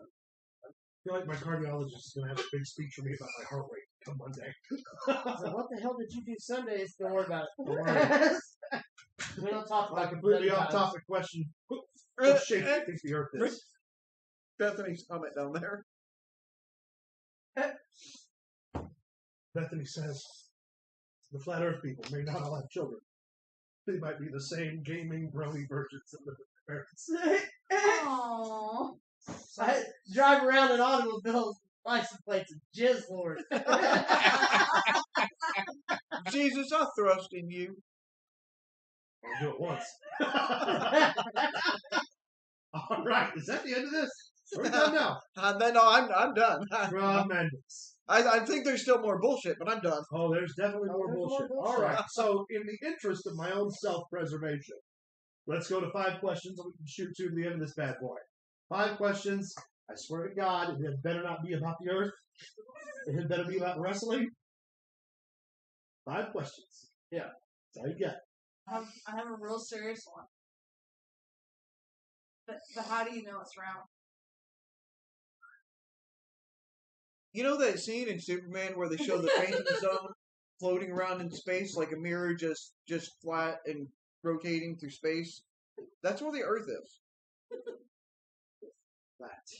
feel like my cardiologist is going to have a big speech for me about my heart rate come Monday. So what the hell did you do Sundays? Don't worry about it. Don't worry. We don't talk about Completely off topic question. What shape do you think the Earth is? Bethany's comment down there. Bethany says, the flat Earth people may not all have children. They might be the same gaming brony virgins that live with their parents. Aww. I drive around in automobiles, license plates, and jizz lord. Jesus, I'll thrust in you. I'll do it once. All right, is that the end of this? Are we done now? No, I'm done. Tremendous. I think there's still more bullshit, but I'm done. Oh, there's definitely more there's more bullshit. bullshit. All right, so in the interest of my own self-preservation, let's go to 5 questions and we can shoot to the end of this bad boy. 5 questions. I swear to God, it better not be about the Earth. It better be about wrestling. 5 questions. Yeah. That's all you get. I have a real serious one. But how do you know it's round? You know that scene in Superman where they show the phantom zone floating around in space like a mirror, just flat and rotating through space? That's where the Earth is. Flat.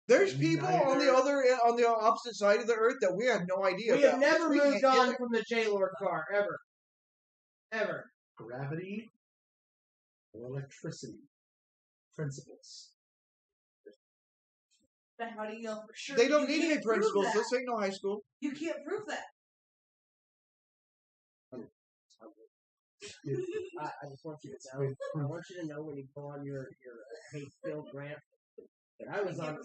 There's people on the opposite side of the Earth that we have no idea We have about. never We moved can't on get from the J-Lord car, ever. Ever. Gravity or electricity principles. But how do you know for sure? there. They don't You need any can't prove principles. that. This ain't no high school. You can't prove that. I just want you to know. I want you to know when you go on your hate-filled rant that I was on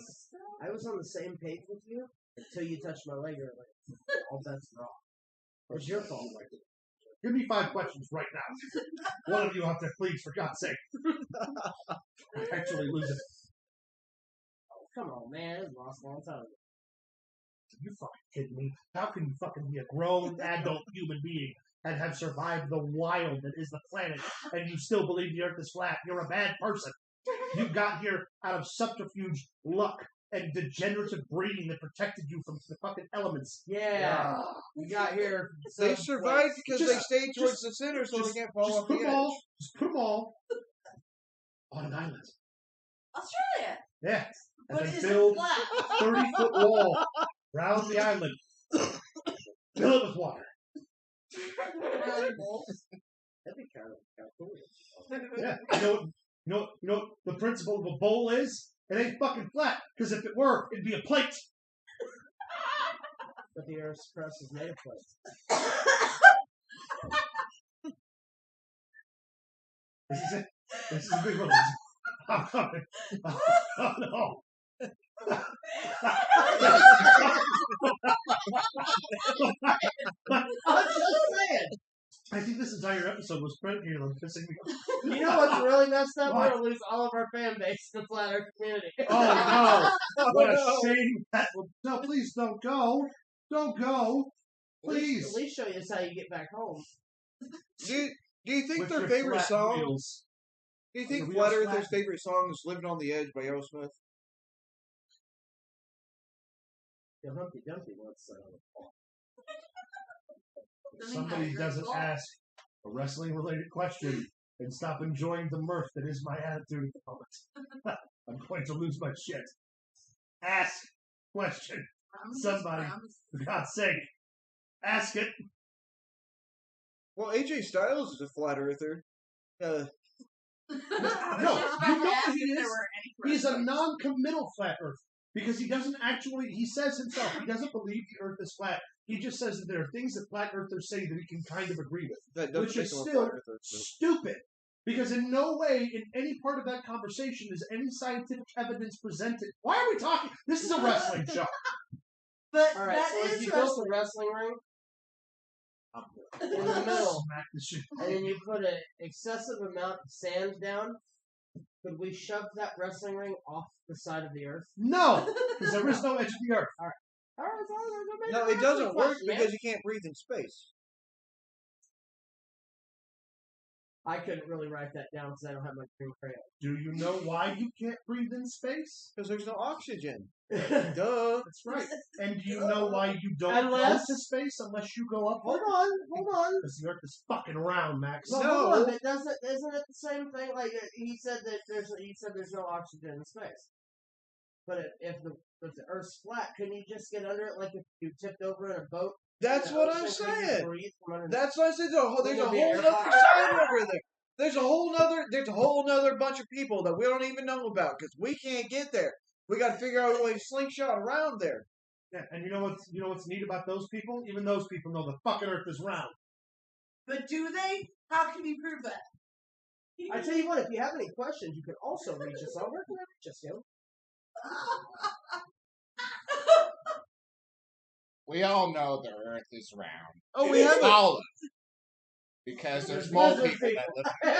the same page with you until you touched my leg earlier. All bets are off. It was your fault. Give me 5 questions right now. One of you out there, please, for God's sake. I'm actually losing it. Oh, come on, man. It was lost a long time ago. Are you fucking kidding me? How can you fucking be a grown adult human being and have survived the wild that is the planet and you still believe the Earth is flat? You're a bad person. You got here out of subterfuge, luck, and degenerative breeding that protected you from the fucking elements. Yeah. We got here. They survived because they stayed towards just- the center so just- they can't fall Just off put the them edge. all. Just put them all on an island. Australia. Yeah. And But then is build it flat? 30-foot wall around the island. Fill it with water. That'd That'd be kind of cool. Yeah. You know what the principle of a bowl is? It ain't fucking flat. Because if it were, it'd be a plate. But the Earth's crust is made of plates. This is it. This is a big one. I'm coming. Oh, no. I'm just saying. I think this is entire episode was print here, pissing me off. You know what's really messed up? What? We're gonna lose all of our fan base in the flat Earth community. Oh no! What a no. shame! No, please don't go. Don't go. Please. At least show you how you get back home. Do you think With their your favorite flat song? wheels. Do you The think wheels Flat flat. Earther's favorite song is "Living on the Edge" by Aerosmith? The Humpty Dumpty once. If somebody doesn't ask a wrestling-related question and stop enjoying the mirth that is my attitude at the moment, I'm going to lose my shit. Ask question. Somebody, for God's sake, ask it. Well, AJ Styles is a Flat Earther. No, you know what he is? He's a non-committal flat Earth because he doesn't actually. He says himself he doesn't believe the Earth is flat. He just says that there are things that flat Earthers say that he can kind of agree with, That doesn't which make is him a still Flat Earther. stupid. Because in no way, in any part of that conversation, is any scientific evidence presented. Why are we talking? This is a wrestling show. But All right, that so if is you built wrestling. a wrestling ring I'm in the middle, smack the shit. and then you put an excessive amount of sand down, could we shove that wrestling ring off the side of the Earth? No, because there is no edge of the Earth. All right, as long as there's No, no it doesn't work man. because you can't breathe in space. I couldn't really write that down because I don't have my green crayon. Do you know why you can't breathe in space? Because there's no oxygen. Hold Duh. That's right. And do you know why you don't Unless- go to space unless you go up? on. Because the Earth is fucking round, Max. Well, No. hold on, but isn't it the same thing? Like he said that there's no oxygen in space. But if the Earth's flat, couldn't you just get under it like if you tipped over in a boat? That's The what I'm ocean, could you saying. breathe from under That's why I said there's a whole Wouldn't it be other air side over there. There's a whole nother bunch of people that we don't even know about because we can't get there. We got to figure out a way to slingshot around there. Yeah, and you know what's neat about those people? Even those people know the fucking Earth is round. But do they? How can you prove that? I tell you what, if you have any questions, you can also reach us on. Where can I reach us, yo? We all know the Earth is round. Oh, we have it. Solid. Because there's more Lizard people that live there.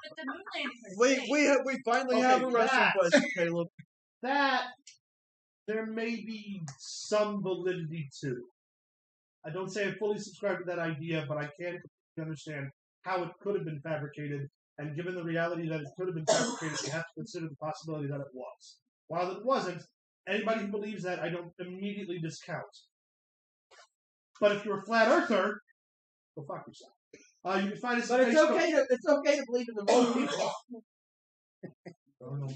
But the moon landing is We finally Okay, have a wrestling that- question, Caleb. That there may be some validity to. I don't say I fully subscribe to that idea, but I can completely understand how it could have been fabricated. And given the reality that it could have been fabricated, you have to consider the possibility that it was. While it wasn't, anybody who believes that, I don't immediately discount. But if you're a flat earther, go fuck yourself. You can find us But on it's Facebook. okay to believe in the moon people. Oh, no.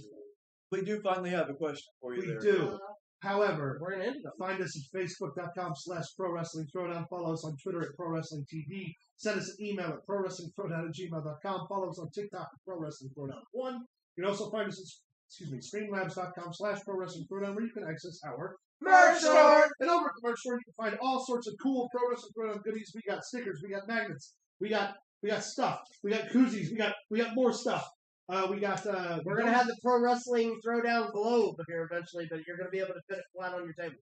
We do finally have a question for you We there. do. However, We're gonna end it up. find us at facebook.com/Pro Wrestling Throwdown. Follow us on Twitter at Pro Wrestling TV. Send us an email at prowrestlingthrowdown@gmail.com. Follow us on TikTok at Pro Wrestling Throwdown1. You can also find us at streamlabs.com/Pro Wrestling Throwdown, where you can access our Merch store! And over at the merch store, you can find all sorts of cool Pro Wrestling Throwdown goodies. We got stickers, we got magnets, we got stuff, we got koozies, we got more stuff. We're We're gonna have the Pro Wrestling Throwdown globe here eventually, but you're gonna be able to fit it flat on your table.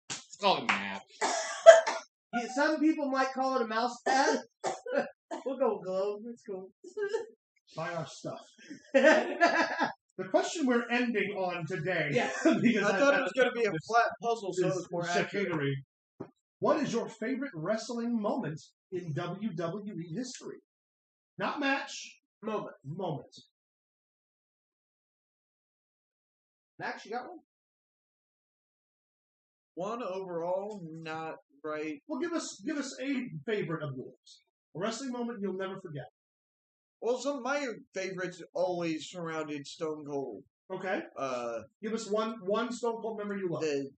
It's called a map. Some people might call it a mouse pad. We'll go with globe. It's cool. buy our stuff. The question we're ending on today, Yeah. because I thought it was going to be a flat puzzle, so it was more accurate. chicanery. What is your favorite wrestling moment in WWE history? Not match, Moment. moment. Max, you got one? One overall, not right. Well, give us a favorite of yours. A wrestling moment you'll never forget. Well, some of my favorites always surrounded Stone Cold. Okay. Give us one Stone Cold memory you love. The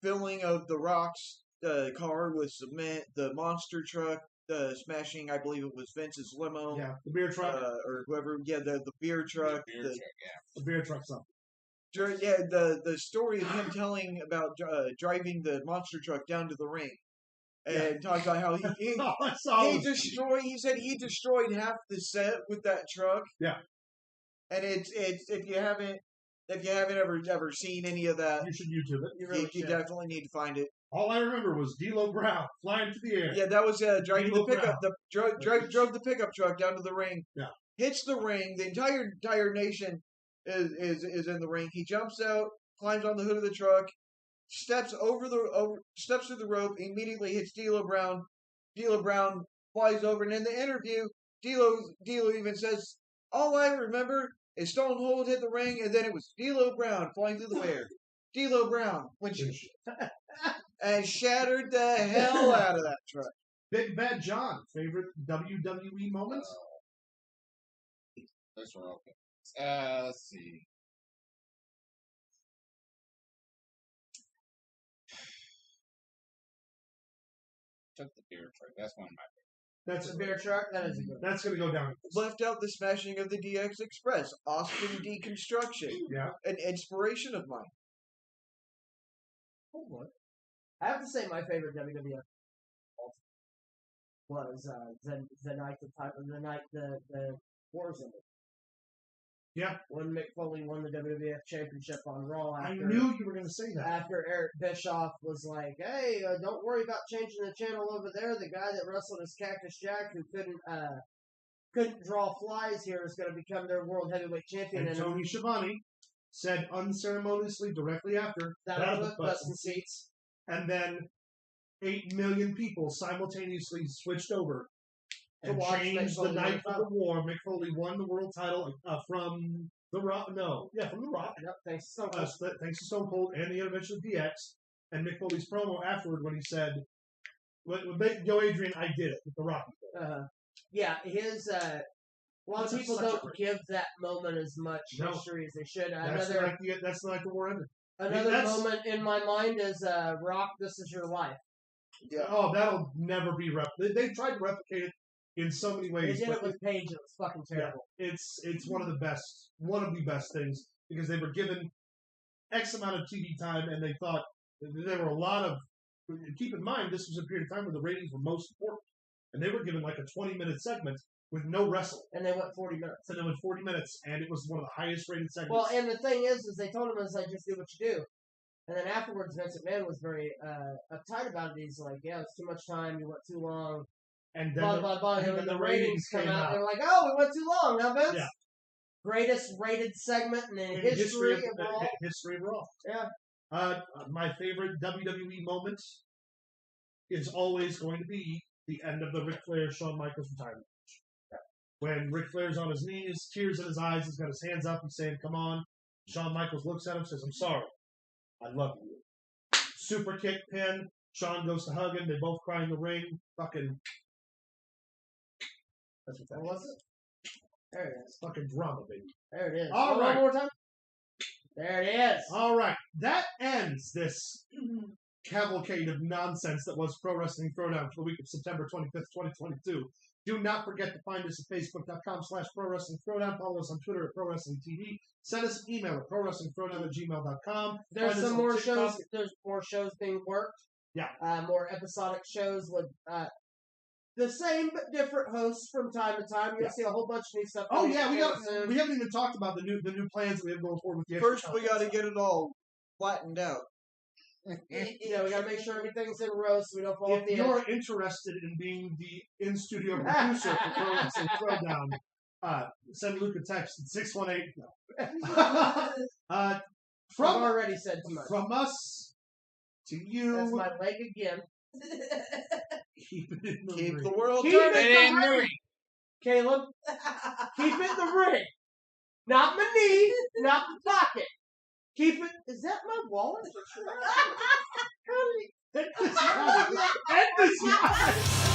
filling of the Rock's car with cement, the monster truck, the smashing, I believe it was Vince's limo. Yeah, the beer truck. Or whoever, the beer truck. Beer truck, yeah. The beer truck song. Yeah, the story of him telling about driving the monster truck down to the ring. And talking about how he Oh, that song was- he said he destroyed half the set with that truck. Yeah. And it's if you haven't ever seen any of that, You should YouTube it. You really you should. definitely need to find it. All I remember was D'Lo Brown flying through the air. Yeah, that was driving the D'Lo pickup. Brown. Drove the pickup truck down to the ring. Yeah. Hits the ring. The entire nation is in the ring. He jumps out, climbs on the hood of the truck, steps through the rope, immediately hits D'Lo Brown. D'Lo Brown flies over, and in the interview, D'Lo even says, "All I remember is Stone Cold hit the ring, and then it was D'Lo Brown flying through the air." D'Lo Brown, and shattered the hell out of that truck. Big Bad John, favorite WWE moments? Those were okay. Let's see. Took the beer truck. That's one of my That's The beer truck, that is a good one. That's going to go down. Left out the smashing of the DX Express, Austin deconstruction, Yeah. an inspiration of mine. Oh, boy. I have to say my favorite WWF was the night the Wars ended. Yeah. When Mick Foley won the WWF Championship on Raw I after knew you were going to say that. after Eric Bischoff was like, "Hey, don't worry about changing the channel over there. The guy that wrestled as Cactus Jack who couldn't draw flies here is going to become their world heavyweight champion." And Tony Schiavone said unceremoniously directly after that was busting seats. And then 8 million people simultaneously switched over To and watch changed Mick the Foley night win of the war. Mick Foley won the world title from The Rock. No, yeah, from The Rock. Yep, thanks so much. Thanks to Stone Cold and the intervention of DX. And Mick Foley's promo afterward when he said, "Yo, Adrian, I did it with The Rock." Yeah, his a lot of people such a don't great- give that moment as much No. history as they should. That's the night the war ended. Another that's- moment in my mind is Rock, "This Is Your Life." Yeah. Oh, that'll never be replicated. They tried to replicate it in so many They ways. did but it with Paige, and it was fucking terrible. It's one of the best things because they were given X amount of TV time and they thought there were a lot of. Keep in mind, this was a period of time where the ratings were most important, and they were given like a 20-minute segment with no wrestling, And they went 40 minutes. and then went 40 minutes, and it was one of the highest rated segments. Well, and the thing is they told him, "Is like, just do what you do." And then afterwards, Vince McMahon was very uptight about it. He's like, "Yeah, it's too much time. You went too long." and Blah, then blah, blah. and And then when the the ratings come came out, out. they're like, "Oh, we went too long, huh, Vince?" Yeah. Greatest rated segment in the in history of the Raw. history of Raw. Yeah. My favorite WWE moment is always going to be the end of the Ric Flair Shawn Michaels retirement match. Yeah. When Ric Flair's on his knees, tears in his eyes, he's got his hands up, he's saying, "Come on." Shawn Michaels looks at him, says, "I'm sorry. I love you." Super kick pin. Shawn goes to hug him. They both cry in the ring. Fucking. That's what that What was it? There it is. Fucking drama, baby. There it is. All right. One more time. There it is. All right. That ends this cavalcade of nonsense that was Pro Wrestling Throwdown for the week of September 25th, 2022. Do not forget to find us at facebook.com/Pro Wrestling Throwdown. Follow us on Twitter at Pro Wrestling TV. Send us an email at prowrestling@gmail.com. There's Find us some on more TikTok. shows. There's more shows being worked. Yeah. More episodic shows with the same but different hosts from time to time. You'll see a whole bunch of new stuff. Oh coming yeah, soon. we haven't even talked about the new plans that we have going forward with the First, extra we got to get it all flattened out. Yeah, we gotta make sure everything's in a row so we don't fall off If the edge. you're interested in being the in-studio producer for Pro Wrestling Throwdown, send Luke a text at 618. I've From already said too much. From us to you. That's my leg again. Keep it in the Keep ring. the world Keep turning. it in the ring, Caleb. Keep it in the ring. Not my knee, not the pocket. Keep it. Is that my wallet? End this match.